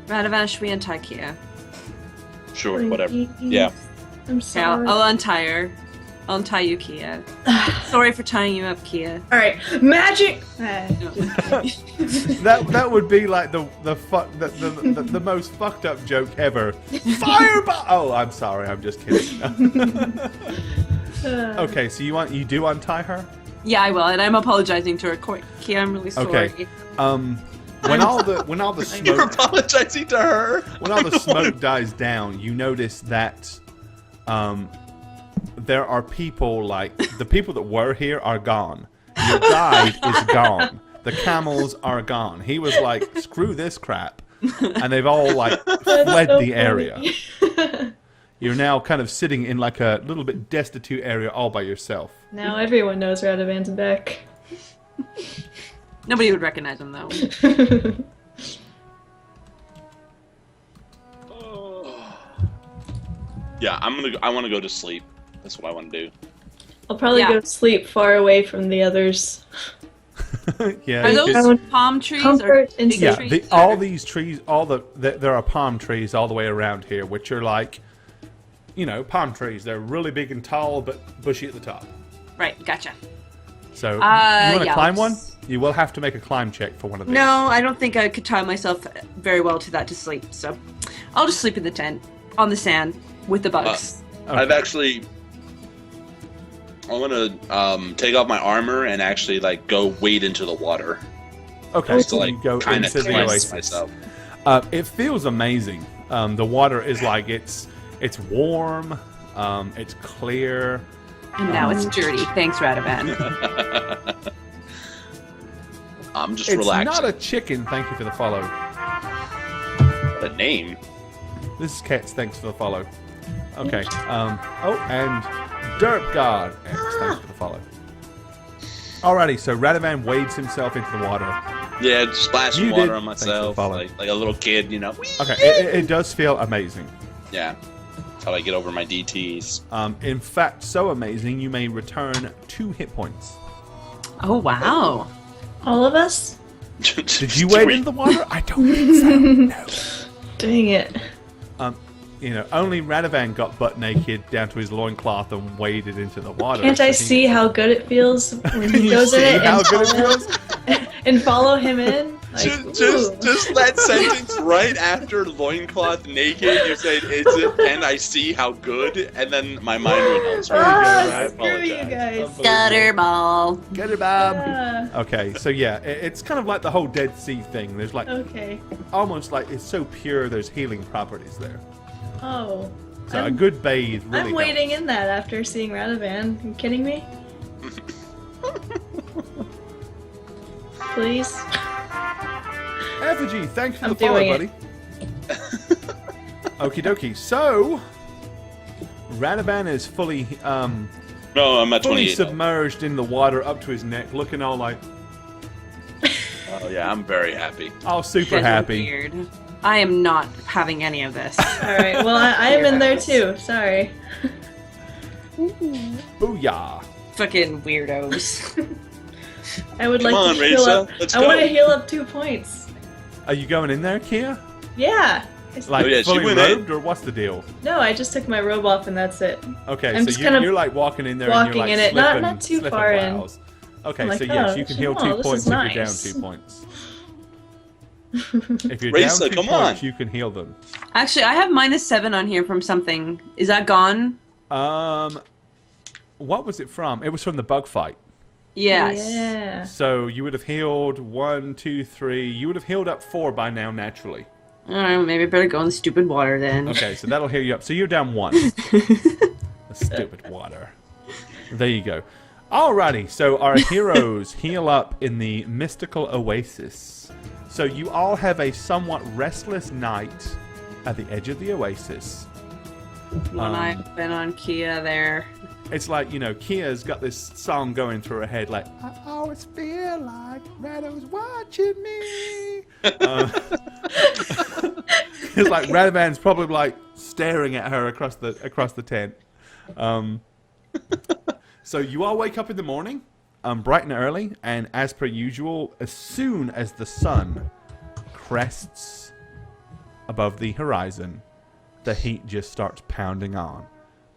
[SPEAKER 2] Radovan, should we untie Kia?
[SPEAKER 3] Sure, whatever.
[SPEAKER 4] Please.
[SPEAKER 3] Yeah.
[SPEAKER 4] I'm
[SPEAKER 2] Okay,
[SPEAKER 4] sorry.
[SPEAKER 2] I'll untie her. I'll untie you, Kia. Sorry for tying you up, Kia.
[SPEAKER 4] Alright, magic!
[SPEAKER 1] That would be like the most fucked up joke ever. Fireball! Oh, I'm sorry. I'm just kidding. Okay, so you do untie her?
[SPEAKER 2] Yeah, I will, and I'm apologizing to her. Kia, I'm really sorry.
[SPEAKER 1] Okay. When all the
[SPEAKER 3] You're
[SPEAKER 1] smoke
[SPEAKER 3] apologizing to her.
[SPEAKER 1] when all the smoke dies down, you notice that there are people, like the people that were here are gone. Your guide is gone. The camels are gone. He was like, screw this crap, and they've all like fled
[SPEAKER 4] so
[SPEAKER 1] the area.
[SPEAKER 4] funny.
[SPEAKER 1] You're now kind of sitting in like a little bit destitute area all by yourself.
[SPEAKER 4] Now everyone knows Radovan's back.
[SPEAKER 2] Nobody would recognize him, though.
[SPEAKER 3] Yeah, I want to go to sleep. That's what I want to do.
[SPEAKER 4] I'll probably
[SPEAKER 2] Yeah.
[SPEAKER 4] go to sleep far away from the others.
[SPEAKER 1] Yeah.
[SPEAKER 2] Are
[SPEAKER 1] you
[SPEAKER 2] those
[SPEAKER 1] just-
[SPEAKER 2] palm trees or
[SPEAKER 4] Comfort and
[SPEAKER 2] big
[SPEAKER 1] yeah,
[SPEAKER 2] trees?
[SPEAKER 1] all
[SPEAKER 2] or-
[SPEAKER 1] these trees, there are palm trees all the way around here, which are like, palm trees. They're really big and tall, but bushy at the top.
[SPEAKER 2] Right, gotcha.
[SPEAKER 1] So, you want to
[SPEAKER 2] yeah,
[SPEAKER 1] climb one?
[SPEAKER 2] let's-
[SPEAKER 1] You will have to make a climb check for one of these.
[SPEAKER 2] No, I don't think I could tie myself very well to that to sleep, so I'll just sleep in the tent, on the sand, with the bugs.
[SPEAKER 1] Okay.
[SPEAKER 3] I've actually. I want to take off my armor and actually go wade into the water.
[SPEAKER 1] Okay,
[SPEAKER 3] Just
[SPEAKER 1] so
[SPEAKER 3] to
[SPEAKER 1] you go
[SPEAKER 3] kind of
[SPEAKER 1] into the
[SPEAKER 3] cleanse
[SPEAKER 1] oasis.
[SPEAKER 3] myself.
[SPEAKER 1] It feels amazing. The water is like it's warm. It's clear.
[SPEAKER 2] And now it's dirty. Thanks, Radovan.
[SPEAKER 3] I'm just
[SPEAKER 1] It's
[SPEAKER 3] relaxing.
[SPEAKER 1] not a chicken. Thank you for the follow.
[SPEAKER 3] The name.
[SPEAKER 1] This is Kets. Thanks for the follow. Okay. And Derp God X. Thanks for the follow. Alrighty. So Radovan wades himself into the water.
[SPEAKER 3] Yeah, splashing
[SPEAKER 1] You
[SPEAKER 3] water
[SPEAKER 1] did.
[SPEAKER 3] on
[SPEAKER 1] Thanks for
[SPEAKER 3] myself,
[SPEAKER 1] following.
[SPEAKER 3] like a little kid,
[SPEAKER 1] Okay. It does feel amazing.
[SPEAKER 3] Yeah, that's how I get over my DTs.
[SPEAKER 1] In fact, so amazing you may return 2 hit points.
[SPEAKER 2] Oh, wow.
[SPEAKER 4] All of us?
[SPEAKER 1] Did you wade into the water? I don't think so. No.
[SPEAKER 4] Dang it.
[SPEAKER 1] only Radovan got butt naked down to his loincloth and waded into the water.
[SPEAKER 4] Can't I see how good it feels when he goes in it
[SPEAKER 1] how good it feels?
[SPEAKER 4] and follow him in? Like,
[SPEAKER 3] Just that sentence right after loincloth naked, you said, is it, and I see how good, and then my mind went elsewhere. I
[SPEAKER 4] screw you
[SPEAKER 3] apologize.
[SPEAKER 4] guys.
[SPEAKER 2] Gutterball.
[SPEAKER 1] Get it, Bob.
[SPEAKER 4] Ah,
[SPEAKER 1] Okay, so yeah, it's kind of like the whole Dead Sea thing. There's like
[SPEAKER 4] okay.
[SPEAKER 1] almost like it's so pure. There's healing properties there.
[SPEAKER 4] Oh.
[SPEAKER 1] So a good bathe really
[SPEAKER 4] I'm waiting
[SPEAKER 1] helps.
[SPEAKER 4] in that after seeing Radovan. You kidding me? Please?
[SPEAKER 1] Effigy, thanks for
[SPEAKER 4] I'm
[SPEAKER 1] the follow,
[SPEAKER 4] doing
[SPEAKER 1] buddy. Okie dokie. So, Radovan is fully
[SPEAKER 3] No, I'm at
[SPEAKER 1] fully
[SPEAKER 3] 28.
[SPEAKER 1] submerged in the water up to his neck, looking all like
[SPEAKER 3] Oh yeah, I'm very happy.
[SPEAKER 1] all super
[SPEAKER 2] You guys are
[SPEAKER 1] happy.
[SPEAKER 2] weird. I am not having any of this.
[SPEAKER 4] Alright, well, I am in there too. Sorry.
[SPEAKER 1] Booyah.
[SPEAKER 2] Fucking weirdos.
[SPEAKER 4] I would
[SPEAKER 3] Come
[SPEAKER 4] like
[SPEAKER 3] on,
[SPEAKER 4] to heal
[SPEAKER 3] Reza,
[SPEAKER 4] up.
[SPEAKER 3] let's
[SPEAKER 4] I
[SPEAKER 3] go.
[SPEAKER 4] want to heal up 2 points.
[SPEAKER 1] Are you going in there, Kia?
[SPEAKER 4] Yeah.
[SPEAKER 1] Like
[SPEAKER 3] Oh, yeah, she
[SPEAKER 1] fully
[SPEAKER 3] went in.
[SPEAKER 1] robed, or what's the deal?
[SPEAKER 4] No, I just took my robe off and that's it.
[SPEAKER 1] Okay,
[SPEAKER 4] I'm
[SPEAKER 1] so
[SPEAKER 4] just kind of
[SPEAKER 1] you're like walking in there and
[SPEAKER 4] walking
[SPEAKER 1] you're like
[SPEAKER 4] in it.
[SPEAKER 1] slipping,
[SPEAKER 4] Not too
[SPEAKER 1] slipping
[SPEAKER 4] far in.
[SPEAKER 1] wows. Okay,
[SPEAKER 4] I'm like,
[SPEAKER 1] so yes,
[SPEAKER 4] oh,
[SPEAKER 1] you can heal 2
[SPEAKER 4] this is
[SPEAKER 1] points if you're down
[SPEAKER 4] nice.
[SPEAKER 1] 2 points. If you're
[SPEAKER 3] Reza,
[SPEAKER 1] down 2
[SPEAKER 3] come
[SPEAKER 1] points,
[SPEAKER 3] on.
[SPEAKER 1] you can heal them.
[SPEAKER 2] Actually, I have -7 on here from something. Is that gone?
[SPEAKER 1] What was it from? It was from the bug fight.
[SPEAKER 2] Yes.
[SPEAKER 4] Yeah.
[SPEAKER 1] So you would have healed 1, 2, 3. You would have healed up 4 by now naturally.
[SPEAKER 2] Alright, maybe I better go in the stupid water then.
[SPEAKER 1] Okay, so that'll heal you up. So you're down 1. The stupid water. There you go. Alrighty, so our heroes heal up in the mystical oasis. So you all have a somewhat restless night at the edge of the oasis.
[SPEAKER 2] When I've been on Kia there.
[SPEAKER 1] It's like, Kia's got this song going through her head, like, I always feel like Rado's watching me. It's like Radovan's probably like staring at her across the tent. So you all wake up in the morning, bright and early, and as per usual, as soon as the sun crests above the horizon, the heat just starts pounding on.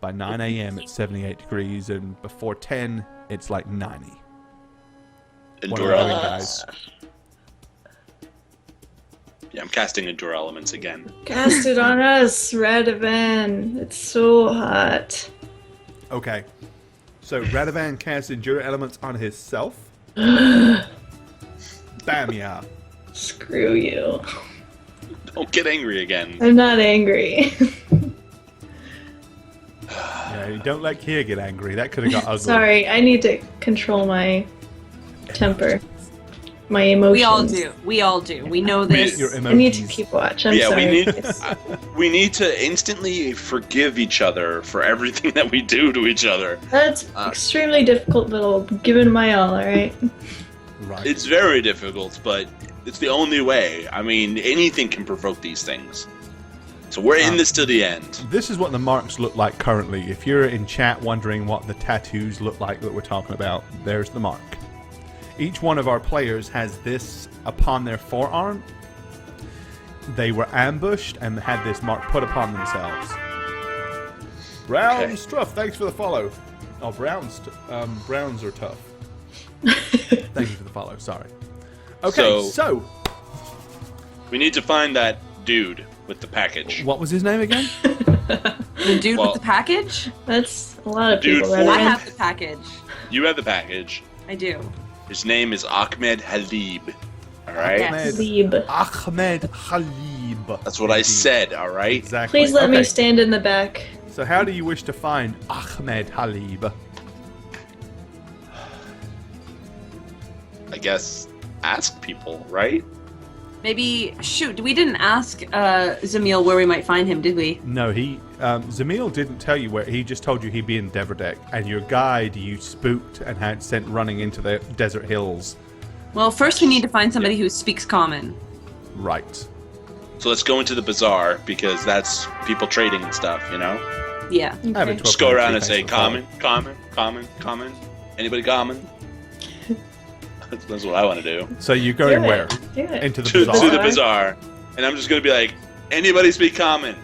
[SPEAKER 1] By 9 a.m. it's 78 degrees, and before 10, it's like 90. What are
[SPEAKER 3] Endure
[SPEAKER 1] you doing,
[SPEAKER 3] elements.
[SPEAKER 1] guys?
[SPEAKER 3] Yeah, I'm casting Endure elements again.
[SPEAKER 4] Cast it on us, Radovan. It's so hot.
[SPEAKER 1] Okay. So Radovan casts Endure Elements on himself. Bam, yeah.
[SPEAKER 4] Screw you.
[SPEAKER 3] Don't get angry again.
[SPEAKER 4] I'm not angry.
[SPEAKER 1] Yeah, don't let Kia get angry. That could have got ugly.
[SPEAKER 4] Sorry, I need to control my temper. My emotions.
[SPEAKER 2] We all do. We know this.
[SPEAKER 1] Your
[SPEAKER 4] I need to
[SPEAKER 1] emojis.
[SPEAKER 4] keep watch. I'm
[SPEAKER 3] Yeah,
[SPEAKER 4] sorry.
[SPEAKER 3] we need to instantly forgive each other for everything that we do to each other.
[SPEAKER 4] That's extremely difficult, but I'll give it my all, alright?
[SPEAKER 1] Right.
[SPEAKER 3] It's very difficult, but it's the only way. I mean, anything can provoke these things. So we're in this to the end.
[SPEAKER 1] This is what the marks look like currently. If you're in chat wondering what the tattoos look like that we're talking about, there's the mark. Each one of our players has this upon their forearm. They were ambushed and had this mark put upon themselves. Brown
[SPEAKER 3] Okay.
[SPEAKER 1] Struff, thanks for the follow. Oh, Browns are tough. Thank you for the follow, sorry. Okay, so
[SPEAKER 3] We need to find that dude with the package.
[SPEAKER 1] what was his name again?
[SPEAKER 2] The dude
[SPEAKER 3] Well-
[SPEAKER 2] with the package?
[SPEAKER 4] That's a lot of
[SPEAKER 3] Dude,
[SPEAKER 4] people,
[SPEAKER 3] for-
[SPEAKER 2] I
[SPEAKER 4] Radovan.
[SPEAKER 2] have the package.
[SPEAKER 3] You have the package.
[SPEAKER 2] I do.
[SPEAKER 3] His name is Achmed Halib. Alright?
[SPEAKER 2] Yes.
[SPEAKER 4] Leeb.
[SPEAKER 1] Ahmed Halib.
[SPEAKER 3] That's what I said, alright?
[SPEAKER 1] Exactly.
[SPEAKER 4] Please let me
[SPEAKER 1] Okay,
[SPEAKER 4] stand in the back.
[SPEAKER 1] So how do you wish to find Ahmed Halib?
[SPEAKER 3] I guess ask people, right?
[SPEAKER 2] Maybe, shoot, we didn't ask Zamil where we might find him, did we?
[SPEAKER 1] No, Zamil didn't tell you where. He just told you he'd be in Deverdeck, and your guide you spooked and had sent running into the desert hills.
[SPEAKER 2] Well, first we need to find somebody who speaks common.
[SPEAKER 1] Right.
[SPEAKER 3] So let's go into the bazaar because that's people trading and stuff, you know?
[SPEAKER 2] Yeah.
[SPEAKER 1] I have a
[SPEAKER 4] Okay.
[SPEAKER 1] 12
[SPEAKER 3] Just go around and
[SPEAKER 1] thanks
[SPEAKER 3] say
[SPEAKER 1] for the follow.
[SPEAKER 3] common. Anybody common? That's what I want to do.
[SPEAKER 1] So you're going
[SPEAKER 4] Do it.
[SPEAKER 1] where?
[SPEAKER 4] Do it.
[SPEAKER 1] Into the
[SPEAKER 3] To
[SPEAKER 1] bazaar?
[SPEAKER 3] the bazaar. And I'm just going to be like, anybody speak common?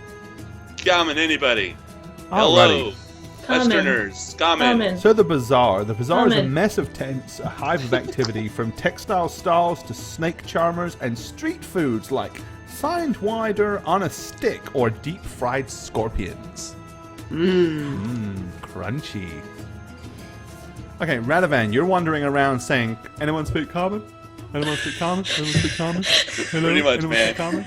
[SPEAKER 3] Common, anybody?
[SPEAKER 1] Alrighty.
[SPEAKER 3] Hello, Westerners. Common.
[SPEAKER 1] So the bazaar is a
[SPEAKER 4] Common.
[SPEAKER 1] mess of tents, a hive of activity from textile stalls to snake charmers and street foods like signed wider on a stick or deep fried scorpions. Crunchy. Okay, Radovan, you're wandering around saying, anyone speak common? Anyone speak common? Anyone speak common? Hello?
[SPEAKER 3] Pretty much,
[SPEAKER 1] Anyone
[SPEAKER 3] man.
[SPEAKER 1] speak common?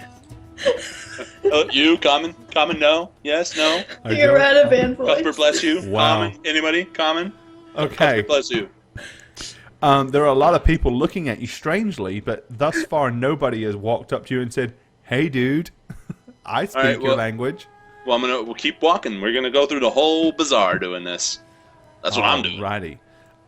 [SPEAKER 3] You, Common? Common, no? Yes, no?
[SPEAKER 1] I
[SPEAKER 4] Your
[SPEAKER 1] don't.
[SPEAKER 4] Radovan voice.
[SPEAKER 3] Cuthbert, bless you.
[SPEAKER 1] Wow.
[SPEAKER 3] Common? Anybody? Common?
[SPEAKER 1] Okay.
[SPEAKER 3] Cuthbert, bless you.
[SPEAKER 1] There are a lot of people looking at you strangely, but thus far nobody has walked up to you and said, "Hey, dude, I speak
[SPEAKER 3] right,
[SPEAKER 1] your
[SPEAKER 3] well-
[SPEAKER 1] language."
[SPEAKER 3] Well, we'll keep walking. We're gonna go through the whole bazaar doing this. That's what I'm doing.
[SPEAKER 1] Righty.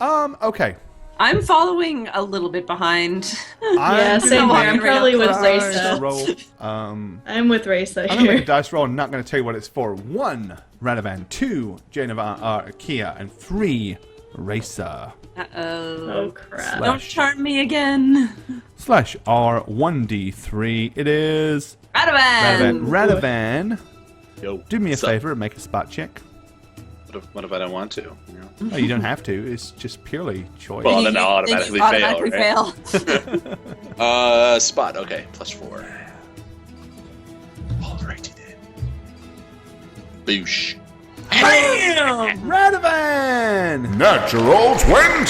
[SPEAKER 1] Okay.
[SPEAKER 2] I'm following a little bit behind.
[SPEAKER 4] Yeah, same
[SPEAKER 2] Come on,
[SPEAKER 4] here. I'm probably with
[SPEAKER 2] Dice
[SPEAKER 4] Raisa.
[SPEAKER 1] Roll.
[SPEAKER 4] I'm with Raisa
[SPEAKER 1] I'm gonna make a
[SPEAKER 4] here.
[SPEAKER 1] dice roll. I'm not gonna tell you what it's for. 1, Radovan. 2, Kia, and 3, Raisa.
[SPEAKER 2] Uh-oh.
[SPEAKER 4] Oh crap.
[SPEAKER 2] Don't charm me again.
[SPEAKER 1] /R1D3. It is
[SPEAKER 2] Radovan!
[SPEAKER 1] Radovan.
[SPEAKER 3] Yo,
[SPEAKER 1] Do me a
[SPEAKER 3] what's up?
[SPEAKER 1] favor and make a spot check.
[SPEAKER 3] What if I don't want to? You know?
[SPEAKER 1] Oh, you don't have to. It's just purely choice.
[SPEAKER 3] Well, then I'll
[SPEAKER 2] They
[SPEAKER 3] automatically
[SPEAKER 2] just
[SPEAKER 3] fail,
[SPEAKER 2] automatically fail.
[SPEAKER 3] Spot. Okay, +4. Alrighty then. Boosh.
[SPEAKER 2] Bam!
[SPEAKER 1] Radovan!
[SPEAKER 5] Natural 20.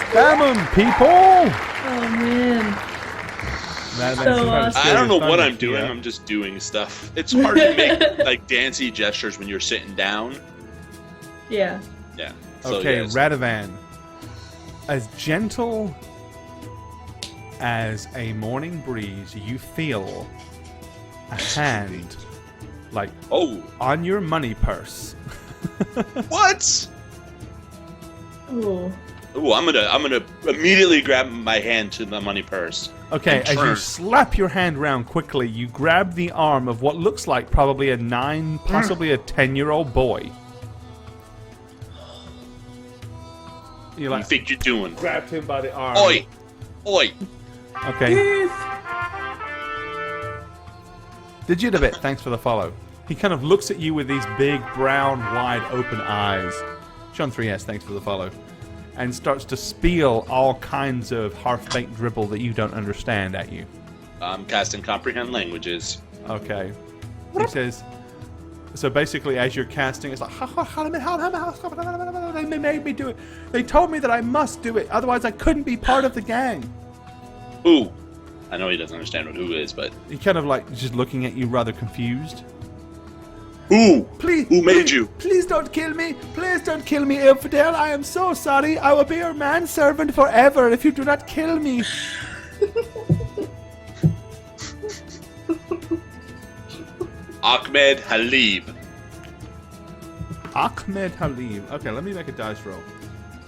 [SPEAKER 1] Spam 'em, people!
[SPEAKER 4] Oh man.
[SPEAKER 1] Radavan's
[SPEAKER 4] So
[SPEAKER 1] trying to
[SPEAKER 4] awesome.
[SPEAKER 1] steal
[SPEAKER 3] I don't know
[SPEAKER 1] your
[SPEAKER 3] what
[SPEAKER 1] thunder,
[SPEAKER 3] I'm doing.
[SPEAKER 1] Kia.
[SPEAKER 3] I'm just doing stuff. It's hard to make like dancey gestures when you're sitting down.
[SPEAKER 4] Yeah.
[SPEAKER 3] Yeah. So,
[SPEAKER 1] Okay,
[SPEAKER 3] yes.
[SPEAKER 1] Radovan. As gentle as a morning breeze, you feel a hand, like,
[SPEAKER 3] Oh,
[SPEAKER 1] on your money purse.
[SPEAKER 3] what?
[SPEAKER 4] Ooh.
[SPEAKER 3] Ooh, I'm gonna immediately grab my hand to the money purse.
[SPEAKER 1] Okay,
[SPEAKER 3] And
[SPEAKER 1] as you
[SPEAKER 3] turn.
[SPEAKER 1] slap your hand round quickly, you grab the arm of what looks like probably a 9, possibly a 10-year-old boy. You
[SPEAKER 3] What do you think you're doing?
[SPEAKER 1] grabbed him by the arm.
[SPEAKER 3] Oi! Oi!
[SPEAKER 1] Okay. Digitibit, thanks for the follow. He kind of looks at you with these big, brown, wide open eyes. Sean 3S, thanks for the follow. And starts to spiel all kinds of half-baked dribble that you don't understand at you.
[SPEAKER 3] I'm casting comprehend languages.
[SPEAKER 1] Okay. He says, so basically as you're casting, it's like, they made me do it. They told me that I must do it, otherwise I couldn't be part of the gang.
[SPEAKER 3] Ooh. I know he doesn't understand what who is, but
[SPEAKER 1] He kind of like just looking at you rather confused.
[SPEAKER 3] who?
[SPEAKER 1] Please,
[SPEAKER 3] Who made
[SPEAKER 1] please,
[SPEAKER 3] you?
[SPEAKER 1] Please don't kill me. Please don't kill me, Infidel. I am so sorry. I will be your manservant forever if you do not kill me.
[SPEAKER 3] Achmed Halib.
[SPEAKER 1] Achmed Halib. Okay, let me make a dice roll.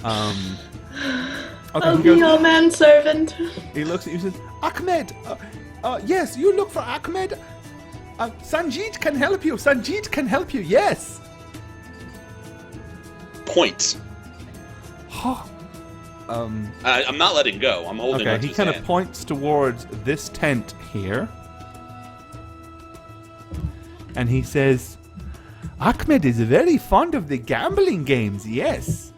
[SPEAKER 1] Okay,
[SPEAKER 4] I'll
[SPEAKER 1] he
[SPEAKER 4] be
[SPEAKER 1] goes,
[SPEAKER 4] your manservant.
[SPEAKER 1] he looks at you and says, Achmed, yes, you look for Achmed. Sanjeet can help you. Sanjeet can help you, yes.
[SPEAKER 3] Point.
[SPEAKER 1] Um,
[SPEAKER 3] I'm not letting go. I'm holding
[SPEAKER 1] okay,
[SPEAKER 3] onto
[SPEAKER 1] he
[SPEAKER 3] his
[SPEAKER 1] kind of
[SPEAKER 3] hand.
[SPEAKER 1] points towards this tent here. And he says, Achmed is very fond of the gambling games, yes.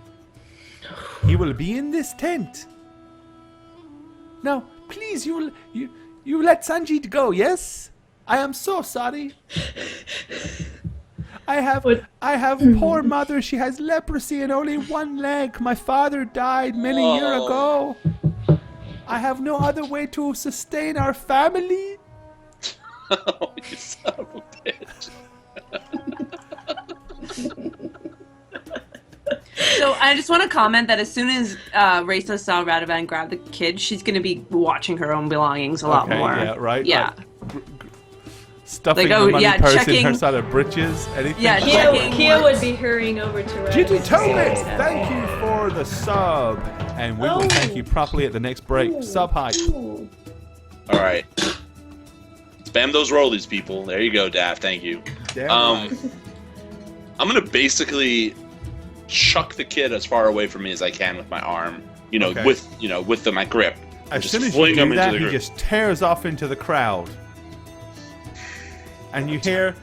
[SPEAKER 1] He will be in this tent. Now, please, you let Sanjeet go, yes? I am so sorry. I have poor mother. She has leprosy and only one leg. My father died many years ago. I have no other way to sustain our family.
[SPEAKER 3] Oh, you son of a bitch.
[SPEAKER 2] So I just want to comment that as soon as Raisa saw Radovan grab the kid, she's going to be watching her own belongings a lot
[SPEAKER 1] Okay,
[SPEAKER 2] more.
[SPEAKER 1] yeah, right,
[SPEAKER 2] Yeah.
[SPEAKER 1] Stuffing
[SPEAKER 2] Like,
[SPEAKER 1] the money purse in
[SPEAKER 2] checking-
[SPEAKER 1] her side of breeches. Anything.
[SPEAKER 2] Yeah,
[SPEAKER 1] like
[SPEAKER 2] checking-
[SPEAKER 4] Kia would be hurrying over to Red.
[SPEAKER 1] Gitty
[SPEAKER 4] to see what's
[SPEAKER 1] Tobit,
[SPEAKER 4] happening.
[SPEAKER 1] thank you for the sub. And we will
[SPEAKER 4] Oh.
[SPEAKER 1] thank you properly at the next break. Sub hype.
[SPEAKER 4] Ooh.
[SPEAKER 3] All right. Spam those rollies, people. There you go, Daft. Thank you.
[SPEAKER 1] Damn
[SPEAKER 3] Um,
[SPEAKER 1] right.
[SPEAKER 3] I'm gonna basically chuck the kid as far away from me as I can with my arm. You know,
[SPEAKER 1] Okay.
[SPEAKER 3] with my grip.
[SPEAKER 1] As
[SPEAKER 3] just
[SPEAKER 1] soon as
[SPEAKER 3] fling
[SPEAKER 1] you
[SPEAKER 3] him
[SPEAKER 1] do
[SPEAKER 3] into
[SPEAKER 1] that,
[SPEAKER 3] the
[SPEAKER 1] he
[SPEAKER 3] group.
[SPEAKER 1] just tears off into the crowd. And you hear,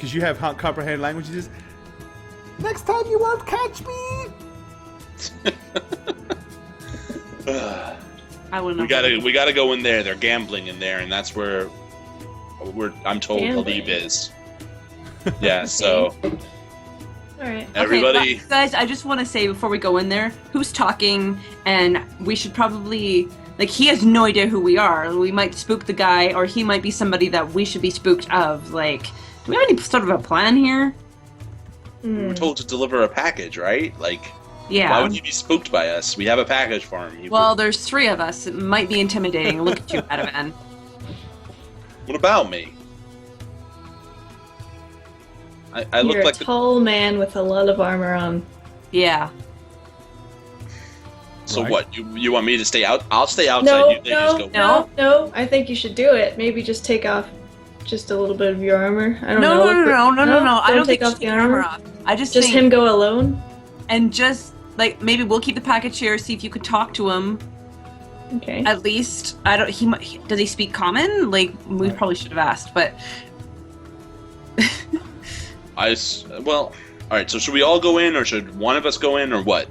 [SPEAKER 1] because you have comprehend language. He says, "Next time you won't catch me."
[SPEAKER 2] I wouldn't know.
[SPEAKER 3] We gotta go in there. They're gambling in there, and that's where I'm told
[SPEAKER 4] Gambling.
[SPEAKER 3] Halib is. Yeah, so
[SPEAKER 4] Alright.
[SPEAKER 3] everybody.
[SPEAKER 2] Okay, but guys, I just want to say before we go in there, who's talking, and we should probably like he has no idea who we are. We might spook the guy, or he might be somebody that we should be spooked of. Like, do we have any sort of a plan here?
[SPEAKER 3] We were told to deliver a package, right? Like,
[SPEAKER 2] Yeah.
[SPEAKER 3] why would you be spooked by us? We have a package for him.
[SPEAKER 2] Well, there's 3 of us. It might be intimidating. Look at you, Adavan.
[SPEAKER 3] What about me? I look
[SPEAKER 4] You're
[SPEAKER 3] like
[SPEAKER 4] a tall man with a lot of armor on.
[SPEAKER 2] Yeah.
[SPEAKER 3] So
[SPEAKER 1] Right.
[SPEAKER 3] what? You want me to stay out? I'll stay outside. Just go.
[SPEAKER 2] No.
[SPEAKER 4] I think you should do it. Maybe just take off just a little bit of your armor. I don't know.
[SPEAKER 2] No. I don't
[SPEAKER 4] take
[SPEAKER 2] think
[SPEAKER 4] off the
[SPEAKER 2] take
[SPEAKER 4] armor.
[SPEAKER 2] off. I just
[SPEAKER 4] Just
[SPEAKER 2] think,
[SPEAKER 4] him go alone.
[SPEAKER 2] and just like maybe we'll keep the package here. See if you could talk to him
[SPEAKER 4] Okay.
[SPEAKER 2] at least. I don't. Does he speak common? Like we probably should have asked, but
[SPEAKER 3] Well, all right. So should we all go in, or should one of us go in, or what?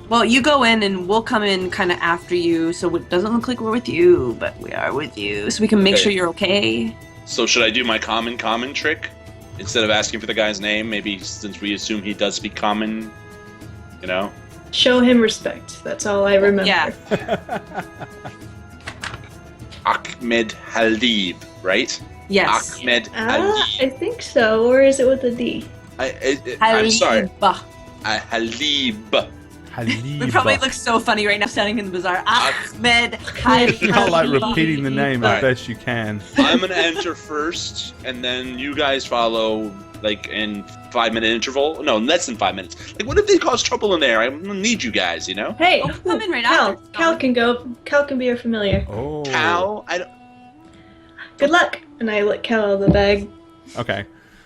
[SPEAKER 2] well, you go in and we'll come in kind of after you, so it doesn't look like we're with you, but we are with you, so we can make
[SPEAKER 3] Okay.
[SPEAKER 2] sure you're okay.
[SPEAKER 3] So should I do my common trick instead of asking for the guy's name? Maybe since we assume he does speak common, you know.
[SPEAKER 4] Show him respect. That's all I remember.
[SPEAKER 2] Yeah.
[SPEAKER 3] Achmed Halib, right?
[SPEAKER 2] Yes.
[SPEAKER 3] Achmed
[SPEAKER 4] I
[SPEAKER 3] Halib.
[SPEAKER 4] think so. Or is it with a D?
[SPEAKER 3] I'm sorry.
[SPEAKER 2] Halib.
[SPEAKER 3] Halib.
[SPEAKER 1] Halib.
[SPEAKER 2] We probably look so funny right now standing in the bazaar. Ahmed
[SPEAKER 1] You're not like
[SPEAKER 2] Halib.
[SPEAKER 1] repeating the name
[SPEAKER 3] Alright.
[SPEAKER 1] as best you can.
[SPEAKER 3] I'm gonna enter first, and then you guys follow, like in 5-minute interval. No, less than 5 minutes. Like, what if they cause trouble in there? I need you guys, you know.
[SPEAKER 4] Hey,
[SPEAKER 2] Oh, come in right
[SPEAKER 4] Cal.
[SPEAKER 2] after.
[SPEAKER 4] Cal can go. Cal can be our familiar.
[SPEAKER 1] Oh.
[SPEAKER 3] Cal, I don't.
[SPEAKER 4] Good luck. And I let Cal out of the bag.
[SPEAKER 1] Okay.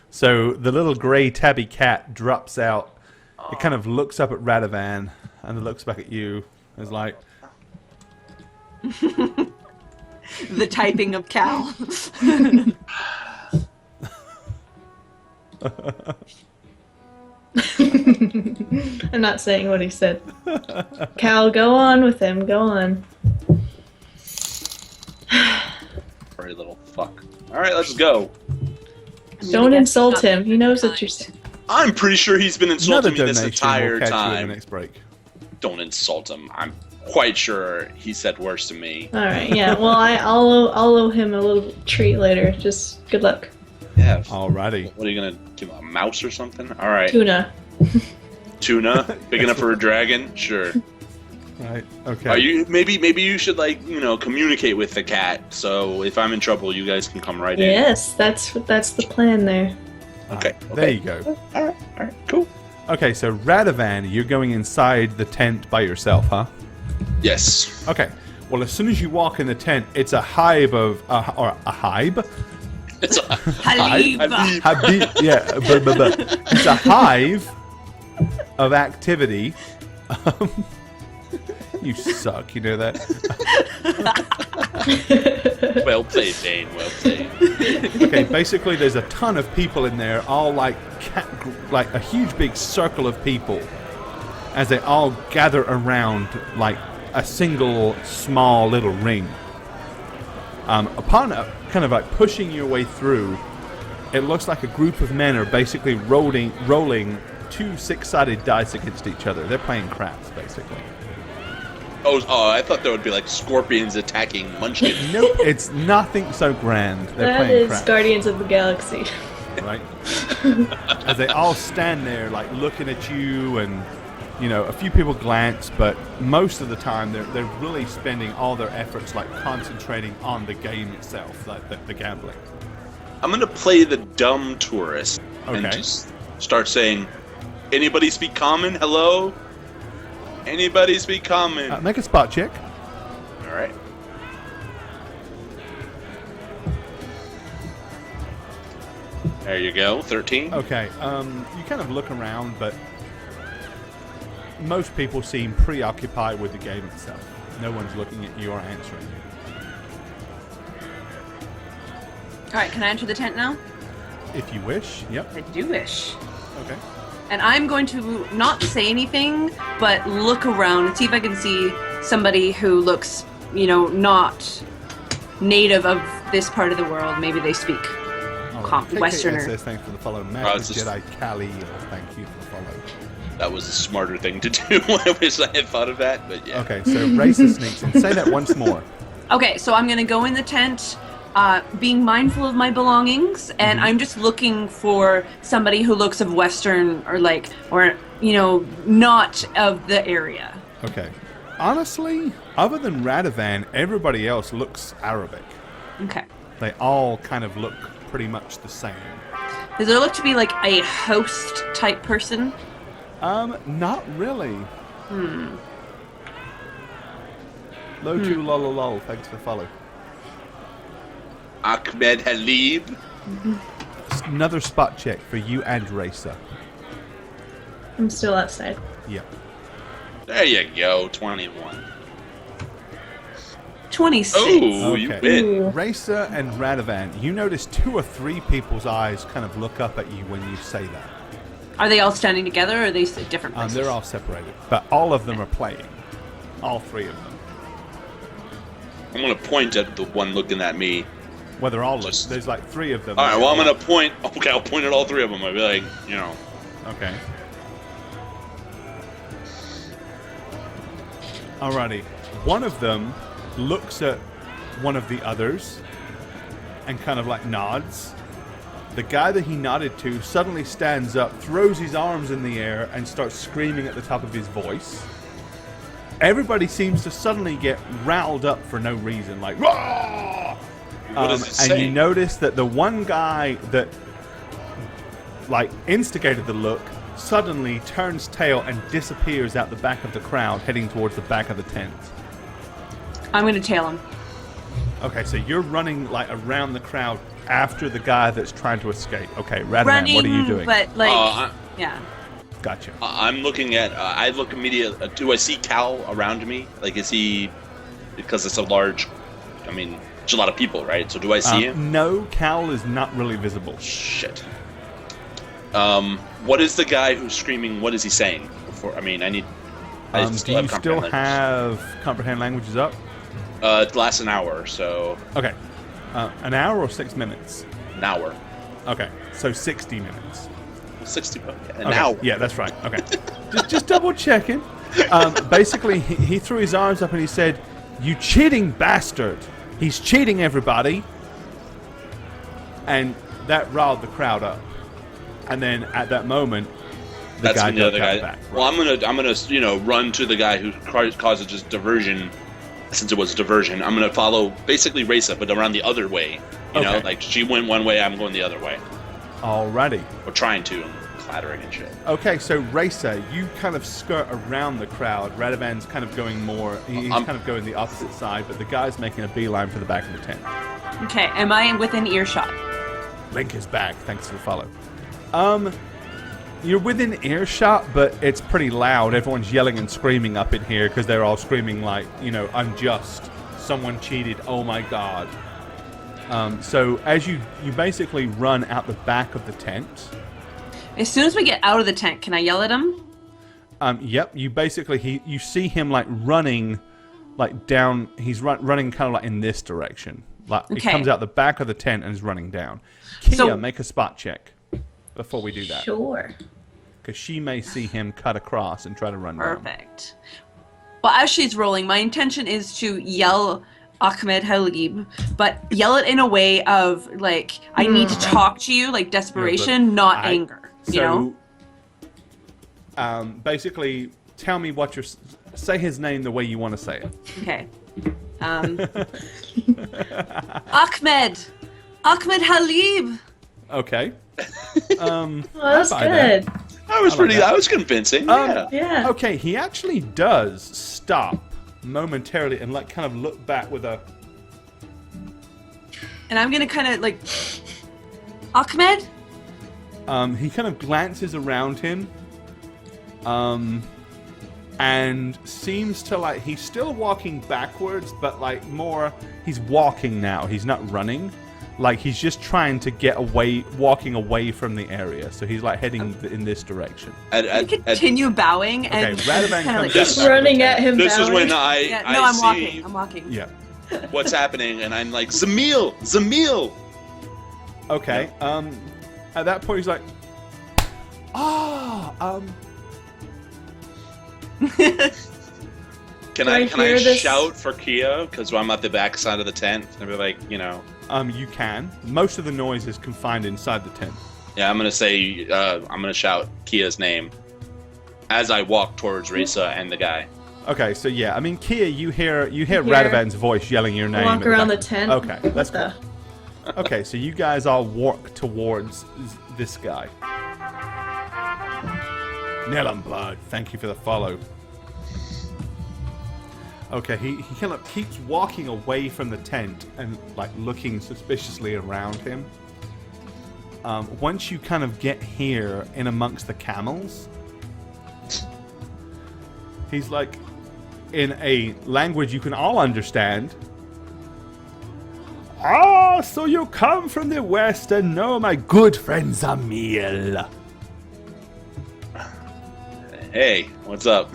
[SPEAKER 1] So the little grey tabby cat drops out. It kind of looks up at Radovan and it looks back at you. It's like,
[SPEAKER 2] The typing of Cal.
[SPEAKER 4] I'm not saying what he said. Cal, go on with him. Go on.
[SPEAKER 3] Very little fuck. All right, let's go.
[SPEAKER 4] Don't insult him. He knows what you're saying.
[SPEAKER 3] I'm pretty sure he's been
[SPEAKER 1] another
[SPEAKER 3] insulting me this
[SPEAKER 1] donation
[SPEAKER 3] entire
[SPEAKER 1] will catch you in the
[SPEAKER 3] time.
[SPEAKER 1] next break.
[SPEAKER 3] Don't insult him. I'm quite sure he said worse to me.
[SPEAKER 4] All right. Yeah. Well, I'll owe him a little treat later. Just good luck.
[SPEAKER 3] Yeah.
[SPEAKER 1] Alrighty.
[SPEAKER 3] What are you gonna give him, a mouse or something? All right.
[SPEAKER 4] Tuna.
[SPEAKER 3] Tuna, big enough for a dragon. Sure.
[SPEAKER 1] Right. Okay.
[SPEAKER 3] Are you maybe you should communicate with the cat. So if I'm in trouble, you guys can come right in.
[SPEAKER 4] Yes, that's the plan there.
[SPEAKER 3] Okay.
[SPEAKER 1] There you go.
[SPEAKER 3] All right. Cool.
[SPEAKER 1] Okay, so Radovan, you're going inside the tent by yourself, huh?
[SPEAKER 3] Yes.
[SPEAKER 1] Okay. Well, as soon as you walk in the tent, it's a hive of or a hive.
[SPEAKER 3] It's a
[SPEAKER 2] Halib.
[SPEAKER 1] Yeah, it's a hive of activity. You suck. You know that.
[SPEAKER 3] well played, Dane. Well played.
[SPEAKER 1] Okay, basically, there's a ton of people in there, all like a huge big circle of people, as they all gather around like a single small little ring. Upon kind of like pushing your way through, it looks like a group of men are basically rolling 2 6-sided dice against each other. They're playing craps, basically.
[SPEAKER 3] Oh, I thought there would be like scorpions attacking munchkins.
[SPEAKER 1] Nope, it's nothing so grand. They're
[SPEAKER 4] That
[SPEAKER 1] playing
[SPEAKER 4] is
[SPEAKER 1] craps.
[SPEAKER 4] Guardians of the Galaxy.
[SPEAKER 1] Right? As they all stand there, like looking at you, and a few people glance, but most of the time they're really spending all their efforts like concentrating on the game itself, like the gambling.
[SPEAKER 3] I'm gonna play the dumb tourist and
[SPEAKER 1] Okay.
[SPEAKER 3] just start saying, "Anybody speak common? Hello? Anybody speak common?"
[SPEAKER 1] Make a spot check.
[SPEAKER 3] All right. There you go. 13.
[SPEAKER 1] Okay. You kind of look around, but most people seem preoccupied with the game itself. No one's looking at you or answering you.
[SPEAKER 2] All right, can I enter the tent now?
[SPEAKER 1] If you wish. Yep.
[SPEAKER 2] I do wish.
[SPEAKER 1] Okay.
[SPEAKER 2] And I'm going to not say anything, but look around and see if I can see somebody who looks, not native of this part of the world. Maybe they speak Westerner.
[SPEAKER 1] Says thanks for the follow. Jedi Kali, thank you for the follow.
[SPEAKER 3] That was a smarter thing to do. I wish I had thought of that, but yeah.
[SPEAKER 1] Okay, so Racer sneaks in. Say that once more.
[SPEAKER 2] Okay, so I'm going to go in the tent, being mindful of my belongings, and I'm just looking for somebody who looks of Western or not of the area.
[SPEAKER 1] Okay. Honestly, other than Radovan, everybody else looks Arabic.
[SPEAKER 2] Okay.
[SPEAKER 1] They all kind of look pretty much the same.
[SPEAKER 2] Does there look to be like a host type person?
[SPEAKER 1] Not really. Lotu lol, thanks for the follow.
[SPEAKER 3] Achmed Halib.
[SPEAKER 1] Another spot check for you and Racer.
[SPEAKER 4] I'm still outside.
[SPEAKER 1] Yep.
[SPEAKER 3] There you go, 21.
[SPEAKER 2] 26.
[SPEAKER 3] Oh, you
[SPEAKER 1] Okay.
[SPEAKER 3] bit.
[SPEAKER 1] Racer and Radovan, you notice 2 or 3 people's eyes kind of look up at you when you say that.
[SPEAKER 2] Are they all standing together, or are they different places?
[SPEAKER 1] They're all separated, but all of them are playing. All 3 of them.
[SPEAKER 3] I'm going to point at the one looking at me.
[SPEAKER 1] Well, they're all there's like 3 of them.
[SPEAKER 3] All right, well, I'm going to point. Okay, I'll point at all 3 of them. I'll be like,
[SPEAKER 1] Okay. Alrighty. One of them looks at one of the others and kind of like nods. The guy that he nodded to suddenly stands up, throws his arms in the air, and starts screaming at the top of his voice. Everybody seems to suddenly get riled up for no reason, like, "Rah!"
[SPEAKER 3] What does it say?
[SPEAKER 1] And you notice that the one guy that instigated the look suddenly turns tail and disappears out the back of the crowd, heading towards the back of the tent.
[SPEAKER 2] I'm going to tail him.
[SPEAKER 1] Okay, so you're running around the crowd after the guy that's trying to escape. Okay, Radovan,
[SPEAKER 2] Running,
[SPEAKER 1] what are you doing?
[SPEAKER 2] but yeah.
[SPEAKER 1] Gotcha.
[SPEAKER 3] I'm looking at. I look immediately. Do I see Cal around me? Is he? Because it's a large. It's a lot of people, right? So do I see him?
[SPEAKER 1] No, Cal is not really visible.
[SPEAKER 3] Shit. What is the guy who's screaming? What is he saying? I need.
[SPEAKER 1] Do you still have comprehend languages up?
[SPEAKER 3] It lasts an hour, so.
[SPEAKER 1] Okay. An hour or 6 minutes?
[SPEAKER 3] An hour.
[SPEAKER 1] Okay, so 60 minutes.
[SPEAKER 3] 60. An
[SPEAKER 1] Okay.
[SPEAKER 3] hour.
[SPEAKER 1] Yeah, that's right. Okay. just double checking. Basically, he threw his arms up and he said, "You cheating bastard! He's cheating everybody!" And that riled the crowd up. And then at that moment, the other guy. Back.
[SPEAKER 3] Well, I'm gonna run to the guy who caused this diversion. Since it was a diversion, I'm gonna follow basically Raisa, but around the other way. You know, she went one way, I'm going the other way.
[SPEAKER 1] Alrighty.
[SPEAKER 3] Or trying to, clattering and shit.
[SPEAKER 1] Okay, so Racer, you kind of skirt around the crowd. Radovan's kind of going more. He's kind of going the opposite side, but the guy's making a beeline for the back of the tent.
[SPEAKER 2] Okay, am I within earshot?
[SPEAKER 1] Link is back. Thanks for the follow. You're within earshot, but it's pretty loud. Everyone's yelling and screaming up in here because they're all screaming unjust. Someone cheated. Oh my god. So as you basically run out the back of the tent.
[SPEAKER 2] As soon as we get out of the tent, can I yell at him?
[SPEAKER 1] Yep. You basically you see him running, down. He's running kind of in this direction. He comes out the back of the tent and is running down. Kia, make a spot check before we do that.
[SPEAKER 4] Sure.
[SPEAKER 1] Because she may see him cut across and try to run down.
[SPEAKER 2] Perfect. Well, as she's rolling, my intention is to yell Achmed Halib, but yell it in a way of I need to talk to you, desperation, not anger.
[SPEAKER 1] Basically, tell me say his name the way you want to say it.
[SPEAKER 2] Okay. Achmed Halib.
[SPEAKER 1] Okay.
[SPEAKER 4] Well, that's good.
[SPEAKER 3] That was convincing.
[SPEAKER 4] Yeah.
[SPEAKER 1] Okay, he actually does stop momentarily and kind of look back with a.
[SPEAKER 2] And I'm gonna kind of Achmed.
[SPEAKER 1] He kind of glances around him. And seems to he's still walking backwards, but more he's walking now. He's not running. like he's just trying to get away, walking away from the area. So he's like heading in this direction.
[SPEAKER 2] Continue bowing and
[SPEAKER 1] Radovan
[SPEAKER 2] kind of like
[SPEAKER 3] This-
[SPEAKER 4] running at him.
[SPEAKER 3] This is
[SPEAKER 4] bowing.
[SPEAKER 3] when
[SPEAKER 2] I'm
[SPEAKER 3] see
[SPEAKER 2] walking. I'm walking.
[SPEAKER 1] Yeah.
[SPEAKER 3] what's happening, and I'm like, Zamil.
[SPEAKER 1] Okay. At that point, he's like,
[SPEAKER 3] Can
[SPEAKER 4] Do I
[SPEAKER 3] I
[SPEAKER 4] hear this?
[SPEAKER 3] shout for Kia? Because I'm at the back side of the tent. And be like,
[SPEAKER 1] you can. Most of the noise is confined inside the tent.
[SPEAKER 3] Yeah, I'm gonna say, I'm gonna shout Kia's name as I walk towards Risa and the guy.
[SPEAKER 1] Okay, so yeah, I mean, Kia, you hear Radovan's voice yelling your name.
[SPEAKER 4] Walk
[SPEAKER 1] at the
[SPEAKER 4] around
[SPEAKER 1] back.
[SPEAKER 4] the tent.
[SPEAKER 1] Okay, that's
[SPEAKER 4] What
[SPEAKER 1] cool. Okay, so you guys all walk towards this guy. Nail and Blood, thank you for the follow. Okay, he kind of keeps walking away from the tent and like looking suspiciously around him. Once you kind of get here in amongst the camels, he's like, in a language you can all understand. Ah, so you come from the west and know my good friend Zamil.
[SPEAKER 3] Hey, what's up?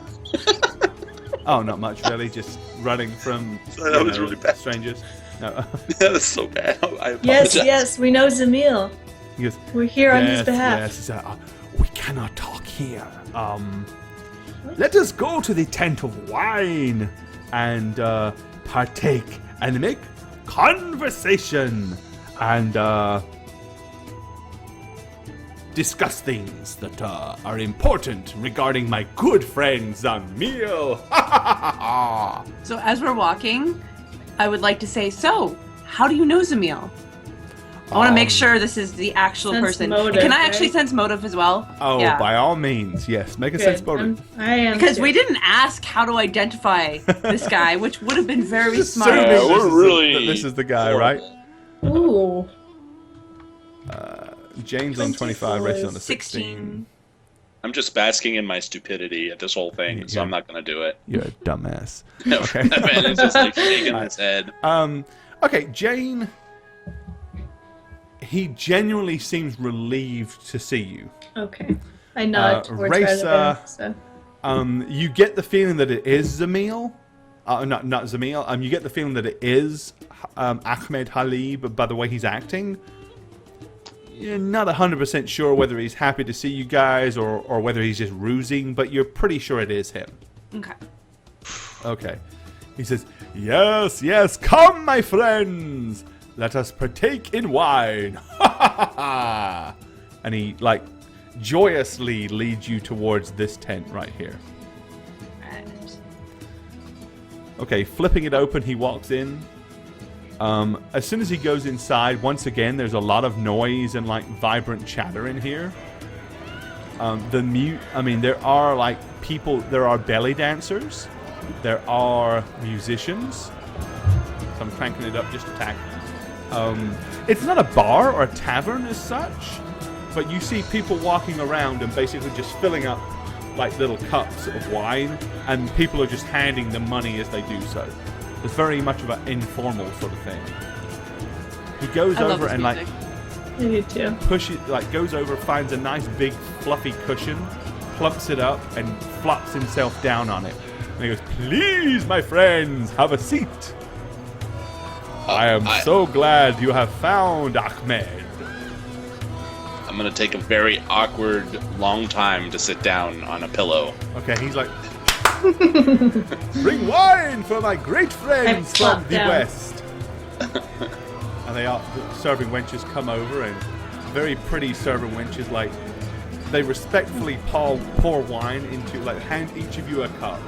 [SPEAKER 1] Oh, not much really, just running from
[SPEAKER 3] That was really bad.
[SPEAKER 1] strangers. No.
[SPEAKER 3] That's so bad. I
[SPEAKER 4] Yes,
[SPEAKER 3] apologize.
[SPEAKER 4] yes, we know Zamil.
[SPEAKER 1] He goes,
[SPEAKER 4] We're here on his behalf.
[SPEAKER 1] Yes, he said, we cannot talk here. Let us go to the tent of wine and partake and make conversation and discuss things that are important regarding my good friend Zamil.
[SPEAKER 2] So as we're walking, I would like to say, so, how do you know Zamil? I want to make sure this is the actual
[SPEAKER 4] Sense
[SPEAKER 2] person.
[SPEAKER 4] motive,
[SPEAKER 2] Can I actually
[SPEAKER 4] right?
[SPEAKER 2] sense motive as well?
[SPEAKER 1] Oh,
[SPEAKER 2] yeah.
[SPEAKER 1] by all means, yes. Make a
[SPEAKER 4] Good.
[SPEAKER 1] sense motive.
[SPEAKER 4] I am
[SPEAKER 2] Because
[SPEAKER 4] too.
[SPEAKER 2] we didn't ask how to identify this guy, which would have been very
[SPEAKER 1] Just
[SPEAKER 2] smart.
[SPEAKER 1] assuming
[SPEAKER 3] Yeah, we're
[SPEAKER 1] this is
[SPEAKER 3] really
[SPEAKER 1] this is the guy, right?
[SPEAKER 4] Ooh.
[SPEAKER 1] James on 25, Racing on a 16.
[SPEAKER 2] 16.
[SPEAKER 3] I'm just basking in my stupidity at this whole thing, so
[SPEAKER 1] Yeah.
[SPEAKER 3] I'm not gonna do it.
[SPEAKER 1] You're a dumbass.
[SPEAKER 3] No,
[SPEAKER 1] Okay.
[SPEAKER 3] that man is just like shaking his head.
[SPEAKER 1] Okay, Jane. He genuinely seems relieved to see you.
[SPEAKER 4] Okay. I nod towards
[SPEAKER 1] Raisa,
[SPEAKER 4] Radovan, so.
[SPEAKER 1] You get the feeling that it is Zamil. Not Zamil. You get the feeling that it is Achmed Halib by the way he's acting. You're not 100% sure whether he's happy to see you guys or whether he's just rusing, but you're pretty sure it is him.
[SPEAKER 2] Okay.
[SPEAKER 1] Okay. He says, yes, yes, come, my friends. Let us partake in wine. And he, like, joyously leads you towards this tent right here.
[SPEAKER 2] And
[SPEAKER 1] Okay, flipping it open, he walks in. As soon as he goes inside, once again, there's a lot of noise and, like, vibrant chatter in here. There are, like, people, there are belly dancers. There are musicians. So I'm cranking it up just a tack. It's not a bar or a tavern as such, but you see people walking around and basically just filling up like little cups of wine, and people are just handing them money as they do so. It's very much of an informal sort of thing. He goes
[SPEAKER 2] I love
[SPEAKER 1] over
[SPEAKER 2] this
[SPEAKER 1] and
[SPEAKER 2] music.
[SPEAKER 4] I do too.
[SPEAKER 1] goes over, finds a nice big fluffy cushion, plumps it up, and flops himself down on it. And he goes, "Please, my friends, have a seat. I am so glad you have found Achmed."
[SPEAKER 3] I'm gonna take a very awkward, long time to sit down on a pillow.
[SPEAKER 1] Okay, he's like, "Bring wine for my great friends
[SPEAKER 4] I
[SPEAKER 1] from
[SPEAKER 4] plop
[SPEAKER 1] the
[SPEAKER 4] down.
[SPEAKER 1] west." And the serving wenches come over, and very pretty serving wenches, like, they respectfully pour wine into, like, hand each of you a cup.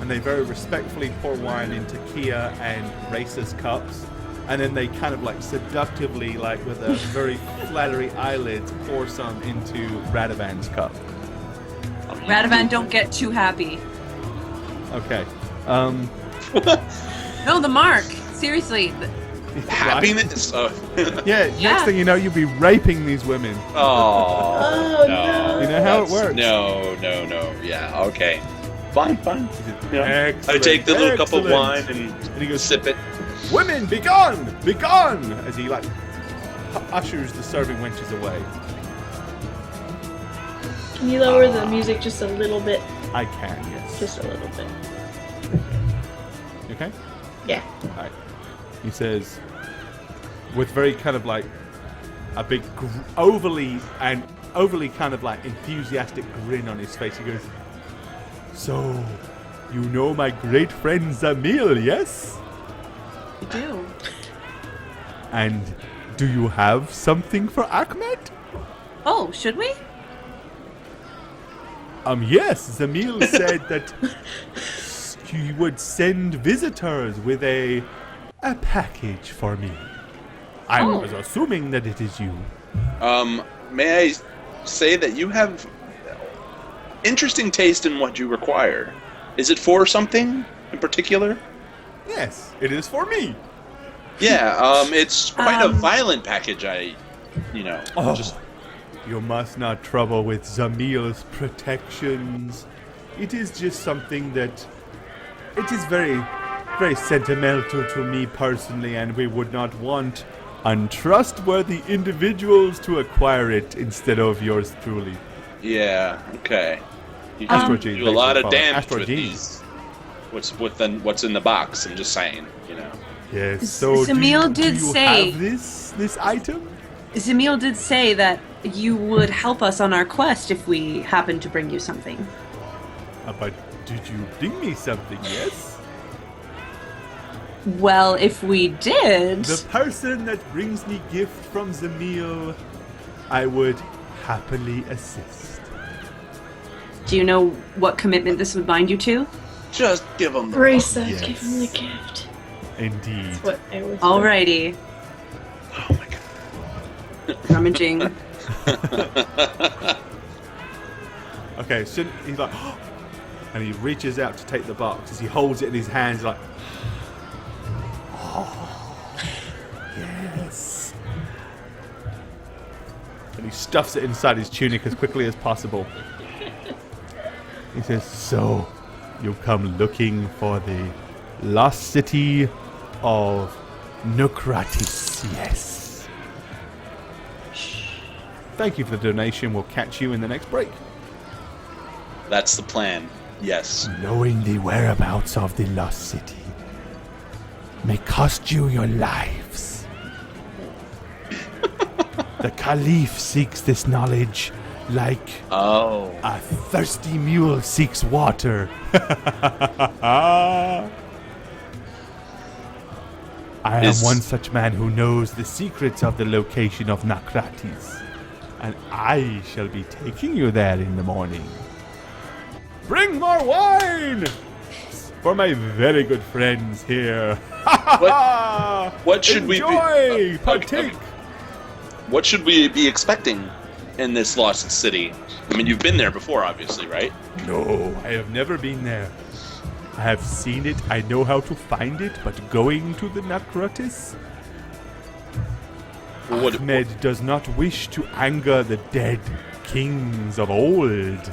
[SPEAKER 1] And they very respectfully pour wine into Kia and Race's cups. And then they kind of, like, seductively, like, with a very flattery eyelids, pour some into Radovan's cup.
[SPEAKER 2] Radovan, don't get too happy.
[SPEAKER 1] Okay.
[SPEAKER 2] No, the mark. Seriously.
[SPEAKER 3] Happiness.
[SPEAKER 1] Yeah, next thing you know, you'll be raping these women.
[SPEAKER 3] Oh,
[SPEAKER 4] no.
[SPEAKER 1] You know how it
[SPEAKER 3] That's-
[SPEAKER 1] works.
[SPEAKER 3] No. Yeah, okay. Fine. Yeah. I
[SPEAKER 1] Excellent,
[SPEAKER 3] take the little cup of
[SPEAKER 1] excellent.
[SPEAKER 3] wine and
[SPEAKER 1] And he goes,
[SPEAKER 3] sip it.
[SPEAKER 1] "Women, be gone! Be gone!" As he, like, ushers the serving wenches away.
[SPEAKER 4] Can you lower the music just a little bit?
[SPEAKER 1] I can, yes.
[SPEAKER 4] Just a little bit.
[SPEAKER 1] You okay?
[SPEAKER 4] Yeah.
[SPEAKER 1] Alright. He says, with very kind of like a big, overly kind of like enthusiastic grin on his face, he goes, "So, you know my great friend Zamil, yes?
[SPEAKER 2] I do.
[SPEAKER 1] And do you have something for Achmed?"
[SPEAKER 2] Oh, should we?
[SPEAKER 1] Yes, Zamil said that he would send visitors with a package for me. I was assuming that it is you.
[SPEAKER 3] May I say that you have interesting taste in what you require? Is it for something in particular?
[SPEAKER 1] Yes, it is for me.
[SPEAKER 3] Yeah, it's quite a violent package.
[SPEAKER 1] You must not trouble with Zamil's protections. It is just something that it is very, very sentimental to me personally, and we would not want untrustworthy individuals to acquire it instead of yours truly.
[SPEAKER 3] Yeah. Okay. You
[SPEAKER 1] Astro
[SPEAKER 3] can
[SPEAKER 1] G's
[SPEAKER 3] do a lot of
[SPEAKER 1] basically
[SPEAKER 3] damage
[SPEAKER 1] Astro
[SPEAKER 3] with
[SPEAKER 1] G's.
[SPEAKER 3] these. What's in the box? I'm just saying.
[SPEAKER 1] Yes. So
[SPEAKER 2] Zamil
[SPEAKER 1] do
[SPEAKER 2] did
[SPEAKER 1] you
[SPEAKER 2] say-
[SPEAKER 1] have this item?
[SPEAKER 2] Zamil did say that you would help us on our quest if we happened to bring you something.
[SPEAKER 1] But did you bring me something? Yes.
[SPEAKER 2] Well, if we did...
[SPEAKER 1] The person that brings me gift from Zamil, I would happily assist.
[SPEAKER 2] Do you know what commitment this would bind you to?
[SPEAKER 3] Just give them the
[SPEAKER 4] Risa,
[SPEAKER 1] Yes.
[SPEAKER 4] give him the gift.
[SPEAKER 1] Indeed.
[SPEAKER 4] That's what I was.
[SPEAKER 2] Alrighty.
[SPEAKER 3] Oh my god.
[SPEAKER 2] Rummaging.
[SPEAKER 1] Okay, so he's like, and he reaches out to take the box. As he holds it in his hands, like, oh, yes. And he stuffs it inside his tunic as quickly as possible. He says, "So, you come looking for the lost city of Necrotis, yes. Thank you for the donation. We'll catch you in the next break."
[SPEAKER 3] That's the plan. Yes.
[SPEAKER 1] Knowing the whereabouts of the lost city may cost you your lives. The Caliph seeks this knowledge like
[SPEAKER 3] Oh.
[SPEAKER 1] a thirsty mule seeks water. I am one such man who knows the secrets of the location of Necrotis, and I shall be taking you there in the morning. Bring more wine for my very good friends here.
[SPEAKER 3] What should we be-
[SPEAKER 1] Enjoy, partake.
[SPEAKER 3] What should we be expecting in this lost city? I mean, you've been there before, obviously, right?
[SPEAKER 1] No, I have never been there. I have seen it, I know how to find it, but going to the Necrotis?
[SPEAKER 3] What-
[SPEAKER 1] Achmed does not wish to anger the dead kings of old.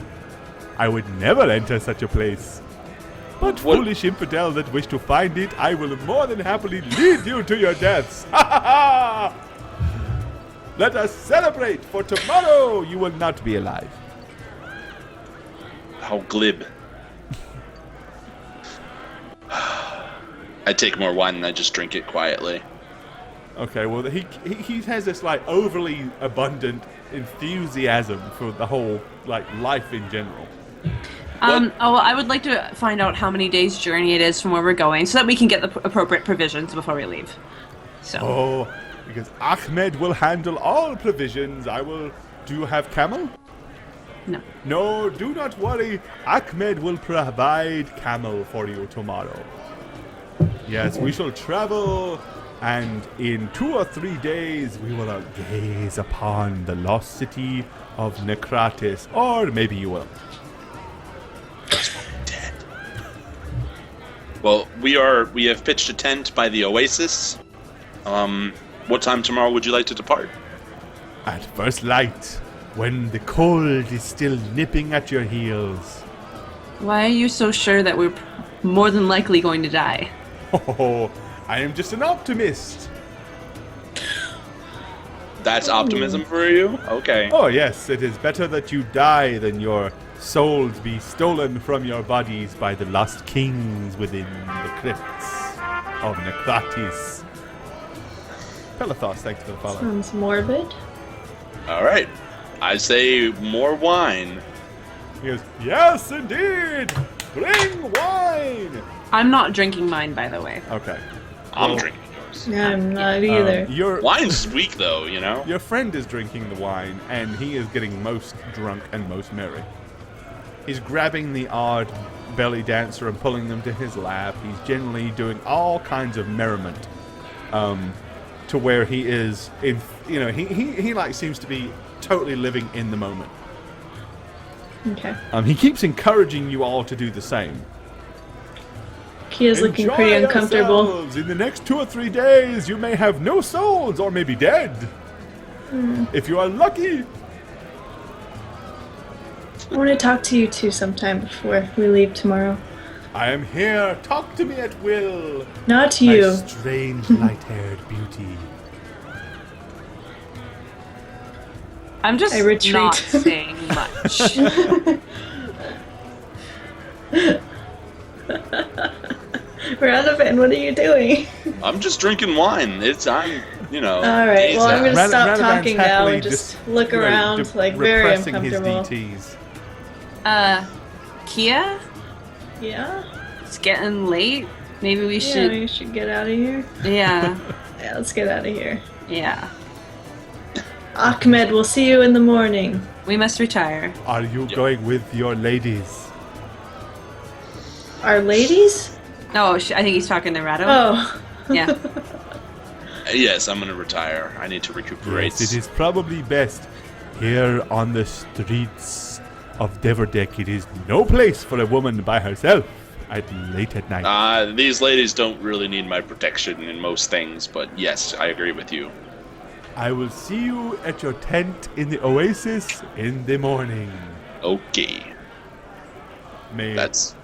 [SPEAKER 1] I would never enter such a place. But
[SPEAKER 3] What-
[SPEAKER 1] foolish infidel that wish to find it, I will more than happily lead you to your deaths. Ha ha ha! Let us celebrate, for tomorrow you will not be alive.
[SPEAKER 3] How glib. I take more wine and I just drink it quietly.
[SPEAKER 1] Okay, well, he has this, like, overly abundant enthusiasm for the whole, like, life in general.
[SPEAKER 2] I would like to find out how many days' journey it is from where we're going so that we can get the appropriate provisions before we leave. So.
[SPEAKER 1] Oh, because Achmed will handle all provisions. Do you have camel?
[SPEAKER 2] No.
[SPEAKER 1] No, do not worry. Achmed will provide camel for you tomorrow. Yes, we shall travel, and in 2 or 3 days we will gaze upon the lost city of Necrotis. Or maybe you will.
[SPEAKER 3] Dead. Well, we have pitched a tent by the oasis. What time tomorrow would you like to depart?
[SPEAKER 1] At first light, when the cold is still nipping at your heels.
[SPEAKER 2] Why are you so sure that we're more than likely going to die?
[SPEAKER 1] Oh, I am just an optimist.
[SPEAKER 3] That's optimism for you? Okay.
[SPEAKER 1] Oh yes, it is better that you die than your souls be stolen from your bodies by the lost kings within the crypts of Necrotis. Pelithos, thanks for the follow.
[SPEAKER 4] Sounds morbid.
[SPEAKER 3] All right. I say more wine.
[SPEAKER 1] He goes, yes, indeed! Bring wine!
[SPEAKER 2] I'm not drinking mine, by the way.
[SPEAKER 1] Okay.
[SPEAKER 3] I'm drinking yours.
[SPEAKER 4] I'm not either.
[SPEAKER 3] Wine's weak, though, you know?
[SPEAKER 1] Your friend is drinking the wine, and he is getting most drunk and most merry. He's grabbing the odd belly dancer and pulling them to his lap. He's generally doing all kinds of merriment, to where he is in. He like seems to be totally living in the moment.
[SPEAKER 4] Okay.
[SPEAKER 1] He keeps encouraging you all to do the same.
[SPEAKER 4] Kia's looking pretty
[SPEAKER 1] Enjoy
[SPEAKER 4] uncomfortable.
[SPEAKER 1] yourselves. In the next 2 or 3 days, you may have no souls or may be dead. If you are lucky.
[SPEAKER 4] I want to talk to you two sometime before we leave tomorrow.
[SPEAKER 1] I am here. Talk to me at will.
[SPEAKER 4] Not
[SPEAKER 1] My
[SPEAKER 4] you.
[SPEAKER 1] strange light-haired beauty.
[SPEAKER 2] I'm just
[SPEAKER 4] I retreat.
[SPEAKER 2] not saying much.
[SPEAKER 4] Radavan, what are you doing?
[SPEAKER 3] I'm just drinking wine.
[SPEAKER 4] All right, well, I'm going to stop
[SPEAKER 1] Radavan's
[SPEAKER 4] talking now
[SPEAKER 1] happily
[SPEAKER 4] and just look around, like, very
[SPEAKER 1] repressing
[SPEAKER 4] uncomfortable.
[SPEAKER 1] his DTs.
[SPEAKER 2] Kia?
[SPEAKER 4] Yeah?
[SPEAKER 2] It's getting late. Maybe we
[SPEAKER 4] Yeah,
[SPEAKER 2] should.
[SPEAKER 4] we should get out of here.
[SPEAKER 2] Yeah.
[SPEAKER 4] Yeah, let's get out of here.
[SPEAKER 2] Yeah.
[SPEAKER 4] Achmed, we'll see you in the morning.
[SPEAKER 2] We must retire.
[SPEAKER 1] Are you going with your ladies?
[SPEAKER 4] Our ladies?
[SPEAKER 2] Oh, I think he's talking to Rado.
[SPEAKER 4] Oh.
[SPEAKER 2] Yeah.
[SPEAKER 3] Yes, I'm gonna retire. I need to recuperate.
[SPEAKER 1] Yes, it is probably best. Here on the streets of Deverdek, it is no place for a woman by herself late at night.
[SPEAKER 3] These ladies don't really need my protection in most things, but yes, I agree with you.
[SPEAKER 1] I will see you at your tent in the oasis in the morning.
[SPEAKER 3] Okay.
[SPEAKER 1] May
[SPEAKER 3] That's...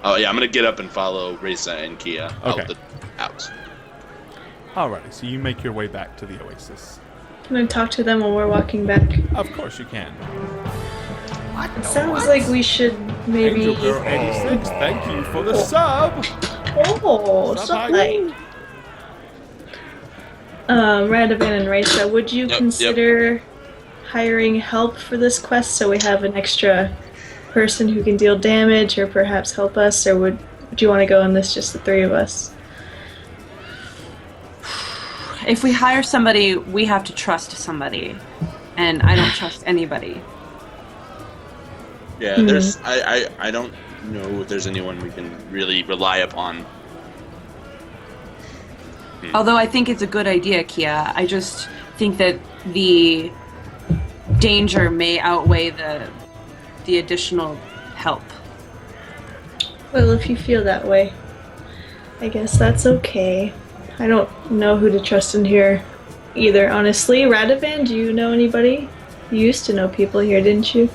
[SPEAKER 3] Oh, yeah, I'm gonna get up and follow Reza and Kia
[SPEAKER 1] Okay.
[SPEAKER 3] out.
[SPEAKER 1] Alrighty, so you make your way back to the oasis.
[SPEAKER 4] Can I talk to them while we're walking back?
[SPEAKER 1] Of course you can.
[SPEAKER 4] It sounds like we should maybe...
[SPEAKER 1] Angel Girl 86, thank you for the sub!
[SPEAKER 4] Oh,
[SPEAKER 1] Sup,
[SPEAKER 4] so
[SPEAKER 1] hi.
[SPEAKER 4] late. Radovan and Raisa, would you
[SPEAKER 3] Yep,
[SPEAKER 4] consider hiring help for this quest so we have an extra person who can deal damage or perhaps help us, or would you want to go on this just the three of us?
[SPEAKER 2] If we hire somebody, we have to trust somebody. And I don't trust anybody.
[SPEAKER 3] Yeah, there's... I don't know if there's anyone we can really rely upon.
[SPEAKER 2] Although I think it's a good idea, Kia. I just think that the danger may outweigh the additional help.
[SPEAKER 4] Well, if you feel that way, I guess that's okay. I don't know who to trust in here either, honestly. Radovan, do you know anybody? You used to know people here, didn't you?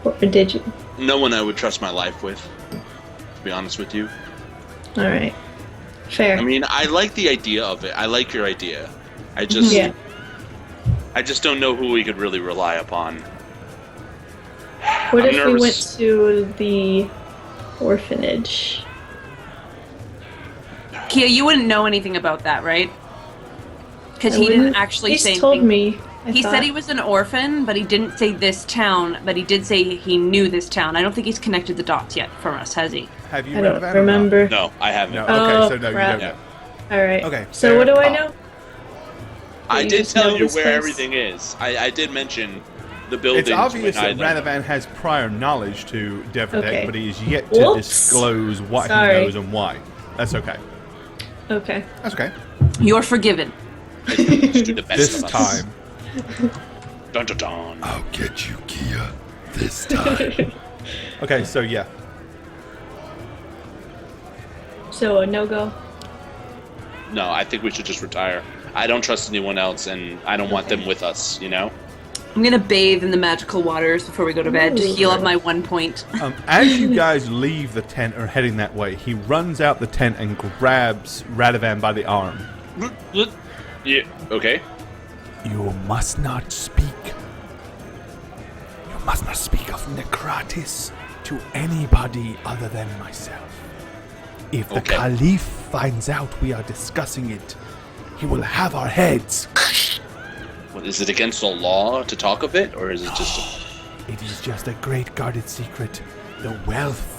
[SPEAKER 4] Or did you?
[SPEAKER 3] No one I would trust my life with, to be honest with you.
[SPEAKER 4] Alright. Fair.
[SPEAKER 3] I mean, I like the idea of it. I like your idea. I just...
[SPEAKER 4] Yeah.
[SPEAKER 3] I just don't know who we could really rely upon.
[SPEAKER 4] What
[SPEAKER 3] I'm
[SPEAKER 4] if we
[SPEAKER 3] nervous.
[SPEAKER 4] went to the orphanage?
[SPEAKER 2] Kia, you wouldn't know anything about that, right? Because
[SPEAKER 4] I
[SPEAKER 2] he didn't
[SPEAKER 4] wouldn't-
[SPEAKER 2] actually
[SPEAKER 4] He's
[SPEAKER 2] say
[SPEAKER 4] told
[SPEAKER 2] anything.
[SPEAKER 4] me.
[SPEAKER 2] He said he was an orphan, but he didn't say this town, but he did say he knew this town. I don't think he's connected the dots yet for us, has he?
[SPEAKER 1] Have you
[SPEAKER 4] I
[SPEAKER 1] read
[SPEAKER 4] don't
[SPEAKER 1] of that or not?
[SPEAKER 4] remember.
[SPEAKER 3] No, I haven't.
[SPEAKER 1] No.
[SPEAKER 4] Oh,
[SPEAKER 1] Okay, so no,
[SPEAKER 4] crap.
[SPEAKER 1] you don't know.
[SPEAKER 4] Alright.
[SPEAKER 1] Okay,
[SPEAKER 4] So
[SPEAKER 1] fair.
[SPEAKER 4] what do I know?
[SPEAKER 3] I
[SPEAKER 4] you
[SPEAKER 3] did
[SPEAKER 4] just know
[SPEAKER 3] tell you
[SPEAKER 4] this
[SPEAKER 3] where
[SPEAKER 4] place?
[SPEAKER 3] everything is. I did mention the buildings.
[SPEAKER 1] It's obvious
[SPEAKER 3] when
[SPEAKER 1] that
[SPEAKER 3] I-
[SPEAKER 1] Radavan has prior knowledge to Deverdek,
[SPEAKER 4] Okay.
[SPEAKER 1] but he is yet to
[SPEAKER 4] Whoops.
[SPEAKER 1] disclose what
[SPEAKER 4] Sorry.
[SPEAKER 1] he knows and why. That's okay.
[SPEAKER 4] Okay.
[SPEAKER 1] That's okay.
[SPEAKER 2] You're forgiven.
[SPEAKER 3] Just do the best
[SPEAKER 1] This
[SPEAKER 3] of us.
[SPEAKER 1] time.
[SPEAKER 3] Dun, dun, dun.
[SPEAKER 5] I'll get you, Kia. This time.
[SPEAKER 1] Okay, so yeah.
[SPEAKER 4] So a no-go?
[SPEAKER 3] No, I think we should just retire. I don't trust anyone else, and I don't want them with us, you know?
[SPEAKER 2] I'm gonna bathe in the magical waters before we go to bed to
[SPEAKER 4] Ooh.
[SPEAKER 2] heal up my 1 point.
[SPEAKER 1] As you guys leave the tent or heading that way, he runs out the tent and grabs Radavan by the arm.
[SPEAKER 3] Yeah, okay.
[SPEAKER 1] You must not speak. You must not speak of Necrotis to anybody other than myself. If the Caliph finds out we are discussing it, he will have our heads.
[SPEAKER 3] What, is it against the law to talk of it, or is it just?
[SPEAKER 1] It is just a great guarded secret. The wealth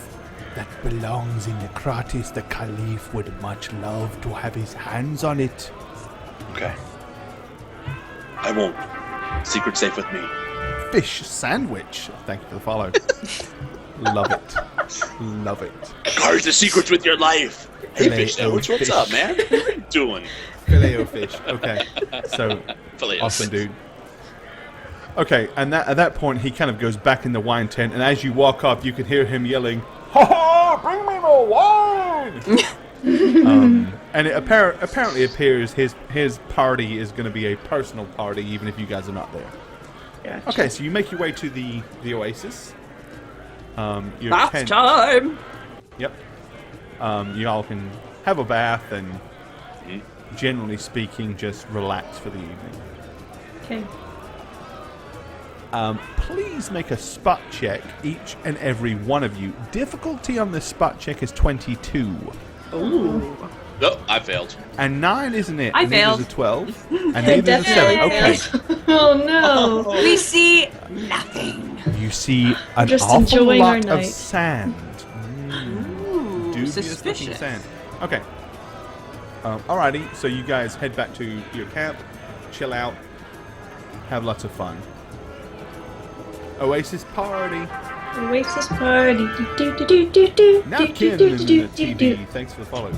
[SPEAKER 1] that belongs in Necrotis, the Caliph would much love to have his hands on it.
[SPEAKER 3] Okay. I won't. Secret safe with me.
[SPEAKER 1] Fish sandwich. Thank you for the follow. Love it. Love it.
[SPEAKER 3] Guard the secrets with your life. Hey,
[SPEAKER 1] Filet
[SPEAKER 3] fish sandwich, what's
[SPEAKER 1] fish.
[SPEAKER 3] up, man? What are you doing?
[SPEAKER 1] Filet-o-fish. Okay. So,
[SPEAKER 3] Filet-o.
[SPEAKER 1] awesome, dude. Okay, and at that point, he kind of goes back in the wine tent, and as you walk up, you can hear him yelling, "Ha ha! Bring me more wine!" And it apparently appears his party is going to be a personal party, even if you guys are not there.
[SPEAKER 4] Gotcha.
[SPEAKER 1] Okay, so you make your way to the oasis. Your
[SPEAKER 2] Bath
[SPEAKER 1] tent.
[SPEAKER 2] time!
[SPEAKER 1] Yep. You all can have a bath and, generally speaking, just relax for the evening.
[SPEAKER 4] Okay.
[SPEAKER 1] Please make a spot check, each and every one of you. Difficulty on this spot check is 22.
[SPEAKER 2] Ooh.
[SPEAKER 3] No, I failed.
[SPEAKER 1] And 9 isn't it.
[SPEAKER 2] I
[SPEAKER 1] Neither
[SPEAKER 2] failed.
[SPEAKER 1] is a 12. And
[SPEAKER 4] I
[SPEAKER 1] neither is a 7. Okay.
[SPEAKER 4] failed. Oh no.
[SPEAKER 2] We see nothing.
[SPEAKER 1] You see an
[SPEAKER 4] Just
[SPEAKER 1] awful
[SPEAKER 4] enjoying our
[SPEAKER 1] lot of
[SPEAKER 4] night.
[SPEAKER 1] sand.
[SPEAKER 2] Ooh,
[SPEAKER 1] Dubious looking
[SPEAKER 2] suspicious.
[SPEAKER 1] sand. Okay. Alrighty, so you guys head back to your camp, chill out, have lots of fun. Oasis party.
[SPEAKER 4] Oasis party. Do do do do do
[SPEAKER 1] Now
[SPEAKER 4] do
[SPEAKER 1] Ken
[SPEAKER 4] do
[SPEAKER 1] in
[SPEAKER 4] do
[SPEAKER 1] the
[SPEAKER 4] do do.
[SPEAKER 1] TD. Thanks for the follow.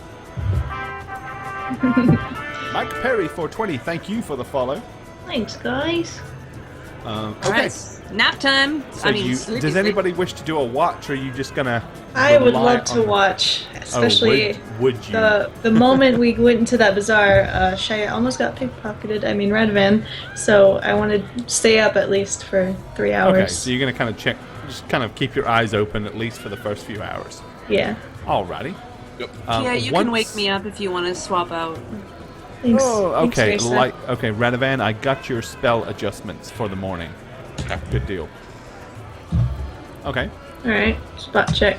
[SPEAKER 1] Mike Perry 420. Thank you for the follow.
[SPEAKER 4] Thanks, guys.
[SPEAKER 1] Okay.
[SPEAKER 2] Alright, nap time.
[SPEAKER 1] So
[SPEAKER 2] Sleepy
[SPEAKER 1] does
[SPEAKER 2] sleep.
[SPEAKER 1] anybody wish to do a watch, or are you just gonna?
[SPEAKER 4] I would
[SPEAKER 1] rely
[SPEAKER 4] love to
[SPEAKER 1] on-
[SPEAKER 4] watch, especially
[SPEAKER 1] would you?
[SPEAKER 4] the moment we went into that bazaar. Shia almost got pickpocketed. I mean, Radvan. So I want to stay up at least for 3 hours.
[SPEAKER 1] Okay, so you're gonna kind of check, just kind of keep your eyes open at least for the first few hours.
[SPEAKER 4] Yeah.
[SPEAKER 1] Alrighty.
[SPEAKER 3] Yep.
[SPEAKER 2] Yeah, you can wake me up if you want to swap out.
[SPEAKER 4] Thanks.
[SPEAKER 1] Oh,
[SPEAKER 4] Thanks,
[SPEAKER 1] okay.
[SPEAKER 4] Raisa.
[SPEAKER 1] Okay, Radovan, I got your spell adjustments for the morning.
[SPEAKER 3] Okay.
[SPEAKER 1] Good deal. Okay.
[SPEAKER 4] All right. Spot check.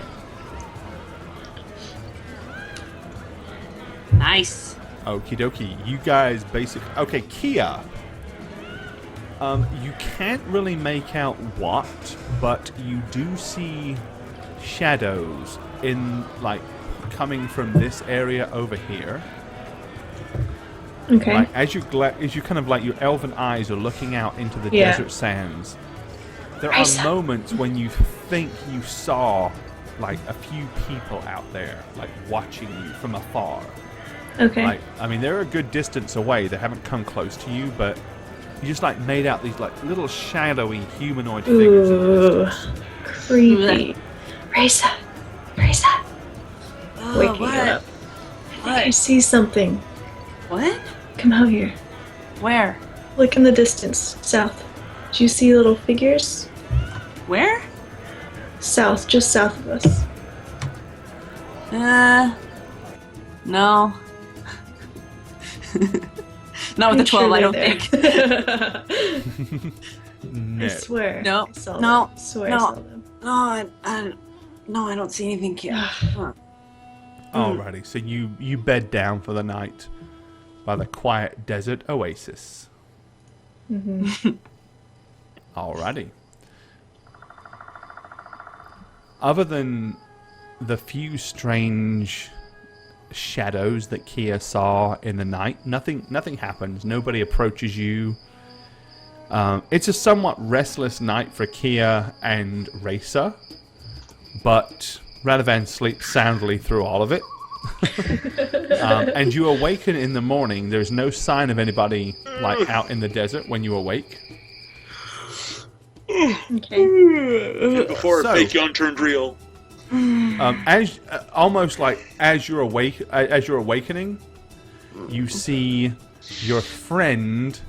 [SPEAKER 2] Nice.
[SPEAKER 1] Okie dokie. You guys okay, Kia. You can't really make out what, but you do see shadows in, like, coming from this area over here.
[SPEAKER 4] Okay.
[SPEAKER 1] Like, as you kind of, like, your elven eyes are looking out into the
[SPEAKER 4] Yeah.
[SPEAKER 1] desert sands, there
[SPEAKER 4] Raisa.
[SPEAKER 1] are moments when you think you saw, like, a few people out there, like, watching you from afar.
[SPEAKER 4] Okay.
[SPEAKER 1] Like, I mean, they're a good distance away. They haven't come close to you, but you just, like, made out these, like, little shadowy humanoid figures in the
[SPEAKER 4] Ooh,
[SPEAKER 1] distance.
[SPEAKER 4] creepy. Raisa. Raisa.
[SPEAKER 2] Oh,
[SPEAKER 4] Waking
[SPEAKER 2] what?
[SPEAKER 4] up. I think I see something.
[SPEAKER 2] What?
[SPEAKER 4] Come out here.
[SPEAKER 2] Where?
[SPEAKER 4] Look in the distance. South. Do you see little figures?
[SPEAKER 2] Where?
[SPEAKER 4] South, just south of us.
[SPEAKER 2] No. Not with the 12, I don't
[SPEAKER 4] they're
[SPEAKER 2] think.
[SPEAKER 4] there.
[SPEAKER 1] No.
[SPEAKER 4] I swear.
[SPEAKER 2] No,
[SPEAKER 4] I saw
[SPEAKER 2] no,
[SPEAKER 4] them. I swear
[SPEAKER 2] no.
[SPEAKER 4] I saw them.
[SPEAKER 2] No, I don't see anything here. Huh.
[SPEAKER 1] Alrighty, so you bed down for the night by the quiet desert oasis.
[SPEAKER 4] Mm-hmm.
[SPEAKER 1] Alrighty. Other than the few strange shadows that Kia saw in the night, nothing happens. Nobody approaches you. It's a somewhat restless night for Kia and Raisa, but Radovan sleeps soundly through all of it. And you awaken in the morning. There's no sign of anybody, like, out in the desert when you awake.
[SPEAKER 4] Okay.
[SPEAKER 3] Before
[SPEAKER 1] So-
[SPEAKER 3] fake yawn turned real.
[SPEAKER 1] As you're awakening, you see your friend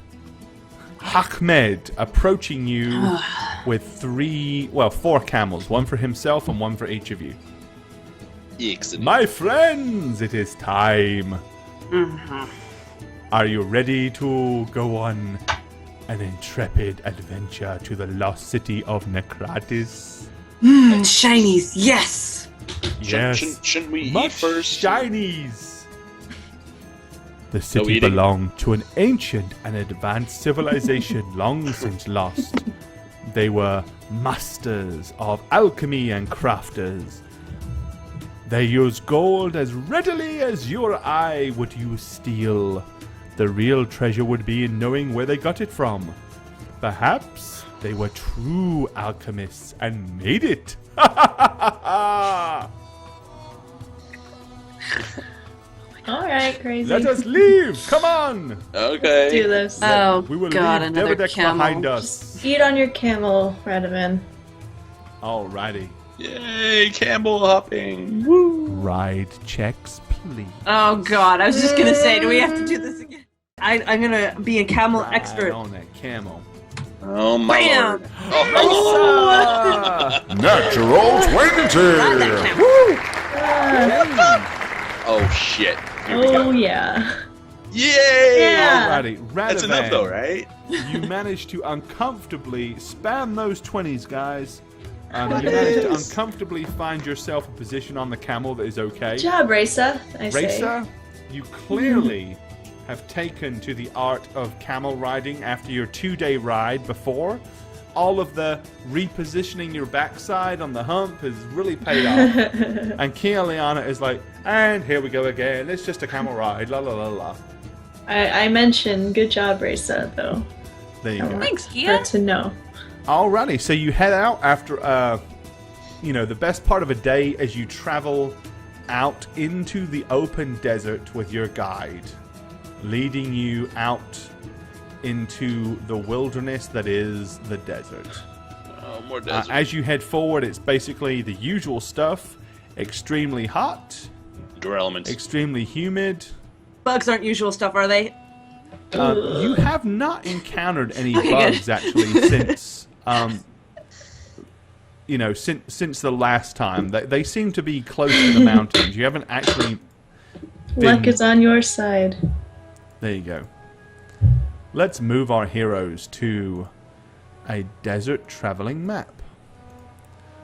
[SPEAKER 1] Achmed approaching you with 4 camels, one for himself and one for each of you.
[SPEAKER 3] Excellent.
[SPEAKER 1] My friends, it is time. Are you ready to go on an intrepid adventure to the lost city of Necrotis?
[SPEAKER 2] Shinies, yes!
[SPEAKER 1] Yes.
[SPEAKER 3] Shouldn't we
[SPEAKER 1] Much
[SPEAKER 3] eat first?
[SPEAKER 1] shinies! The city
[SPEAKER 3] eating?
[SPEAKER 1] belonged to an ancient and advanced civilization long since lost. They were masters of alchemy and crafters. They used gold as readily as your eye would use steel. The real treasure would be in knowing where they got it from. Perhaps they were true alchemists and made it.
[SPEAKER 4] All right, crazy.
[SPEAKER 1] Let us leave! Come on!
[SPEAKER 3] Okay.
[SPEAKER 4] do this.
[SPEAKER 2] Oh,
[SPEAKER 1] We will
[SPEAKER 2] God,
[SPEAKER 1] leave
[SPEAKER 2] another
[SPEAKER 1] Devadex
[SPEAKER 2] camel.
[SPEAKER 1] behind us.
[SPEAKER 4] Eat on your camel, Radovan.
[SPEAKER 1] Alrighty.
[SPEAKER 3] Yay, Campbell hopping.
[SPEAKER 1] Ride checks, please.
[SPEAKER 2] Oh, God, I was just gonna say, do we have to do this again? I'm gonna be a camel
[SPEAKER 1] Ride
[SPEAKER 2] expert.
[SPEAKER 1] on that camel.
[SPEAKER 3] Oh my
[SPEAKER 2] Bam!
[SPEAKER 3] lord. Oh,
[SPEAKER 5] Natural 20!
[SPEAKER 2] Ride that camel.
[SPEAKER 3] oh shit. Here we go.
[SPEAKER 4] Oh yeah.
[SPEAKER 3] Yay!
[SPEAKER 4] Yeah.
[SPEAKER 1] Alrighty,
[SPEAKER 3] That's enough
[SPEAKER 1] Radovan,
[SPEAKER 3] though, right?
[SPEAKER 1] you managed to uncomfortably spam those 20s, guys. You managed to uncomfortably find yourself a position on the camel that is okay.
[SPEAKER 4] Good job, Raisa. I say.
[SPEAKER 1] Raisa, you clearly have taken to the art of camel riding after your 2-day ride before. All of the repositioning your backside on the hump has really paid off. And Kia Liana is like, and here we go again. It's just a camel ride. La la la la.
[SPEAKER 4] I mentioned good job, Raisa, though.
[SPEAKER 1] There you go.
[SPEAKER 2] Thanks,
[SPEAKER 4] For
[SPEAKER 2] Kia.
[SPEAKER 4] her to know.
[SPEAKER 1] Alrighty, so you head out after, the best part of a day as you travel out into the open desert with your guide, leading you out into the wilderness that is the desert.
[SPEAKER 3] Oh, more desert.
[SPEAKER 1] As you head forward, it's basically the usual stuff: extremely hot,
[SPEAKER 3] Door elements.
[SPEAKER 1] extremely humid.
[SPEAKER 2] Bugs aren't usual stuff, are they?
[SPEAKER 1] You have not encountered any
[SPEAKER 2] Okay,
[SPEAKER 1] bugs
[SPEAKER 2] good.
[SPEAKER 1] actually since the last time. They seem to be close to the mountains. You haven't actually
[SPEAKER 4] Luck
[SPEAKER 1] been-
[SPEAKER 4] is on your side.
[SPEAKER 1] There you go. Let's move our heroes to a desert traveling map.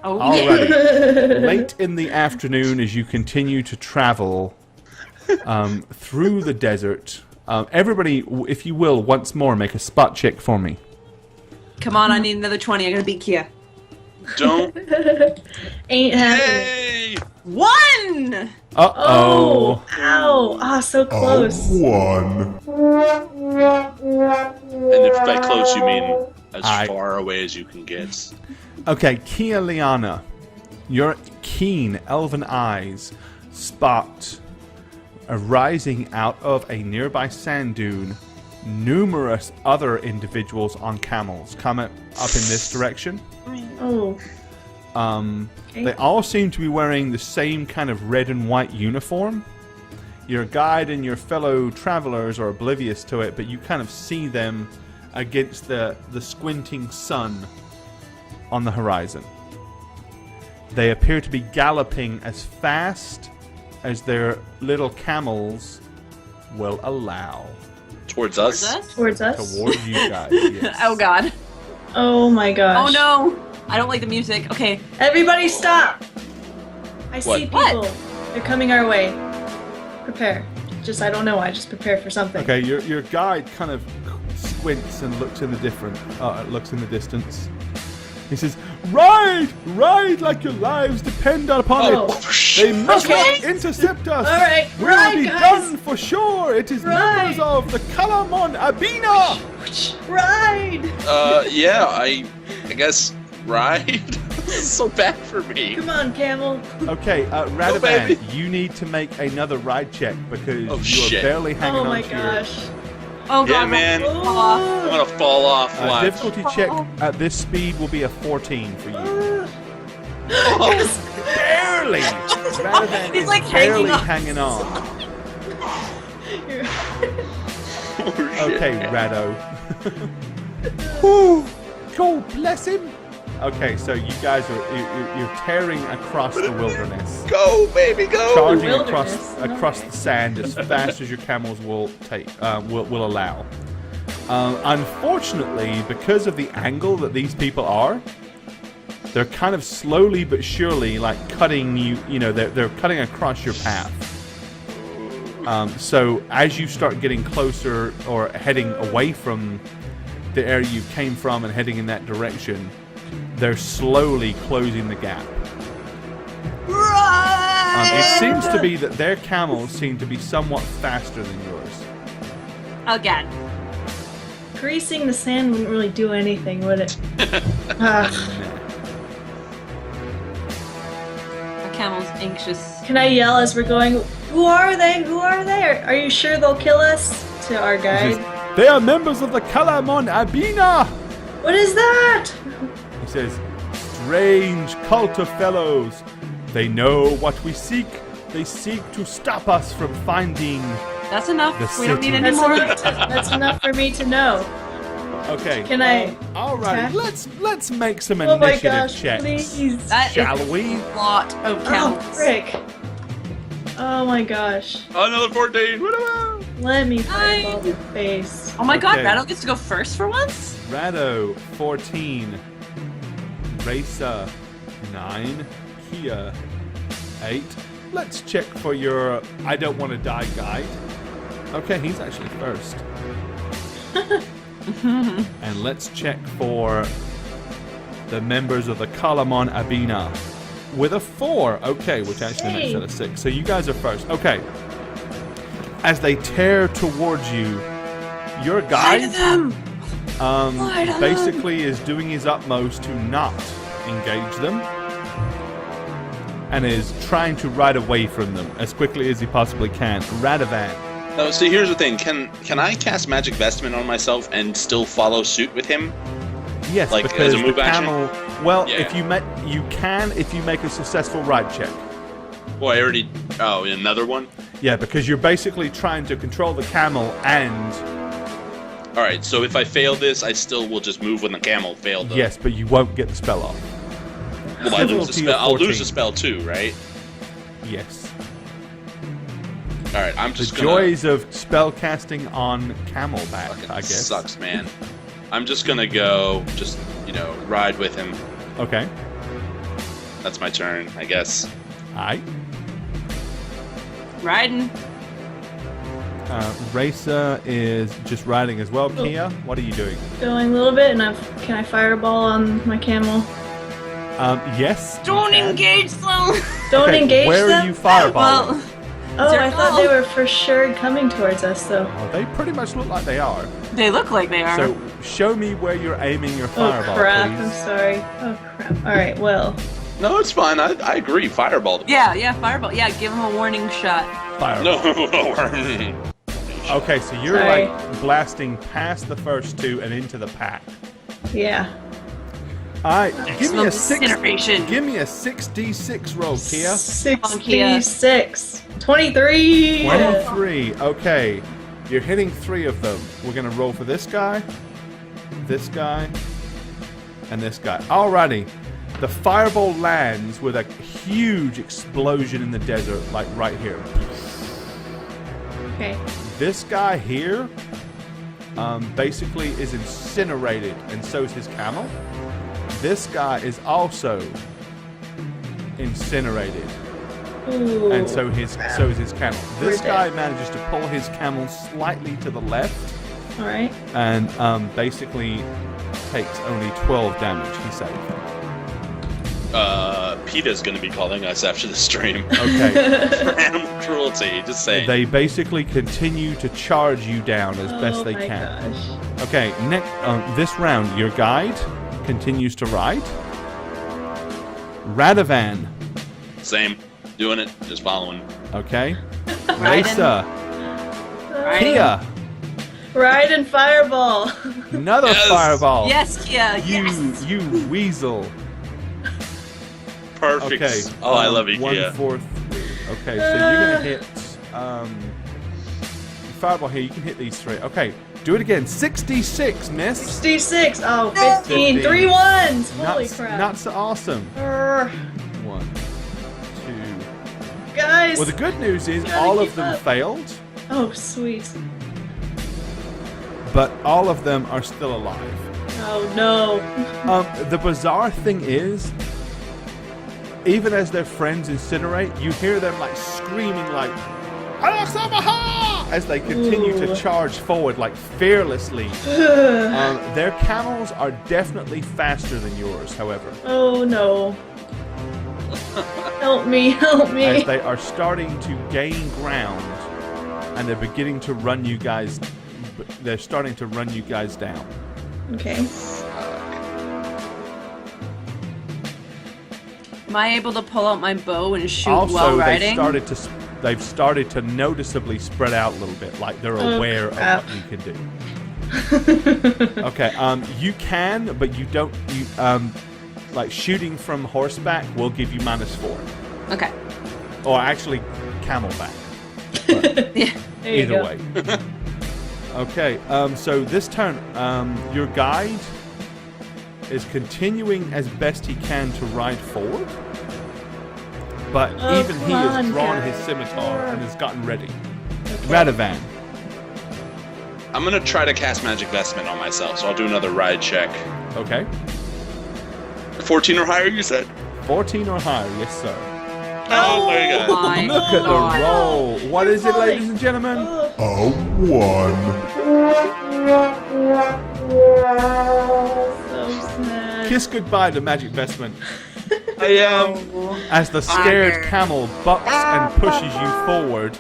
[SPEAKER 2] Oh,
[SPEAKER 1] Alrighty. Late in the afternoon, as you continue to travel through the desert, everybody, if you will, once more, make a spot check for me.
[SPEAKER 2] Come on, I need another 20. I gotta beat Kia.
[SPEAKER 3] Don't.
[SPEAKER 4] Ain't happening.
[SPEAKER 3] Hey!
[SPEAKER 2] 1!
[SPEAKER 1] Uh-oh.
[SPEAKER 4] Ow! Ah, so close.
[SPEAKER 5] One.
[SPEAKER 3] And if by close you mean as
[SPEAKER 1] I-
[SPEAKER 3] far away as you can get.
[SPEAKER 1] Okay, Kia Liana, your keen elven eyes spot arising out of a nearby sand dune numerous other individuals on camels coming up in this direction.
[SPEAKER 4] Oh.
[SPEAKER 1] They all seem to be wearing the same kind of red and white uniform. Your guide and your fellow travelers are oblivious to it, but you kind of see them against the squinting sun on the horizon. They appear to be galloping as fast as their little camels will allow
[SPEAKER 3] Towards us?
[SPEAKER 4] Towards us?
[SPEAKER 1] towards you guys. Yes.
[SPEAKER 2] Oh, God.
[SPEAKER 4] Oh my
[SPEAKER 2] Oh,
[SPEAKER 4] gosh.
[SPEAKER 2] no. I don't like the music. Okay.
[SPEAKER 4] Everybody stop! I see
[SPEAKER 3] What?
[SPEAKER 4] people.
[SPEAKER 2] What?
[SPEAKER 4] They're coming our way. Prepare. I don't know. I just prepare for something.
[SPEAKER 1] Okay, your guide kind of squints and looks in the distance. He says, "Ride, ride like your lives depend upon
[SPEAKER 4] Oh.
[SPEAKER 1] it. They must
[SPEAKER 4] Okay.
[SPEAKER 1] not intercept us.
[SPEAKER 4] All right,
[SPEAKER 1] We'll
[SPEAKER 4] ride,
[SPEAKER 1] be
[SPEAKER 4] guys.
[SPEAKER 1] done for sure. It is
[SPEAKER 4] Ride.
[SPEAKER 1] members of the Kalamon Abina."
[SPEAKER 4] Ride!
[SPEAKER 3] Yeah, I guess ride? This is so bad for me.
[SPEAKER 4] Come on, camel.
[SPEAKER 1] Okay, Radovan,
[SPEAKER 3] baby.
[SPEAKER 1] you need to make another ride check because
[SPEAKER 3] Oh,
[SPEAKER 1] you
[SPEAKER 3] shit.
[SPEAKER 1] are barely hanging
[SPEAKER 4] Oh
[SPEAKER 1] on
[SPEAKER 4] my
[SPEAKER 1] to your
[SPEAKER 4] gosh.
[SPEAKER 2] Oh, God.
[SPEAKER 3] Yeah, man.
[SPEAKER 2] Fall off.
[SPEAKER 3] I'm gonna fall off. Watch.
[SPEAKER 1] difficulty check at this speed will be a 14 for you.
[SPEAKER 3] Oh,
[SPEAKER 1] Barely. Radovan
[SPEAKER 2] He's
[SPEAKER 1] is
[SPEAKER 2] like
[SPEAKER 1] barely
[SPEAKER 2] hanging on.
[SPEAKER 1] hanging on. Okay, Rado. Whew, God bless him. Okay, so you guys you're tearing across the wilderness,
[SPEAKER 3] go, baby, go!
[SPEAKER 1] charging
[SPEAKER 4] Wilderness,
[SPEAKER 1] across the sand as fast as your camels will allow. Unfortunately, because of the angle that these people are, they're kind of slowly but surely like cutting you. You know, they're cutting across your path. So as you start getting closer or heading away from the area you came from and heading in that direction, they're slowly closing the gap. It seems to be that their camels seem to be somewhat faster than yours.
[SPEAKER 2] Again.
[SPEAKER 4] Greasing the sand wouldn't really do anything, would it?
[SPEAKER 2] Our camel's anxious.
[SPEAKER 4] Can I yell as we're going, who are they? Who are they? Are you sure they'll kill us? To our guide.
[SPEAKER 1] They are members of the Kalamon Abina!
[SPEAKER 4] What is that?
[SPEAKER 1] He says, strange cult of fellows. They know what we seek. They seek to stop us from finding...
[SPEAKER 2] That's enough.
[SPEAKER 1] The
[SPEAKER 2] We don't need
[SPEAKER 1] city.
[SPEAKER 2] any more.
[SPEAKER 4] That's enough for me to know.
[SPEAKER 1] Okay.
[SPEAKER 4] Can I
[SPEAKER 1] Alright,
[SPEAKER 4] attack?
[SPEAKER 1] let's make some
[SPEAKER 4] Oh my
[SPEAKER 1] initiative
[SPEAKER 4] gosh,
[SPEAKER 1] checks.
[SPEAKER 4] please.
[SPEAKER 2] That
[SPEAKER 1] Shall
[SPEAKER 2] is
[SPEAKER 1] we?
[SPEAKER 2] a lot of
[SPEAKER 4] Oh,
[SPEAKER 2] camels.
[SPEAKER 4] frick. Oh my gosh.
[SPEAKER 3] Another 14. Woo-hoo!
[SPEAKER 4] Let me fireball the face.
[SPEAKER 2] Oh my god,
[SPEAKER 1] Okay.
[SPEAKER 2] Rattle gets to go first for once?
[SPEAKER 1] Rado, 14. Raisa, 9. Kia, 8. Let's check for your I don't want to die guide. Okay, he's actually first. And let's check for the members of the Kalamon Abina. With a 4. Okay, which actually makes it a 6. So you guys are first. Okay. As they tear towards you, your
[SPEAKER 2] Fly to
[SPEAKER 1] guide
[SPEAKER 2] them! Fly to them!
[SPEAKER 1] basically is doing his utmost to not engage them and is trying to ride away from them as quickly as he possibly can. Radovan.
[SPEAKER 3] No, see, here's the thing. Can I cast Magic Vestment on myself and still follow suit with him?
[SPEAKER 1] Yes,
[SPEAKER 3] Like,
[SPEAKER 1] because
[SPEAKER 3] as a move
[SPEAKER 1] the
[SPEAKER 3] action?
[SPEAKER 1] camel. Well,
[SPEAKER 3] Yeah.
[SPEAKER 1] if you can if you make a successful ride check.
[SPEAKER 3] Well, I already... Oh, another one?
[SPEAKER 1] Yeah, because you're basically trying to control the camel and
[SPEAKER 3] Alright, so if I fail this, I still will just move when the camel failed.
[SPEAKER 1] yes, but you won't get the spell off.
[SPEAKER 3] Will I lose the
[SPEAKER 1] Difficulty
[SPEAKER 3] spell?
[SPEAKER 1] of
[SPEAKER 3] I'll lose
[SPEAKER 1] 14.
[SPEAKER 3] the spell too, right?
[SPEAKER 1] Yes.
[SPEAKER 3] Alright, I'm
[SPEAKER 1] The
[SPEAKER 3] just gonna...
[SPEAKER 1] joys of spell casting on camelback,
[SPEAKER 3] Fucking
[SPEAKER 1] I guess.
[SPEAKER 3] sucks, man. I'm just gonna go, just, ride with him.
[SPEAKER 1] Okay.
[SPEAKER 3] That's my turn, I guess.
[SPEAKER 1] Alright.
[SPEAKER 2] Riding.
[SPEAKER 1] Raisa is just riding as well. Kia, what are you doing?
[SPEAKER 4] Going a little bit, and can I fireball on my camel?
[SPEAKER 1] Yes.
[SPEAKER 2] Don't engage them!
[SPEAKER 4] Don't
[SPEAKER 1] Okay,
[SPEAKER 4] engage
[SPEAKER 1] where
[SPEAKER 4] them?
[SPEAKER 1] are you fireballing?
[SPEAKER 2] Well,
[SPEAKER 4] Oh, I
[SPEAKER 2] They're
[SPEAKER 4] thought they
[SPEAKER 2] all-
[SPEAKER 4] were for sure coming towards us, though.
[SPEAKER 1] Well, they pretty much look like they are.
[SPEAKER 2] they look like they are.
[SPEAKER 1] So show me where you're aiming your
[SPEAKER 4] Oh
[SPEAKER 1] fireball,
[SPEAKER 4] crap! I'm
[SPEAKER 1] please.
[SPEAKER 4] sorry. Oh crap! All right, well,
[SPEAKER 3] No, it's fine. I agree. Fireball.
[SPEAKER 2] yeah, fireball. Yeah, give him a warning shot.
[SPEAKER 1] Fireball.
[SPEAKER 3] No.
[SPEAKER 1] Okay, so you're
[SPEAKER 4] Sorry.
[SPEAKER 1] like blasting past the first two and into the pack.
[SPEAKER 4] yeah.
[SPEAKER 1] All right, give me a
[SPEAKER 2] Incineration.
[SPEAKER 1] Give me a 6d6 roll, Kia.
[SPEAKER 4] 66. 23.
[SPEAKER 1] 23. Okay, you're hitting 3 of them. We're gonna roll for this guy, and this guy. Alrighty. The fireball lands with a huge explosion in the desert, like right here.
[SPEAKER 4] Okay.
[SPEAKER 1] This guy here basically is incinerated, and so is his camel. This guy is also incinerated,
[SPEAKER 4] Ooh.
[SPEAKER 1] and so is his camel. This
[SPEAKER 4] We're
[SPEAKER 1] guy
[SPEAKER 4] dead.
[SPEAKER 1] manages to pull his camel slightly to the left,
[SPEAKER 4] All right.
[SPEAKER 1] and basically takes only 12 damage. He saved.
[SPEAKER 3] PETA's gonna be calling us after the stream.
[SPEAKER 1] Okay.
[SPEAKER 3] For animal cruelty, just saying.
[SPEAKER 1] They basically continue to charge you down as best they
[SPEAKER 4] Oh my
[SPEAKER 1] can.
[SPEAKER 4] gosh.
[SPEAKER 1] Okay, next this round, your guide continues to ride. Radovan,
[SPEAKER 3] Same. Doing it. Just following.
[SPEAKER 1] okay.
[SPEAKER 2] Riding.
[SPEAKER 1] Raisa,
[SPEAKER 2] Riding.
[SPEAKER 1] Kia,
[SPEAKER 4] Ride and fireball.
[SPEAKER 1] another
[SPEAKER 3] Yes.
[SPEAKER 1] fireball.
[SPEAKER 2] Yes, Kia. Yes.
[SPEAKER 1] You weasel.
[SPEAKER 3] Perfect.
[SPEAKER 1] Okay.
[SPEAKER 3] Oh, I love you,
[SPEAKER 1] 1,
[SPEAKER 3] Kia.
[SPEAKER 1] 4, 3. Okay, so you're gonna hit fireball here. You can hit these 3. Okay, do it again. 66, miss.
[SPEAKER 4] 66. Oh,
[SPEAKER 1] 15.
[SPEAKER 4] 15. 3 ones. Holy
[SPEAKER 1] Not,
[SPEAKER 4] crap.
[SPEAKER 1] not so awesome.
[SPEAKER 4] Urgh.
[SPEAKER 1] 1, 2.
[SPEAKER 4] Guys.
[SPEAKER 1] Well, the good news is
[SPEAKER 4] Gotta
[SPEAKER 1] all
[SPEAKER 4] keep
[SPEAKER 1] of them
[SPEAKER 4] up.
[SPEAKER 1] failed,
[SPEAKER 4] Oh, sweet.
[SPEAKER 1] but all of them are still alive.
[SPEAKER 4] Oh no.
[SPEAKER 1] The bizarre thing is, even as their friends incinerate, you hear them like screaming like as they continue to charge forward like fearlessly. Their camels are definitely faster than yours, however.
[SPEAKER 4] Oh no. Help me, help me.
[SPEAKER 1] As they are starting to gain ground and they're beginning to run you guys, they're starting to run you guys down.
[SPEAKER 4] Okay.
[SPEAKER 2] Am I able to pull out my bow and shoot
[SPEAKER 1] Also,
[SPEAKER 2] while riding?
[SPEAKER 1] they've started to noticeably spread out a little bit, like they're aware of what you can do. Okay, you can, but you don't. Like shooting from horseback will give you -4.
[SPEAKER 2] Okay.
[SPEAKER 1] Or actually, camelback.
[SPEAKER 2] Yeah.
[SPEAKER 4] There you
[SPEAKER 1] Either
[SPEAKER 4] go.
[SPEAKER 1] way. Okay, so this turn, your guide is continuing as best he can to ride forward. But
[SPEAKER 4] Oh,
[SPEAKER 1] even he
[SPEAKER 4] come
[SPEAKER 1] has
[SPEAKER 4] on,
[SPEAKER 1] drawn
[SPEAKER 4] guys.
[SPEAKER 1] his scimitar and has gotten ready.
[SPEAKER 4] Okay.
[SPEAKER 1] Radovan.
[SPEAKER 3] I'm gonna try to cast Magic Vestment on myself, so I'll do another ride check.
[SPEAKER 1] Okay.
[SPEAKER 3] 14 or higher, you said?
[SPEAKER 1] 14 or higher, yes sir.
[SPEAKER 3] Oh, there you go.
[SPEAKER 2] My
[SPEAKER 1] Look at the
[SPEAKER 2] Lord.
[SPEAKER 1] roll. What is it, ladies and gentlemen?
[SPEAKER 5] A 1.
[SPEAKER 4] So sad.
[SPEAKER 1] Kiss goodbye to Magic Vestment
[SPEAKER 3] I am.
[SPEAKER 1] as the scared
[SPEAKER 2] Honor.
[SPEAKER 1] camel bucks and pushes you forward.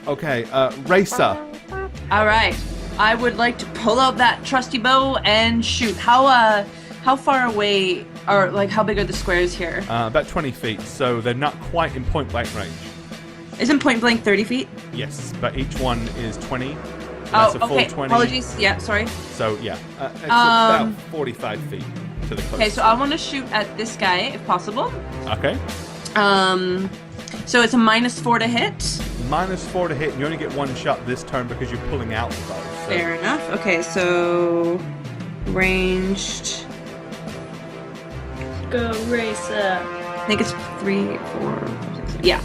[SPEAKER 1] Okay, Racer.
[SPEAKER 2] All right. I would like to pull out that trusty bow and shoot. How far away, or like how big are the squares here?
[SPEAKER 1] About 20 feet, so they're not quite in point blank range.
[SPEAKER 2] Isn't point blank 30 feet?
[SPEAKER 1] Yes, but each one is 20. So
[SPEAKER 2] Oh,
[SPEAKER 1] that's a full
[SPEAKER 2] okay.
[SPEAKER 1] 20.
[SPEAKER 2] Apologies. Yeah, sorry.
[SPEAKER 1] So yeah, it's about 45 feet to the closest.
[SPEAKER 2] Okay, so I want to shoot at this guy if possible.
[SPEAKER 1] Okay.
[SPEAKER 2] So it's a -4 to hit.
[SPEAKER 1] -4 to hit, and you only get one shot this turn because you're pulling out the bow. So.
[SPEAKER 2] Fair enough. Okay, so ranged.
[SPEAKER 4] Go racer.
[SPEAKER 2] I think it's 3, 4, 6. Yeah.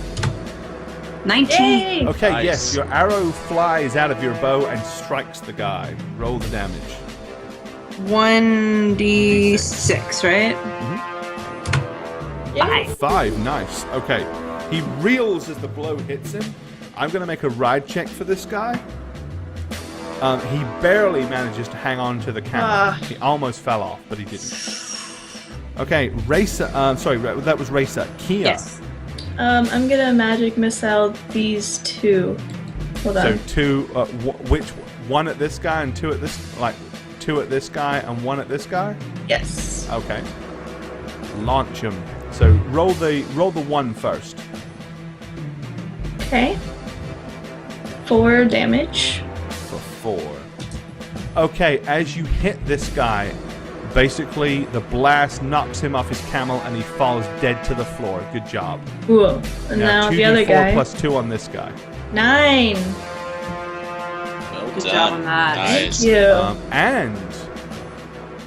[SPEAKER 2] 19.
[SPEAKER 4] Yay!
[SPEAKER 1] Okay,
[SPEAKER 3] Nice.
[SPEAKER 1] yes, your arrow flies out of your bow and strikes the guy. Roll the damage.
[SPEAKER 2] 1d6, right?
[SPEAKER 4] Yay.
[SPEAKER 1] 5, nice. Okay, he reels as the blow hits him. I'm going to make a ride check for this guy. He barely manages to hang on to the camera. He almost fell off, but he didn't. Okay, Racer. Sorry, that was Racer. Kia.
[SPEAKER 2] Yes.
[SPEAKER 4] I'm gonna magic missile these two. Hold
[SPEAKER 1] So
[SPEAKER 4] on.
[SPEAKER 1] 2, which one at this guy and 2 at this, like 2 at this guy and 1 at this guy?
[SPEAKER 4] Yes.
[SPEAKER 1] Okay. Launch him. So roll the 1 first.
[SPEAKER 4] Okay. 4 damage.
[SPEAKER 1] For 4. Okay, as you hit this guy, basically the blast knocks him off his camel and he falls dead to the floor. Good job.
[SPEAKER 4] Cool. And now the
[SPEAKER 1] 2d4
[SPEAKER 4] other guy.
[SPEAKER 1] plus 2 on this guy.
[SPEAKER 4] 9.
[SPEAKER 3] Well
[SPEAKER 2] Good
[SPEAKER 3] done.
[SPEAKER 2] job on that.
[SPEAKER 3] Nice.
[SPEAKER 4] Thank you.
[SPEAKER 1] And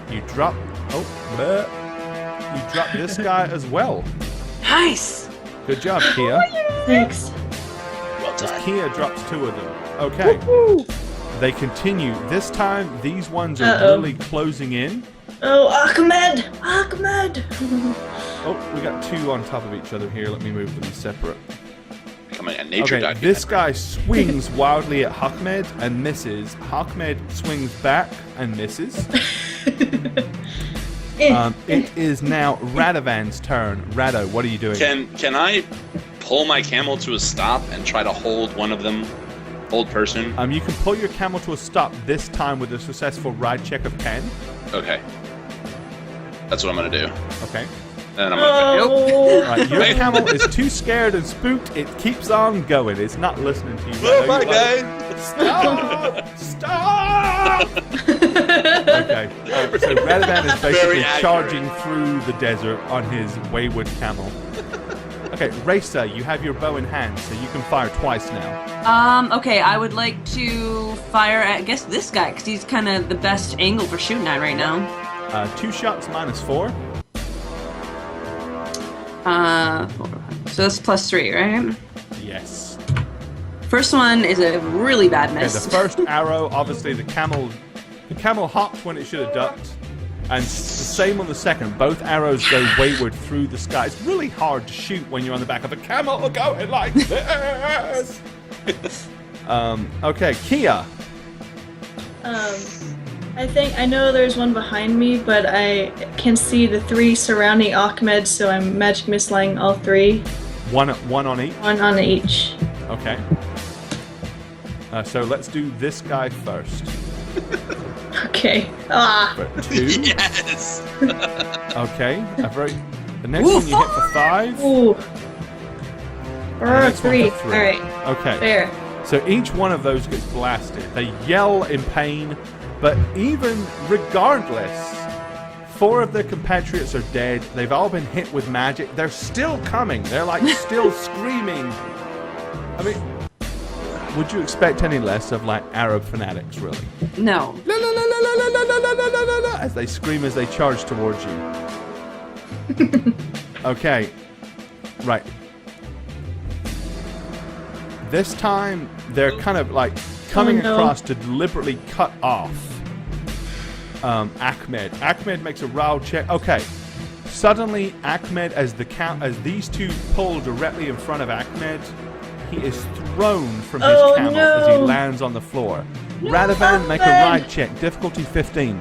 [SPEAKER 1] you drop. Oh, bleh. You drop this guy as well.
[SPEAKER 2] Nice.
[SPEAKER 1] Good job, Kia.
[SPEAKER 4] Thanks.
[SPEAKER 3] Well done.
[SPEAKER 1] Kia drops 2 of them. Okay. They continue. This time, these ones are
[SPEAKER 4] Uh-oh.
[SPEAKER 1] really closing in.
[SPEAKER 4] Oh, Achmed! Achmed!
[SPEAKER 1] Oh, we got 2 on top of each other here. Let me move them separate.
[SPEAKER 3] Becoming a nature
[SPEAKER 1] Okay,
[SPEAKER 3] document.
[SPEAKER 1] this guy swings wildly at Achmed and misses. Achmed swings back and misses. It is now Radovan's turn. Rado, what are you doing?
[SPEAKER 3] Can I pull my camel to a stop and try to hold one of them, hold person?
[SPEAKER 1] You can pull your camel to a stop this time with a successful ride check of 10.
[SPEAKER 3] Okay. That's what I'm gonna do.
[SPEAKER 1] Okay.
[SPEAKER 3] And I'm gonna.
[SPEAKER 4] Oh.
[SPEAKER 1] Right, your camel is too scared and spooked. It keeps on going. It's not listening to you.
[SPEAKER 3] Oh
[SPEAKER 1] Rado.
[SPEAKER 3] my
[SPEAKER 1] You're like,
[SPEAKER 3] god!
[SPEAKER 1] Stop! Stop! Okay. So Radovan is basically
[SPEAKER 3] Very accurate.
[SPEAKER 1] charging through the desert on his wayward camel. Okay, Racer, you have your bow in hand, so you can fire twice now.
[SPEAKER 2] Okay, I would like to fire at, I guess, this guy, because he's kind of the best angle for shooting at right now.
[SPEAKER 1] 2 shots -4.
[SPEAKER 2] So that's +3, right?
[SPEAKER 1] Yes.
[SPEAKER 2] First one is a really bad
[SPEAKER 1] Okay,
[SPEAKER 2] miss.
[SPEAKER 1] the first arrow, obviously the camel hopped when it should have ducked. And the same on the second. Both arrows go wayward through the sky. It's really hard to shoot when you're on the back of a camel going like this. Okay, Kia.
[SPEAKER 4] I think I know there's one behind me, but I can see the 3 surrounding Achmed, so I'm magic missiling all 3.
[SPEAKER 1] One on each.
[SPEAKER 4] One on each.
[SPEAKER 1] Okay. So let's do this guy first.
[SPEAKER 4] Okay. Ah.
[SPEAKER 1] But 2.
[SPEAKER 3] Yes.
[SPEAKER 1] Okay. The next one you hit for 5.
[SPEAKER 4] Ooh.
[SPEAKER 1] And the next one
[SPEAKER 4] 3.
[SPEAKER 1] for 3.
[SPEAKER 4] All right.
[SPEAKER 1] Okay.
[SPEAKER 4] There.
[SPEAKER 1] So each one of those gets blasted. They yell in pain, but even regardless, 4 of their compatriots are dead. They've all been hit with magic. They're still coming. They're like still screaming. I mean, would you expect any less of like Arab fanatics, really?
[SPEAKER 2] No.
[SPEAKER 1] La, la, la, la, la, la, la, la, la, la, la, as they scream as they charge towards you. Okay. Right. This time, they're kind of like coming across to deliberately cut off Achmed. Achmed makes a row check. Okay. Suddenly, Achmed, as these 2 pull directly in front of Achmed, he is thrown from his camel as he lands on the floor. Radovan, make a ride check. Difficulty 15.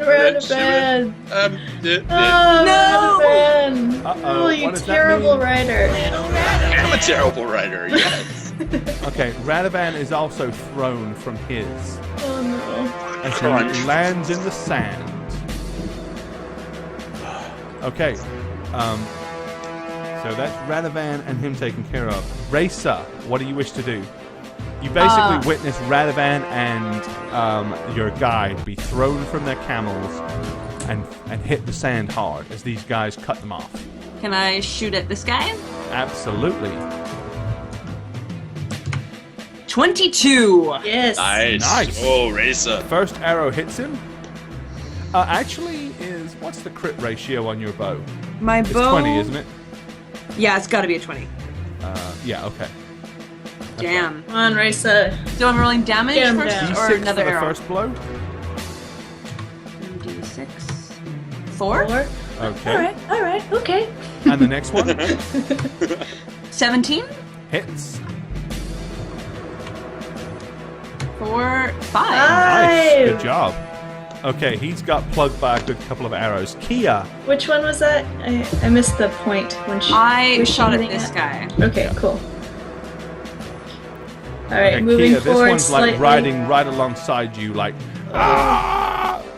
[SPEAKER 4] Radovan.
[SPEAKER 2] No!
[SPEAKER 4] Oh, you
[SPEAKER 1] what does that
[SPEAKER 4] terrible
[SPEAKER 1] mean?
[SPEAKER 4] rider.
[SPEAKER 3] I'm a terrible writer. Yes.
[SPEAKER 1] Okay, Radovan is also thrown from his
[SPEAKER 4] Oh no.
[SPEAKER 1] as
[SPEAKER 3] Crunch.
[SPEAKER 1] he lands in the sand. Okay, so that's Radovan and him taken care of. Raisa, what do you wish to do? You basically witness Radovan and your guide be thrown from their camels and hit the sand hard as these guys cut them off.
[SPEAKER 2] Can I shoot at this guy?
[SPEAKER 1] Absolutely.
[SPEAKER 2] 22.
[SPEAKER 4] Yes.
[SPEAKER 1] Nice.
[SPEAKER 3] Oh, Raisa.
[SPEAKER 1] First arrow hits him. Actually, what's the crit ratio on your bow?
[SPEAKER 2] My
[SPEAKER 1] It's
[SPEAKER 2] bow.
[SPEAKER 1] 20, isn't it?
[SPEAKER 2] Yeah, it's got to be a 20.
[SPEAKER 1] Yeah, okay.
[SPEAKER 2] Damn.
[SPEAKER 4] Come on, Raisa.
[SPEAKER 2] So I'm rolling damage
[SPEAKER 4] Get him
[SPEAKER 2] first,
[SPEAKER 4] down.
[SPEAKER 2] or
[SPEAKER 1] D6
[SPEAKER 2] another
[SPEAKER 1] for the
[SPEAKER 2] arrow?
[SPEAKER 1] first blow.
[SPEAKER 2] D6. 4.
[SPEAKER 4] 4.
[SPEAKER 1] Okay.
[SPEAKER 4] All right. Okay.
[SPEAKER 1] And the next one
[SPEAKER 2] 17.
[SPEAKER 1] hits.
[SPEAKER 2] 4, 5.
[SPEAKER 1] Nice. Good
[SPEAKER 4] 5.
[SPEAKER 1] job. Okay, he's got plugged by a good couple of arrows. Kia.
[SPEAKER 4] Which one was that? I missed the point when she.
[SPEAKER 2] I
[SPEAKER 4] was she
[SPEAKER 2] shot at
[SPEAKER 4] hitting
[SPEAKER 2] this
[SPEAKER 4] it?
[SPEAKER 2] guy.
[SPEAKER 4] Okay, cool. All right,
[SPEAKER 1] Okay,
[SPEAKER 4] moving
[SPEAKER 1] Kia, this
[SPEAKER 4] forward
[SPEAKER 1] one's
[SPEAKER 4] slightly.
[SPEAKER 1] like riding right alongside you, like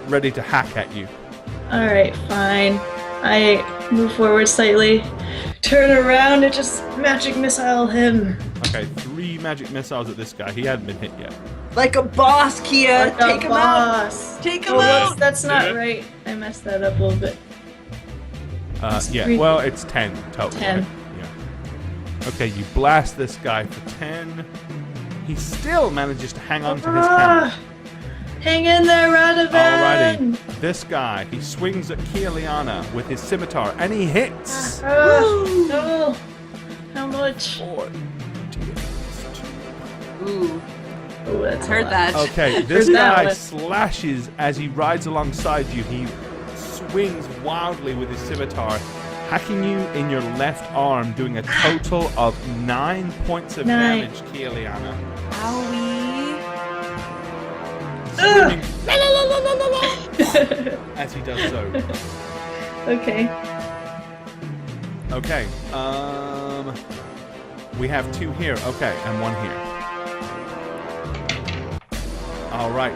[SPEAKER 1] ready to hack at you.
[SPEAKER 4] All right, fine. I move forward slightly, turn around, and just magic missile him.
[SPEAKER 1] Okay, 3 magic missiles at this guy. He hadn't been hit yet.
[SPEAKER 2] Like a boss, Kia.
[SPEAKER 4] Like a
[SPEAKER 2] Take him out.
[SPEAKER 4] boss.
[SPEAKER 2] Take him
[SPEAKER 4] Oh,
[SPEAKER 2] out.
[SPEAKER 4] that's not right. I messed that up a little bit.
[SPEAKER 1] Yeah,
[SPEAKER 4] 3.
[SPEAKER 1] well, it's 10 total.
[SPEAKER 4] 10.
[SPEAKER 1] Right? Yeah. Okay, you blast this guy for 10. He still manages to hang on to his camel.
[SPEAKER 4] Hang in there, Radovan!
[SPEAKER 1] Alrighty, this guy, he swings at Kialiana with his scimitar, and he hits.
[SPEAKER 4] No! How much?
[SPEAKER 1] 4
[SPEAKER 2] Ooh,
[SPEAKER 4] Oh, that's a
[SPEAKER 2] heard
[SPEAKER 4] lot.
[SPEAKER 2] that.
[SPEAKER 1] Okay, this
[SPEAKER 4] Heard that
[SPEAKER 1] guy
[SPEAKER 4] one.
[SPEAKER 1] slashes as he rides alongside you. He swings wildly with his scimitar, hacking you in your left arm, doing a total of 9 points of
[SPEAKER 4] 9.
[SPEAKER 1] damage, Kialiana.
[SPEAKER 2] Owie.
[SPEAKER 1] Screaming, "La, la, la, la, la, la, la," as he does so.
[SPEAKER 4] Okay.
[SPEAKER 1] Okay, we have 2 here. Okay, and 1 here. All right,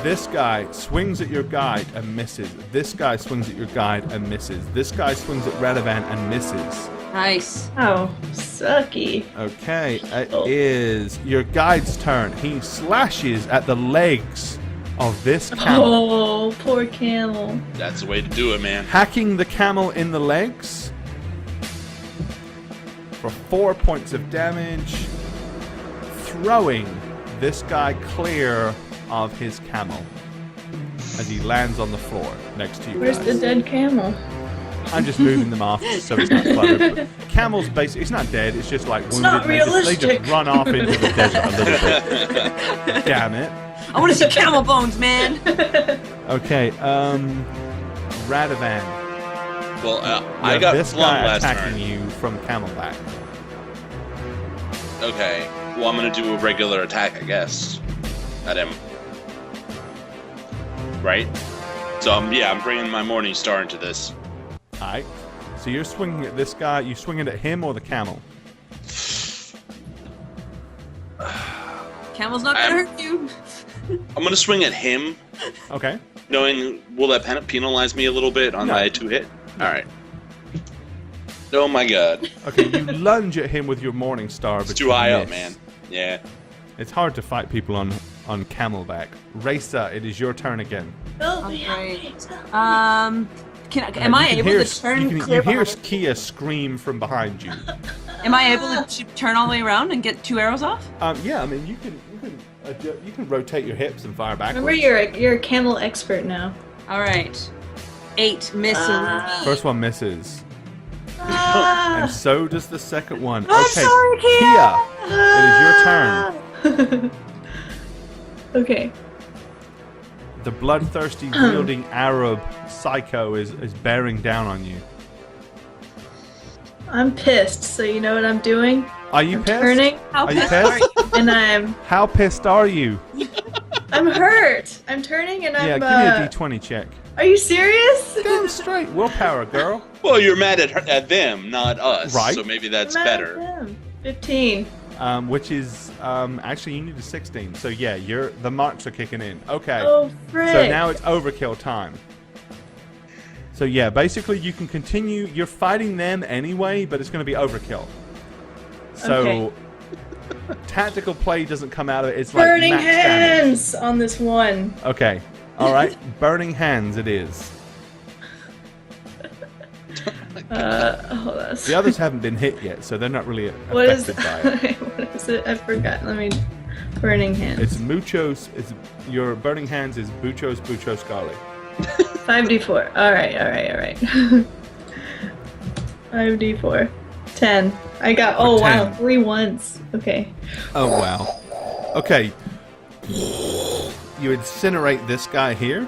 [SPEAKER 1] this guy swings at your guide and misses. This guy swings at your guide and misses. This guy swings at Radovan and misses.
[SPEAKER 2] Nice.
[SPEAKER 4] Oh, sucky.
[SPEAKER 1] Okay, it
[SPEAKER 4] Oh.
[SPEAKER 1] is your guide's turn. He slashes at the legs of this camel,
[SPEAKER 4] Oh, poor camel.
[SPEAKER 3] That's the way to do it, man.
[SPEAKER 1] hacking the camel in the legs for 4 points of damage, throwing this guy clear of his camel as he lands on the floor next to you
[SPEAKER 4] Where's
[SPEAKER 1] guys.
[SPEAKER 4] the dead camel?
[SPEAKER 1] I'm just moving them off so it's not cluttered. But Camel's basically, it's not dead, it's just like wounded.
[SPEAKER 4] not
[SPEAKER 1] They just
[SPEAKER 4] realistic.
[SPEAKER 1] run off into the desert a little bit. Damn it.
[SPEAKER 2] I want to see camel bones, man.
[SPEAKER 1] Okay, Radovan.
[SPEAKER 3] Well,
[SPEAKER 1] You
[SPEAKER 3] I
[SPEAKER 1] have
[SPEAKER 3] got
[SPEAKER 1] this
[SPEAKER 3] flung
[SPEAKER 1] guy
[SPEAKER 3] last
[SPEAKER 1] attacking
[SPEAKER 3] turn.
[SPEAKER 1] you from Camelback.
[SPEAKER 3] Okay. Well, I'm gonna do a regular attack, I guess, at him. Right? So I'm bringing my Morning Star into this.
[SPEAKER 1] Alright. So you're swinging at this guy. You swinging at him or the camel?
[SPEAKER 2] Camel's not gonna hurt you.
[SPEAKER 3] I'm gonna swing at him,
[SPEAKER 1] Okay.
[SPEAKER 3] knowing will that penalize me a little bit on
[SPEAKER 1] No.
[SPEAKER 3] my 2-hit? All right. Oh my god,
[SPEAKER 1] Okay, you lunge at him with your Morning Star,
[SPEAKER 3] it's
[SPEAKER 1] but
[SPEAKER 3] too
[SPEAKER 1] you
[SPEAKER 3] high up,
[SPEAKER 1] miss.
[SPEAKER 3] man. Yeah.
[SPEAKER 1] It's hard to fight people on Camelback. Raisa, it is your turn again.
[SPEAKER 4] Help
[SPEAKER 2] All
[SPEAKER 4] me,
[SPEAKER 2] right.
[SPEAKER 4] help me.
[SPEAKER 2] Am I
[SPEAKER 1] You can
[SPEAKER 2] able
[SPEAKER 1] hear,
[SPEAKER 2] to turn
[SPEAKER 1] you can,
[SPEAKER 2] clear
[SPEAKER 1] you hear
[SPEAKER 2] behind?
[SPEAKER 1] Kia scream from behind you.
[SPEAKER 2] Am I able to turn all the way around and get 2 arrows off?
[SPEAKER 1] Yeah, I mean you can rotate your hips and fire backwards.
[SPEAKER 4] Remember, you're a camel expert now.
[SPEAKER 2] All right. 8 missing.
[SPEAKER 1] First one misses,
[SPEAKER 4] Ah,
[SPEAKER 1] and so does the second one.
[SPEAKER 2] I'm
[SPEAKER 1] Okay,
[SPEAKER 2] sorry,
[SPEAKER 1] Kia, it is your turn.
[SPEAKER 4] okay.
[SPEAKER 1] The bloodthirsty wielding Arab psycho is bearing down on you.
[SPEAKER 4] I'm pissed, so you know what I'm doing?
[SPEAKER 1] Are you
[SPEAKER 4] I'm
[SPEAKER 1] pissed?
[SPEAKER 4] turning,
[SPEAKER 2] How
[SPEAKER 1] Are you
[SPEAKER 2] pissed are
[SPEAKER 1] pissed?
[SPEAKER 2] you?
[SPEAKER 4] and I'm
[SPEAKER 1] How pissed are you?
[SPEAKER 4] hurt. I'm turning, and
[SPEAKER 1] Yeah,
[SPEAKER 4] I'm.
[SPEAKER 1] give me a D20 check.
[SPEAKER 4] Are you serious?
[SPEAKER 1] Damn straight, willpower, girl.
[SPEAKER 3] Well, you're mad at them, not us.
[SPEAKER 1] Right.
[SPEAKER 3] So maybe that's
[SPEAKER 4] I'm mad at
[SPEAKER 3] better.
[SPEAKER 4] them. 15.
[SPEAKER 1] Which is actually you need a 16. So yeah, the marks are kicking in. Okay.
[SPEAKER 4] Oh, frick.
[SPEAKER 1] So now it's overkill time. So yeah, basically you can continue. You're fighting them anyway, but it's going to be overkill. So
[SPEAKER 4] Okay.
[SPEAKER 1] tactical play doesn't come out of it. It's
[SPEAKER 4] Burning
[SPEAKER 1] like max damage.
[SPEAKER 4] hands on this one.
[SPEAKER 1] Okay. All right. Burning hands. It is.
[SPEAKER 4] Hold on.
[SPEAKER 1] The others haven't been hit yet, so they're not really
[SPEAKER 4] What is
[SPEAKER 1] affected by it.
[SPEAKER 4] what is it? I forgot. Let me. Burning hands.
[SPEAKER 1] It's muchos. It's your burning hands is buchos Scarlet.
[SPEAKER 4] 5d4. All right. 5d4. 10. I got. Oh wow,
[SPEAKER 1] 10.
[SPEAKER 4] 3 ones. Okay.
[SPEAKER 1] Oh wow. Okay. You incinerate this guy here.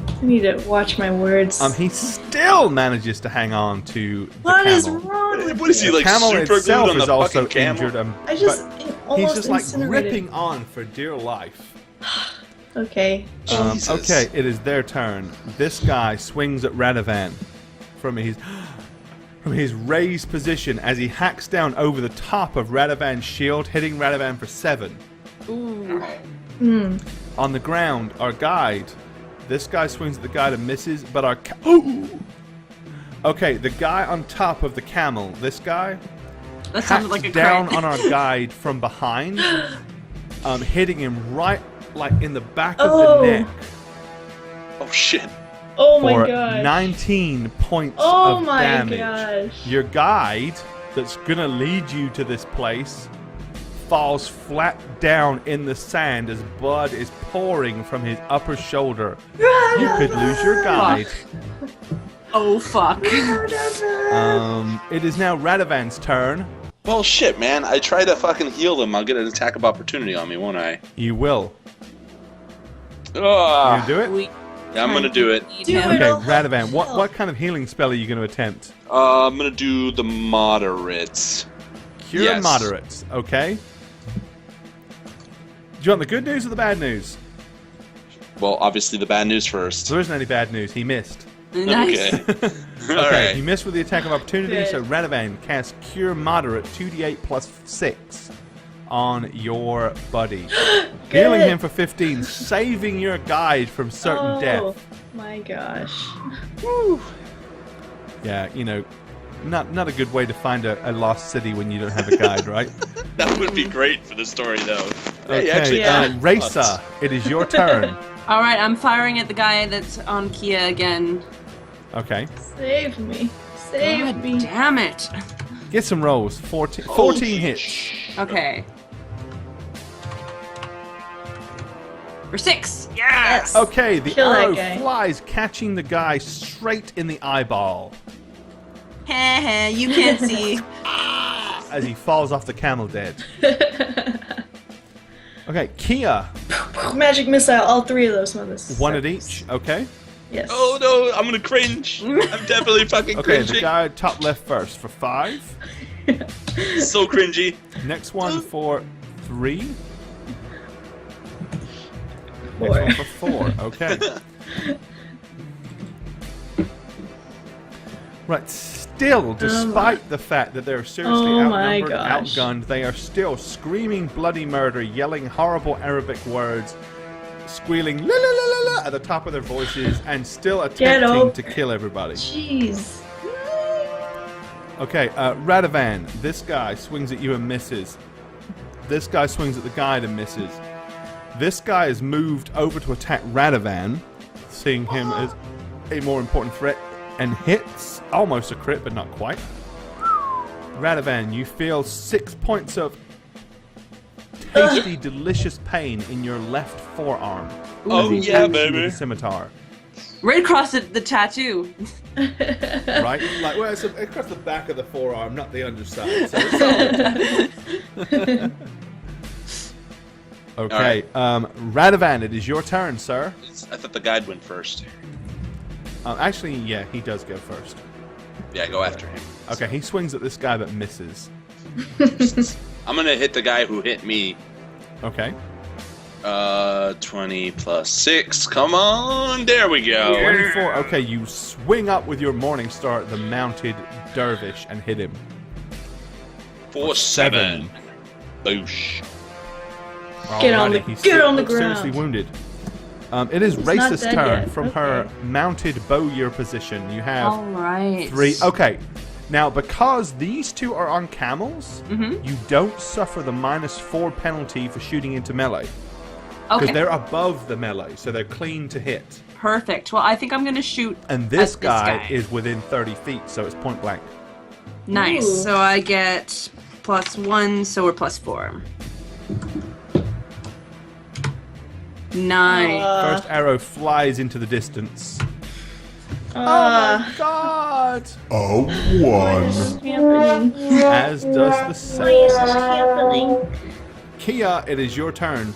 [SPEAKER 4] I need to watch my words.
[SPEAKER 1] He still manages to hang on to the
[SPEAKER 4] What is
[SPEAKER 1] camel.
[SPEAKER 4] wrong with
[SPEAKER 3] What is he,
[SPEAKER 4] you?
[SPEAKER 3] like,
[SPEAKER 1] Camel
[SPEAKER 3] super glued
[SPEAKER 1] itself
[SPEAKER 3] on
[SPEAKER 1] is
[SPEAKER 3] the
[SPEAKER 1] also
[SPEAKER 3] fucking camel?
[SPEAKER 1] injured.
[SPEAKER 4] I just
[SPEAKER 1] but
[SPEAKER 4] almost
[SPEAKER 1] he's just like
[SPEAKER 4] incinerated.
[SPEAKER 1] ripping on for dear life.
[SPEAKER 4] Okay.
[SPEAKER 3] Jesus.
[SPEAKER 1] Okay, it is their turn. This guy swings at Radovan from his raised position as he hacks down over the top of Radovan's shield, hitting Radovan for 7.
[SPEAKER 2] Ooh.
[SPEAKER 1] On the ground, our guide. This guy swings at the guy that misses, but our okay, the guy on top of the camel. This guy
[SPEAKER 2] That sounded
[SPEAKER 1] hacks
[SPEAKER 2] like a
[SPEAKER 1] down
[SPEAKER 2] crit.
[SPEAKER 1] on our guide from behind, hitting him right like in the back of
[SPEAKER 4] Oh.
[SPEAKER 1] the neck
[SPEAKER 3] Oh shit.
[SPEAKER 4] Oh my
[SPEAKER 1] for
[SPEAKER 4] gosh.
[SPEAKER 1] 19 points
[SPEAKER 4] Oh
[SPEAKER 1] of
[SPEAKER 4] my
[SPEAKER 1] damage.
[SPEAKER 4] gosh.
[SPEAKER 1] Your guide that's gonna lead you to this place falls flat down in the sand as blood is pouring from his upper shoulder. You could lose your guide.
[SPEAKER 2] Oh fuck.
[SPEAKER 1] It is now Radovan's turn.
[SPEAKER 3] Well, shit, man. I try to fucking heal them. I'll get an attack of opportunity on me, won't I?
[SPEAKER 1] You will.
[SPEAKER 3] Ugh.
[SPEAKER 1] You do it?
[SPEAKER 2] We
[SPEAKER 3] Yeah, I'm gonna do it.
[SPEAKER 2] need
[SPEAKER 4] Do
[SPEAKER 2] him.
[SPEAKER 4] it.
[SPEAKER 1] Okay,
[SPEAKER 4] It'll
[SPEAKER 1] Radovan,
[SPEAKER 4] help.
[SPEAKER 1] what kind of healing spell are you going to attempt?
[SPEAKER 3] I'm gonna do the moderate.
[SPEAKER 1] Cure
[SPEAKER 3] Yes.
[SPEAKER 1] moderates, okay? Do you want the good news or the bad news?
[SPEAKER 3] Well, obviously the bad news first.
[SPEAKER 1] There isn't any bad news. He missed.
[SPEAKER 2] Nice.
[SPEAKER 3] Okay. All
[SPEAKER 1] Okay,
[SPEAKER 3] right.
[SPEAKER 1] he missed with the attack of opportunity,
[SPEAKER 4] Good.
[SPEAKER 1] so Radovan casts Cure Moderate 2d8 plus 6 on your buddy. Healing him for 15, saving your guide from certain
[SPEAKER 4] Oh
[SPEAKER 1] death.
[SPEAKER 4] my gosh.
[SPEAKER 1] Yeah, you know, not a good way to find a lost city when you don't have a guide, right?
[SPEAKER 3] That would be great for the story, though. Hey,
[SPEAKER 1] Okay,
[SPEAKER 3] actually,
[SPEAKER 4] Yeah.
[SPEAKER 1] Raisa, it is your turn.
[SPEAKER 2] All right, I'm firing at the guy that's on Kia again.
[SPEAKER 1] Okay,
[SPEAKER 4] Save me. Save
[SPEAKER 2] God
[SPEAKER 4] me.
[SPEAKER 2] damn it.
[SPEAKER 1] get some rolls. 14
[SPEAKER 3] Holy
[SPEAKER 1] hits.
[SPEAKER 3] sh-
[SPEAKER 2] Okay. For 6. Yes.
[SPEAKER 1] Okay, the
[SPEAKER 4] Kill that
[SPEAKER 1] arrow
[SPEAKER 4] guy.
[SPEAKER 1] flies, catching the guy straight in the eyeball.
[SPEAKER 2] Heh, you can't see.
[SPEAKER 1] As he falls off the camel dead. Okay, Kia.
[SPEAKER 4] Magic missile, all three of those motherfuckers.
[SPEAKER 1] One at each, okay.
[SPEAKER 4] Yes.
[SPEAKER 3] Oh no, I'm gonna cringe. I'm definitely fucking
[SPEAKER 1] Okay,
[SPEAKER 3] cringing.
[SPEAKER 1] the guy top left first for 5.
[SPEAKER 3] So cringy.
[SPEAKER 1] Next one for 3.
[SPEAKER 4] 4.
[SPEAKER 1] Next one for 4, okay. Right, still, despite the fact that they're seriously
[SPEAKER 4] Oh my
[SPEAKER 1] outnumbered,
[SPEAKER 4] gosh.
[SPEAKER 1] outgunned, they are still screaming bloody murder, yelling horrible Arabic words, squealing la la la la la at the top of their voices, and still attempting to kill everybody.
[SPEAKER 4] Jeez.
[SPEAKER 1] Okay, Radovan, this guy swings at you and misses. This guy swings at the guide and misses. This guy is moved over to attack Radovan, seeing him as a more important threat, and hits. Almost a crit, but not quite. Radovan, you feel 6 points of tasty, delicious pain in your left forearm.
[SPEAKER 3] Oh,
[SPEAKER 1] as he
[SPEAKER 3] yeah,
[SPEAKER 1] hits you with
[SPEAKER 3] baby.
[SPEAKER 1] a scimitar.
[SPEAKER 2] Right across the tattoo.
[SPEAKER 1] Right? Like, well, it's across the back of the forearm, not the underside. So it's all okay, Radovan, it is your turn, sir.
[SPEAKER 3] I thought the guide went first.
[SPEAKER 1] Actually, yeah, he does go first.
[SPEAKER 3] Yeah, go after him.
[SPEAKER 1] Okay, he swings at this guy but misses.
[SPEAKER 3] I'm gonna hit the guy who hit me.
[SPEAKER 1] Okay.
[SPEAKER 3] 20 plus 6. Come on, there we go.
[SPEAKER 1] 24. Okay, you swing up with your Morning Star at the mounted dervish and hit him.
[SPEAKER 3] 4 7. Boosh.
[SPEAKER 4] Get on the-
[SPEAKER 1] Alrighty, he
[SPEAKER 4] get
[SPEAKER 1] still
[SPEAKER 4] on the
[SPEAKER 1] looks seriously
[SPEAKER 4] ground.
[SPEAKER 1] wounded. It is
[SPEAKER 4] He's not
[SPEAKER 1] Race's
[SPEAKER 4] dead
[SPEAKER 1] turn
[SPEAKER 4] yet.
[SPEAKER 1] from her mounted bowyer position. You have
[SPEAKER 2] All right.
[SPEAKER 1] 3. Okay. Now, because these two are on camels, you don't suffer the -4 penalty for shooting into melee. Because
[SPEAKER 2] Okay.
[SPEAKER 1] they're above the melee, so they're clean to hit.
[SPEAKER 2] Perfect. Well, I think I'm gonna shoot.
[SPEAKER 1] And this
[SPEAKER 2] at
[SPEAKER 1] guy is within 30 feet, so it's point blank.
[SPEAKER 2] Nice.
[SPEAKER 4] Ooh.
[SPEAKER 2] So I get +1, so we're +4. 9.
[SPEAKER 1] First arrow flies into the distance. Oh my god!
[SPEAKER 5] A 1.
[SPEAKER 4] Happening.
[SPEAKER 1] As does the
[SPEAKER 4] Why
[SPEAKER 1] second.
[SPEAKER 4] is this happening?
[SPEAKER 1] Kia, it is your turn.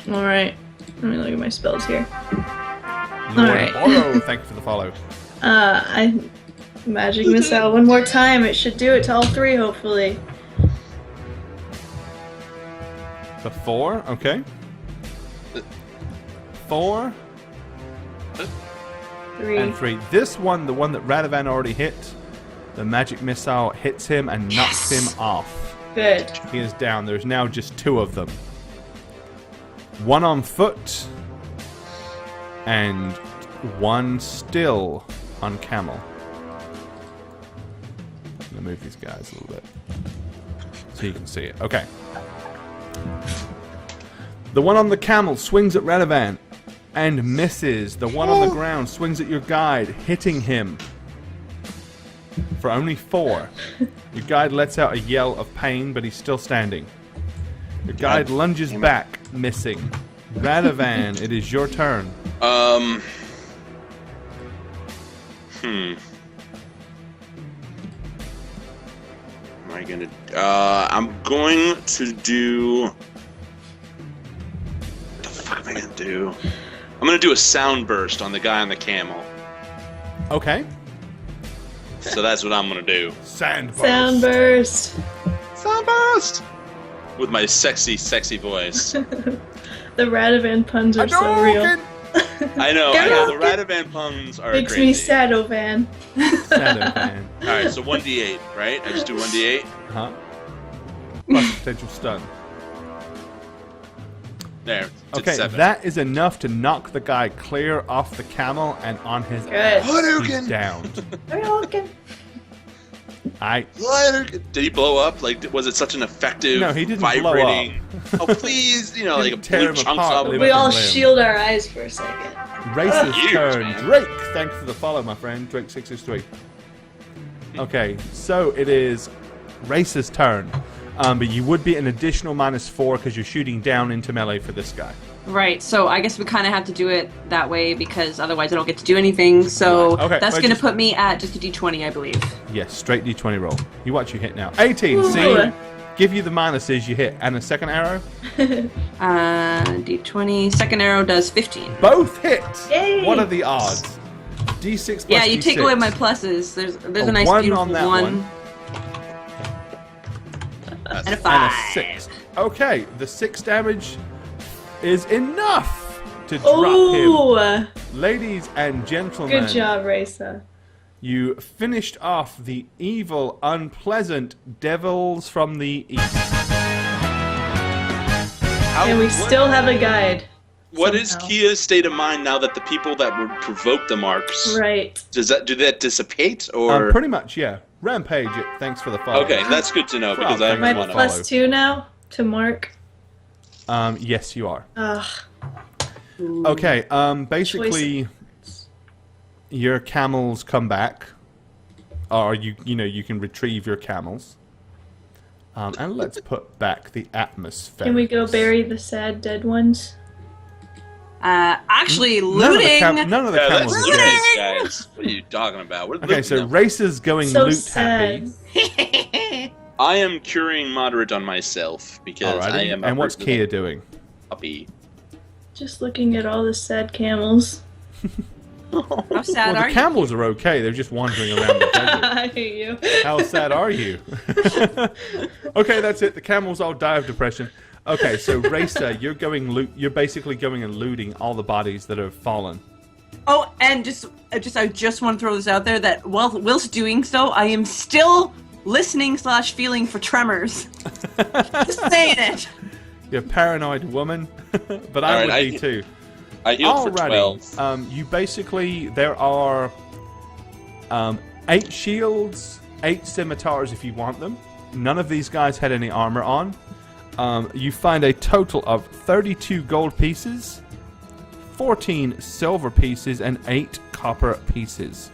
[SPEAKER 4] Alright. Let me look at my spells here.
[SPEAKER 1] Lord
[SPEAKER 4] Alright.
[SPEAKER 1] Borrow, thank you for the follow.
[SPEAKER 4] Magic missile one more time. It should do it to all 3, hopefully.
[SPEAKER 1] The 4, okay. 4
[SPEAKER 4] 3.
[SPEAKER 1] and 3. This one, the one that Radovan already hit, the magic missile hits him and knocks him off.
[SPEAKER 4] Good.
[SPEAKER 1] He is down. There's now just 2 of them. 1 on foot, and 1 still on camel. I'm gonna move these guys a little bit so you can see it. Okay. The one on the camel swings at Radovan and misses. The one on the ground swings at your guide, hitting him for only 4. Your guide lets out a yell of pain, but he's still standing. Your guide lunges back, missing. Radovan, it is your turn.
[SPEAKER 3] Am I gonna? I'm going to do. What the fuck am I gonna do? I'm gonna do a sound burst on the guy on the camel.
[SPEAKER 1] Okay.
[SPEAKER 3] So that's what I'm gonna do.
[SPEAKER 1] Sandburst.
[SPEAKER 4] Soundburst.
[SPEAKER 3] Sound burst with my sexy, sexy voice.
[SPEAKER 4] The Radovan puns are so real.
[SPEAKER 3] I know.
[SPEAKER 4] Get
[SPEAKER 3] The
[SPEAKER 4] out.
[SPEAKER 3] Radovan puns are
[SPEAKER 4] Makes
[SPEAKER 3] crazy.
[SPEAKER 4] me Sadovan.
[SPEAKER 1] Sadovan.
[SPEAKER 3] All right, so 1d8, right? I just do 1d8.
[SPEAKER 1] Huh? Plus potential stun.
[SPEAKER 3] There. Did
[SPEAKER 1] Okay,
[SPEAKER 3] 7.
[SPEAKER 1] that is enough to knock the guy clear off the camel and on his
[SPEAKER 4] Good.
[SPEAKER 1] ass. He's
[SPEAKER 3] Hadouken!
[SPEAKER 1] down.
[SPEAKER 4] Hadouken.
[SPEAKER 3] Did he blow up? Like, was it such an effective,
[SPEAKER 1] No, he didn't
[SPEAKER 3] vibrating? Oh, please! You know, like a
[SPEAKER 1] Didn't tear
[SPEAKER 3] blue
[SPEAKER 1] him
[SPEAKER 3] chunks
[SPEAKER 1] apart,
[SPEAKER 3] off.
[SPEAKER 1] but he
[SPEAKER 4] We all
[SPEAKER 1] Limb.
[SPEAKER 4] shield our eyes for a second.
[SPEAKER 1] Race's
[SPEAKER 3] Years,
[SPEAKER 1] turn.
[SPEAKER 3] man.
[SPEAKER 1] Drake, thanks for the follow, my friend. Drake 663. Okay, so it is Race's turn. But you would be an additional -4 because you're shooting down into melee for this guy.
[SPEAKER 2] Right, so I guess we kind of have to do it that way because otherwise I don't get to do anything. So
[SPEAKER 1] Okay,
[SPEAKER 2] that's
[SPEAKER 1] well,
[SPEAKER 2] going to
[SPEAKER 1] just-
[SPEAKER 2] put me at just a d20, I believe.
[SPEAKER 1] Yes, straight d20 roll. You watch you hit now. 18. See, give you the minuses. You hit, and a second arrow.
[SPEAKER 2] D20. Second arrow does 15.
[SPEAKER 1] Both hit.
[SPEAKER 4] Yay!
[SPEAKER 1] What are the odds? D6 plus
[SPEAKER 2] Yeah, you take
[SPEAKER 1] D6.
[SPEAKER 2] away my pluses. There's a nice
[SPEAKER 1] one
[SPEAKER 2] beautiful
[SPEAKER 1] on that one.
[SPEAKER 2] And a
[SPEAKER 1] And
[SPEAKER 2] 5.
[SPEAKER 1] a 6. Okay, the 6 damage is enough to drop him.
[SPEAKER 4] Oh,
[SPEAKER 1] Ladies and gentlemen,
[SPEAKER 4] good job, Raisa.
[SPEAKER 1] you finished off the evil, unpleasant devils from the east.
[SPEAKER 4] And we still have a guide.
[SPEAKER 3] What is
[SPEAKER 4] somehow.
[SPEAKER 3] Kia's state of mind now that the people that would provoke the marks
[SPEAKER 4] Right.
[SPEAKER 3] do that dissipate or?
[SPEAKER 1] Pretty much, yeah. Rampage it. Thanks for the follow.
[SPEAKER 3] Okay, that's good to know because I
[SPEAKER 1] thanks
[SPEAKER 4] Am I
[SPEAKER 1] for
[SPEAKER 3] want
[SPEAKER 1] the
[SPEAKER 3] to.
[SPEAKER 1] follow.
[SPEAKER 4] +2 now to Mark?
[SPEAKER 1] Yes, you are.
[SPEAKER 4] Ugh.
[SPEAKER 1] Okay, basically, your camels come back. Or you can retrieve your camels. And let's put back the atmosphere.
[SPEAKER 4] Can we go bury the sad dead ones?
[SPEAKER 2] Actually,
[SPEAKER 1] None of the,
[SPEAKER 2] looting.
[SPEAKER 1] none of the
[SPEAKER 3] Yeah,
[SPEAKER 1] camels
[SPEAKER 3] let's
[SPEAKER 1] are
[SPEAKER 3] loot
[SPEAKER 1] dead.
[SPEAKER 3] these guys. What are you talking about? We're
[SPEAKER 1] Okay,
[SPEAKER 3] looting
[SPEAKER 1] so
[SPEAKER 3] them.
[SPEAKER 1] Racer's going
[SPEAKER 4] So
[SPEAKER 1] loot
[SPEAKER 4] sad.
[SPEAKER 1] happy.
[SPEAKER 3] I am curing moderate on myself because I
[SPEAKER 1] Alrighty.
[SPEAKER 3] am a
[SPEAKER 1] And what's
[SPEAKER 3] little
[SPEAKER 1] Kia doing?
[SPEAKER 3] puppy.
[SPEAKER 4] Just looking at all the sad camels.
[SPEAKER 2] How sad
[SPEAKER 1] Well,
[SPEAKER 2] are
[SPEAKER 1] the camels are okay. They're just wandering around the desert.
[SPEAKER 4] I hate you.
[SPEAKER 1] How sad are you? Okay, that's it. The camels all die of depression. Okay, so Racer, you're basically going and looting all the bodies that have fallen.
[SPEAKER 2] you? Oh, and I just want to throw this out there that whilst doing so, I am still listening/feeling for tremors. Just saying it.
[SPEAKER 1] You're a paranoid woman, but I
[SPEAKER 3] Alright,
[SPEAKER 1] would
[SPEAKER 3] I-
[SPEAKER 1] be too.
[SPEAKER 3] I healed for 12.
[SPEAKER 1] Alrighty, you basically, there are 8 shields, 8 scimitars if you want them. None of these guys had any armor on. You find a total of 32 gold pieces, 14 silver pieces, and 8 copper pieces.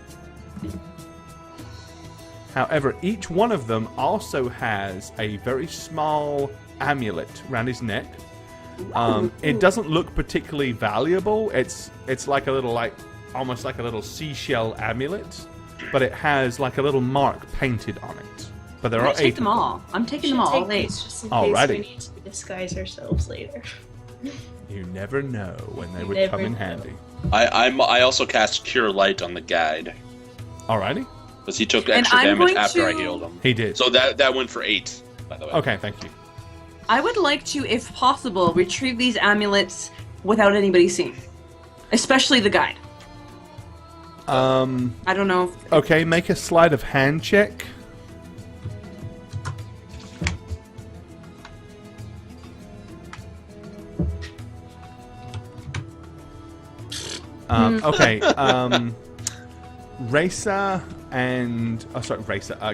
[SPEAKER 1] However, each one of them also has a very small amulet around his neck. It doesn't look particularly valuable. It's like a little almost like a little seashell amulet, but it has like a little mark painted on it. But there
[SPEAKER 2] I'm
[SPEAKER 1] are
[SPEAKER 2] gonna take
[SPEAKER 1] 8
[SPEAKER 2] them
[SPEAKER 1] of
[SPEAKER 2] all. I'm taking them
[SPEAKER 4] Should
[SPEAKER 2] all.
[SPEAKER 4] take
[SPEAKER 2] Eight.
[SPEAKER 4] these just in case
[SPEAKER 1] Alrighty.
[SPEAKER 4] we need to disguise ourselves later.
[SPEAKER 1] You never know when they would
[SPEAKER 4] Never
[SPEAKER 1] come in
[SPEAKER 4] know.
[SPEAKER 1] handy.
[SPEAKER 3] I also cast Cure Light on the guide
[SPEAKER 1] Alrighty,
[SPEAKER 3] because he took
[SPEAKER 2] And
[SPEAKER 3] extra
[SPEAKER 2] I'm
[SPEAKER 3] damage
[SPEAKER 2] going
[SPEAKER 3] after I
[SPEAKER 2] to-
[SPEAKER 3] healed him.
[SPEAKER 1] he did.
[SPEAKER 3] So that went for 8, by the way.
[SPEAKER 1] Okay, thank you.
[SPEAKER 2] I would like to, if possible, retrieve these amulets without anybody seeing, especially the guide. I don't know.
[SPEAKER 1] Okay, make a sleight of hand check. Okay, Racer and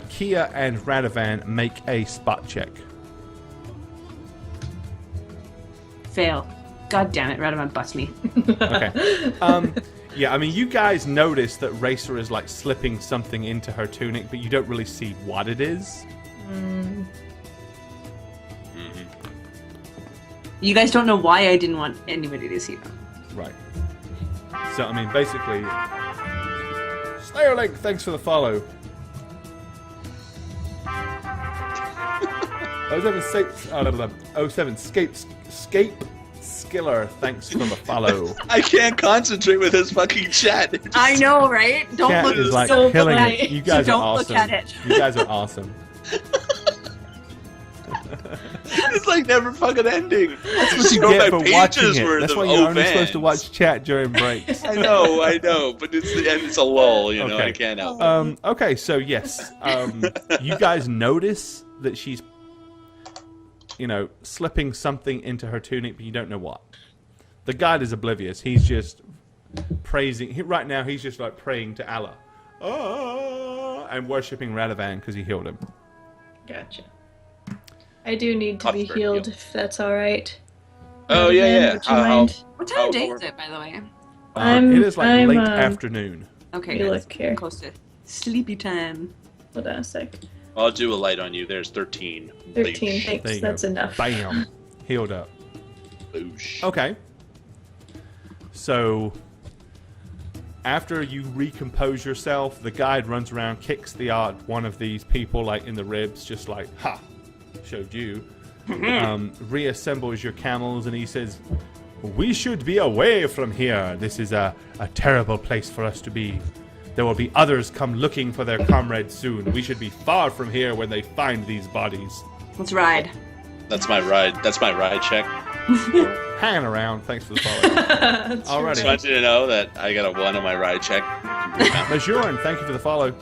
[SPEAKER 1] Kia and Radovan make a spot check.
[SPEAKER 2] Fail. God damn it, Radovan bust me.
[SPEAKER 1] Okay. Yeah, I mean, you guys notice that Racer is like slipping something into her tunic, but you don't really see what it is.
[SPEAKER 2] You guys don't know why I didn't want anybody to see them.
[SPEAKER 1] Right. So, I mean, basically, Slayer thanks for the follow. 07 Scape Skiller, thanks for the follow.
[SPEAKER 3] I can't concentrate with his fucking chat.
[SPEAKER 2] I know, right? Don't
[SPEAKER 1] Chat
[SPEAKER 2] look
[SPEAKER 1] is like
[SPEAKER 2] so
[SPEAKER 1] killing
[SPEAKER 2] funny.
[SPEAKER 1] it. You guys
[SPEAKER 2] Don't
[SPEAKER 1] are
[SPEAKER 2] look
[SPEAKER 1] awesome.
[SPEAKER 2] at it.
[SPEAKER 1] You guys are awesome.
[SPEAKER 3] It's like never fucking ending.
[SPEAKER 1] That's
[SPEAKER 3] Just
[SPEAKER 1] what you
[SPEAKER 3] go
[SPEAKER 1] get
[SPEAKER 3] by
[SPEAKER 1] for watching
[SPEAKER 3] pages
[SPEAKER 1] it.
[SPEAKER 3] worth
[SPEAKER 1] That's
[SPEAKER 3] of
[SPEAKER 1] why you're only
[SPEAKER 3] Ovans.
[SPEAKER 1] supposed to watch chat during breaks.
[SPEAKER 3] I know, but it's the end. It's a lull, you know.
[SPEAKER 1] Okay.
[SPEAKER 3] I can't help it.
[SPEAKER 1] Okay, so yes, you guys notice that she's, slipping something into her tunic, but you don't know what. The guide is oblivious. He's just praising. Right now, he's just like praying to Allah, and worshipping Radovan because he healed him.
[SPEAKER 4] Gotcha. I do need to be
[SPEAKER 3] Cuthbert
[SPEAKER 4] healed,
[SPEAKER 3] heal.
[SPEAKER 4] if that's alright.
[SPEAKER 3] Oh yeah, yeah.
[SPEAKER 4] Would you mind?
[SPEAKER 2] What time of day
[SPEAKER 3] I'll-
[SPEAKER 2] is it, by the way?
[SPEAKER 1] It is like
[SPEAKER 4] I'm,
[SPEAKER 1] late afternoon.
[SPEAKER 2] Okay,
[SPEAKER 4] You
[SPEAKER 2] good.
[SPEAKER 4] look here.
[SPEAKER 2] Close to sleepy time.
[SPEAKER 4] Hold on a sec.
[SPEAKER 3] I'll do a light on you. There's 13.
[SPEAKER 4] 13,
[SPEAKER 3] Boosh.
[SPEAKER 4] thanks.
[SPEAKER 1] There you
[SPEAKER 4] That's
[SPEAKER 1] go.
[SPEAKER 4] enough.
[SPEAKER 1] Bam. Healed up.
[SPEAKER 3] Boosh.
[SPEAKER 1] Okay. So, after you recompose yourself, the guide runs around, kicks the odd one of these people like in the ribs, just like, ha, showed you. Reassembles your camels, and he says, we should be away from here. This is a terrible place for us to be. There will be others come looking for their comrades soon. We should be far from here when they find these bodies.
[SPEAKER 2] Let's ride.
[SPEAKER 3] That's my ride. That's my ride check.
[SPEAKER 1] Hanging around. Thanks for the follow.
[SPEAKER 3] Just
[SPEAKER 1] Alrighty.
[SPEAKER 3] want you to know that I got a 1 on my ride check.
[SPEAKER 1] Majoran, thank you for the follow.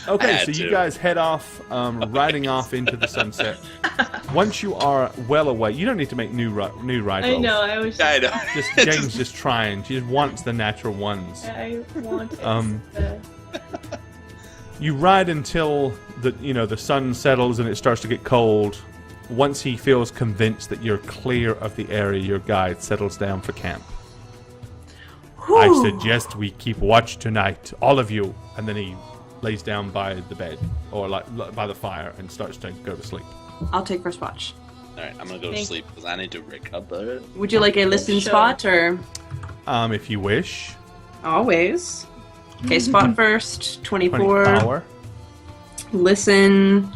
[SPEAKER 1] Okay, so you guys head off, riding off into the sunset. Once you are well away, you don't need to make new ride rolls.
[SPEAKER 4] I know, I was
[SPEAKER 3] I know.
[SPEAKER 1] Just Jane's just trying. She just wants the natural ones.
[SPEAKER 4] I want it.
[SPEAKER 1] You ride until the sun settles and it starts to get cold. Once he feels convinced that you're clear of the area, your guide settles down for camp. I suggest we keep watch tonight, all of you. And then he lays down by the bed or like by the fire and starts to go to sleep.
[SPEAKER 2] I'll take first watch.
[SPEAKER 3] All right, I'm gonna go to sleep because I need to recover.
[SPEAKER 2] Would you like a listen
[SPEAKER 4] Sure.
[SPEAKER 2] spot or?
[SPEAKER 1] If you wish.
[SPEAKER 2] Always. Okay, spot first.
[SPEAKER 1] 20
[SPEAKER 2] 24.
[SPEAKER 1] power.
[SPEAKER 2] Listen.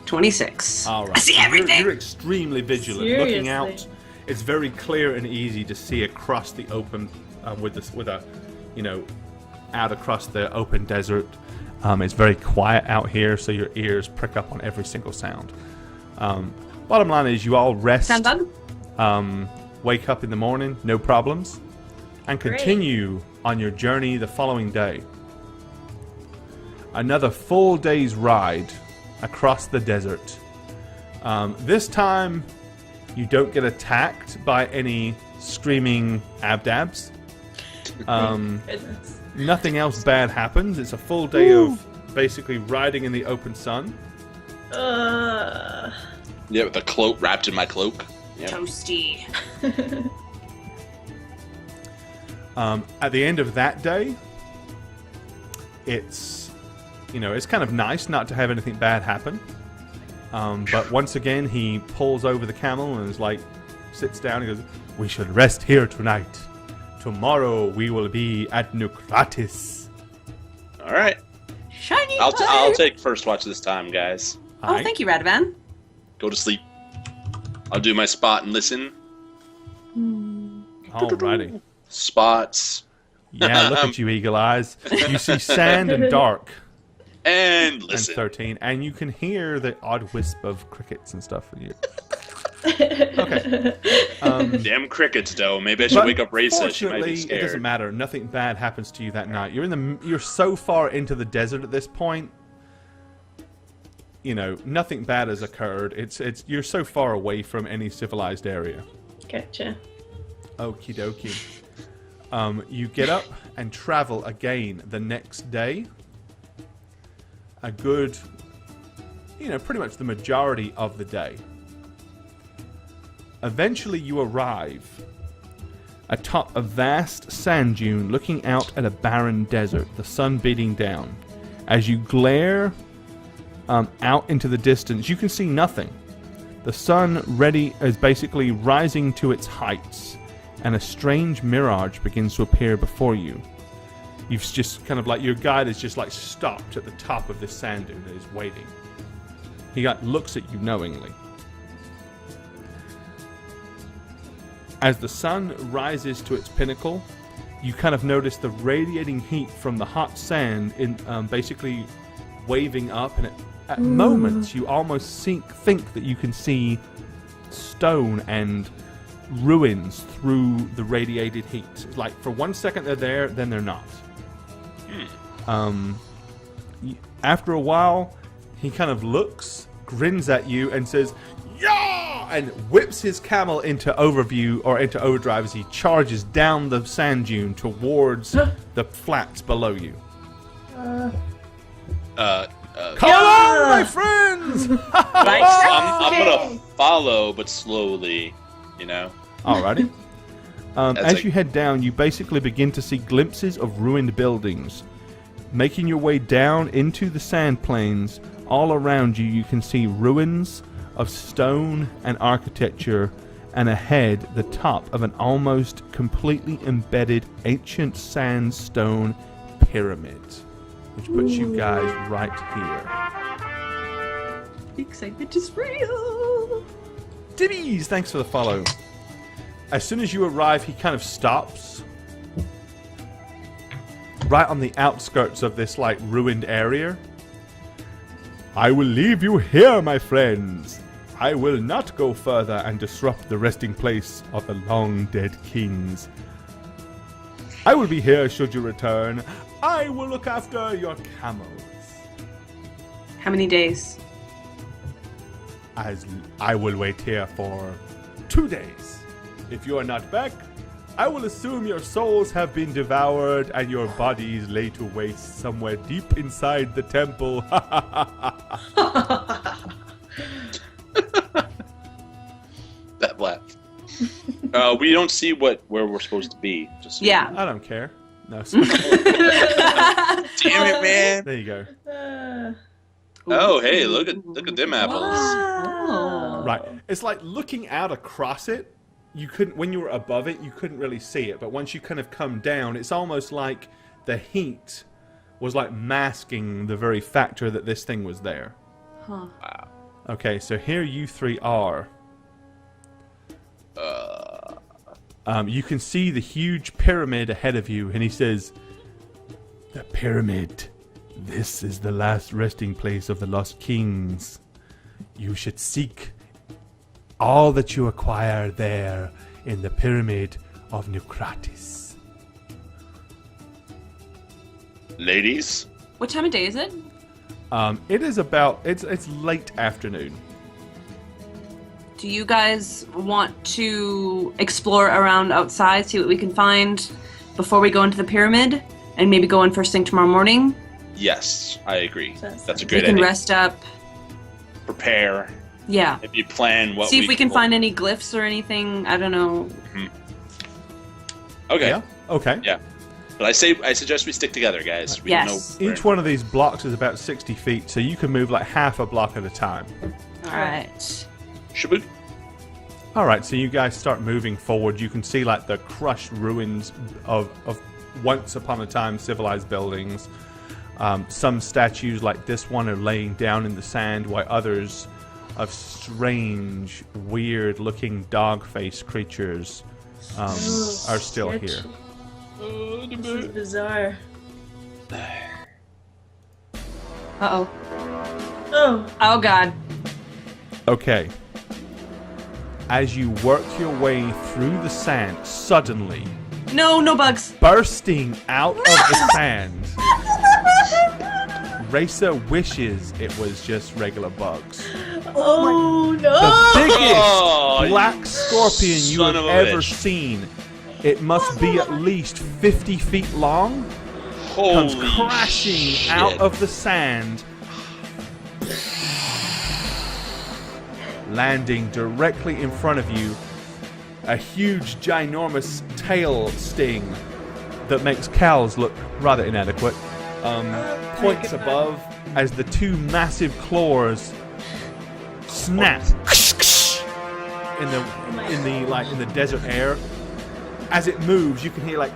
[SPEAKER 2] 26.
[SPEAKER 1] All right.
[SPEAKER 2] I see everything.
[SPEAKER 1] You're extremely vigilant. Looking
[SPEAKER 4] Seriously.
[SPEAKER 1] out, it's very clear and easy to see across the open, out across the open desert. It's very quiet out here, so your ears prick up on every single sound. Bottom line is, you all rest.
[SPEAKER 2] Sound done?
[SPEAKER 1] Wake up in the morning, no problems, and continue on your journey the following day. Another full day's ride across the desert. This time, you don't get attacked by any screaming abdabs.
[SPEAKER 4] Goodness.
[SPEAKER 1] Nothing else bad happens. It's a full day of basically riding in the open sun.
[SPEAKER 3] Yeah, with the cloak wrapped in my cloak. Yep.
[SPEAKER 2] Toasty.
[SPEAKER 1] At the end of that day, it's kind of nice not to have anything bad happen. But once again, he pulls over the camel and is like, sits down and goes, we should rest here tonight. Tomorrow we will be at Necrotis.
[SPEAKER 3] All right.
[SPEAKER 2] Shiny
[SPEAKER 3] I'll take first watch this time, guys.
[SPEAKER 2] Oh, thank you, Radovan.
[SPEAKER 3] Go to sleep. I'll do my spot and listen.
[SPEAKER 1] Alrighty.
[SPEAKER 3] Spots.
[SPEAKER 1] Yeah, look at you, Eagle Eyes. You see sand and dark.
[SPEAKER 3] And
[SPEAKER 1] And
[SPEAKER 3] listen.
[SPEAKER 1] 13, and you can hear the odd wisp of crickets and stuff. Okay.
[SPEAKER 3] Damn crickets, though. Maybe I should wake up Raisa. She might
[SPEAKER 1] Fortunately,
[SPEAKER 3] be
[SPEAKER 1] it doesn't
[SPEAKER 3] scared.
[SPEAKER 1] matter. Nothing bad happens to you that night. You're so far into the desert at this point. Nothing bad has occurred. You're so far away from any civilized area.
[SPEAKER 4] Gotcha.
[SPEAKER 1] Okie dokie. You get up and travel again the next day. A good, pretty much the majority of the day. Eventually you arrive atop a vast sand dune looking out at a barren desert, the sun beating down. As you glare out into the distance, you can see nothing. The sun is basically rising to its heights, and a strange mirage begins to appear before you. You've just kind of your guide is just stopped at the top of this sand dune and is waiting. He looks at you knowingly. As the sun rises to its pinnacle, you kind of notice the radiating heat from the hot sand in basically waving up, and at moments you almost think that you can see stone and ruins through the radiated heat. It's for 1 second they're there, then they're not. After a while, he kind of looks, grins at you, and says, "Yeah!" and whips his camel into overdrive as he charges down the sand dune towards the flats below you.
[SPEAKER 3] Come
[SPEAKER 1] Come on, my friends!
[SPEAKER 3] I'm gonna follow, but slowly,
[SPEAKER 1] Alrighty. As
[SPEAKER 3] like-
[SPEAKER 1] you head down, you basically begin to see glimpses of ruined buildings. Making your way down into the sand plains, all around you, you can see ruins of stone and architecture, and ahead, the top of an almost completely embedded ancient sandstone pyramid, which puts you guys right here.
[SPEAKER 2] The excitement is real.
[SPEAKER 1] Dibbies, thanks for the follow. As soon as you arrive, he kind of stops right on the outskirts of this like ruined area. I will leave you here, my friends. I will not go further and disrupt the resting place of the long dead kings. I will be here should you return. I will look after your camels.
[SPEAKER 2] How many days?
[SPEAKER 1] As I will wait here for 2 days. If you are not back, I will assume your souls have been devoured and your bodies laid to waste somewhere deep inside the temple.
[SPEAKER 3] That laugh. We don't see where we're supposed to be. Just so
[SPEAKER 2] Yeah.
[SPEAKER 1] I don't care. No.
[SPEAKER 3] Damn it, man.
[SPEAKER 1] There you go.
[SPEAKER 3] Oh, hey, look at them apples.
[SPEAKER 2] Oh.
[SPEAKER 1] Right. It's like looking out across it. You couldn't, when you were above it, you couldn't really see it. But once you kind of come down, it's almost like the heat was like masking the very factor that this thing was there.
[SPEAKER 2] Huh.
[SPEAKER 3] Wow.
[SPEAKER 1] Okay, so here you three are. You can see the huge pyramid ahead of you, and he says, "The pyramid. This is the last resting place of the lost kings. You should seek all that you acquire there in the pyramid of Necrotis."
[SPEAKER 3] Ladies?
[SPEAKER 2] What time of day is it?
[SPEAKER 1] It is about, it's late afternoon.
[SPEAKER 2] Do you guys want to explore around outside, see what we can find before we go into the pyramid, and maybe go in first thing tomorrow morning?
[SPEAKER 3] Yes, I agree.
[SPEAKER 4] That's
[SPEAKER 3] That's a
[SPEAKER 2] We
[SPEAKER 3] great
[SPEAKER 2] can
[SPEAKER 3] idea.
[SPEAKER 2] rest up.
[SPEAKER 3] Prepare.
[SPEAKER 2] Yeah.
[SPEAKER 3] Maybe plan what
[SPEAKER 2] See if we can find any glyphs or anything. I don't know.
[SPEAKER 3] Okay.
[SPEAKER 1] Yeah? Okay.
[SPEAKER 3] Yeah. But I suggest we stick together, guys. We
[SPEAKER 2] Yes.
[SPEAKER 3] don't know
[SPEAKER 1] Each one of these blocks is about 60 feet, so you can move like half a block at a time.
[SPEAKER 2] All right.
[SPEAKER 3] Should we?
[SPEAKER 1] Alright, so you guys start moving forward. You can see like the crushed ruins of once upon a time civilized buildings. Some statues like this one are laying down in the sand, while others of strange, weird-looking dog-faced creatures are still here.
[SPEAKER 4] This is bizarre.
[SPEAKER 2] Uh-oh.
[SPEAKER 4] Oh,
[SPEAKER 2] Oh, God.
[SPEAKER 1] Okay. As you work your way through the sand, suddenly,
[SPEAKER 2] No bugs.
[SPEAKER 1] bursting out of the sand, Racer wishes it was just regular bugs.
[SPEAKER 4] oh
[SPEAKER 1] The
[SPEAKER 4] no!
[SPEAKER 1] biggest
[SPEAKER 3] Oh,
[SPEAKER 1] black scorpion you
[SPEAKER 3] son
[SPEAKER 1] have
[SPEAKER 3] of a
[SPEAKER 1] ever
[SPEAKER 3] bitch.
[SPEAKER 1] seen. It must be at least 50 feet long. Comes
[SPEAKER 3] Holy
[SPEAKER 1] crashing
[SPEAKER 3] shit.
[SPEAKER 1] out of the sand, landing directly in front of you. A huge, ginormous tail sting that makes cows look rather inadequate. Points above as the two massive claws snap in the desert air. As it moves, you can hear like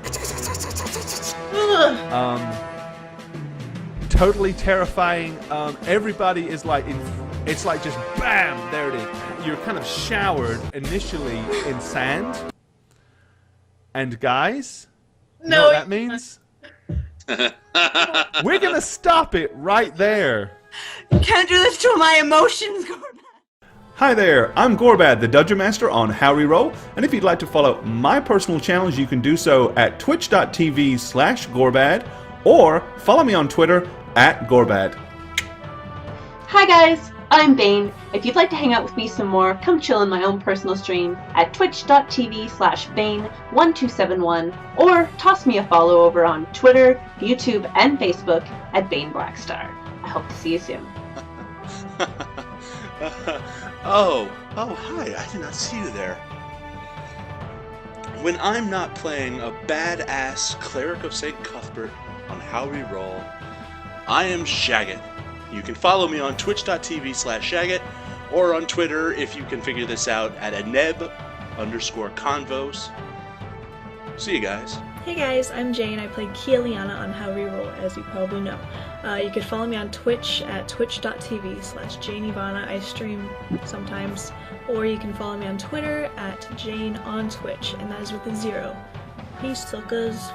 [SPEAKER 1] totally terrifying. Everybody is like it's like just bam, there it is. You're kind of showered initially in sand. And guys, you know
[SPEAKER 4] No,
[SPEAKER 1] what that means? We're gonna stop it right there.
[SPEAKER 2] Can't do this to my emotions, Gordon.
[SPEAKER 1] Hi there, I'm Gorbad, the Dungeon Master on Reroll, and if you'd like to follow my personal channels, you can do so at twitch.tv/Gorbad, or follow me on Twitter @Gorbad.
[SPEAKER 6] Hi guys, I'm Bane. If you'd like to hang out with me some more, come chill in my own personal stream at twitch.tv/Bane1271, or toss me a follow over on Twitter, YouTube, and Facebook at Bane Blackstar. I hope to see you soon.
[SPEAKER 3] Oh, hi, I did not see you there. When I'm not playing a badass Cleric of St. Cuthbert on How We Roll, I am Shagget. You can follow me on twitch.tv/Shagget, or on Twitter, if you can figure this out, at aneb_convos. See you guys.
[SPEAKER 4] Hey guys, I'm Jane. I play Kialiana on How Reroll, as you probably know. You can follow me on Twitch at twitch.tv/JaneIvana. I stream sometimes. Or you can follow me on Twitter at JaneOnTwitch, and that is with a 0. Peace, suckers.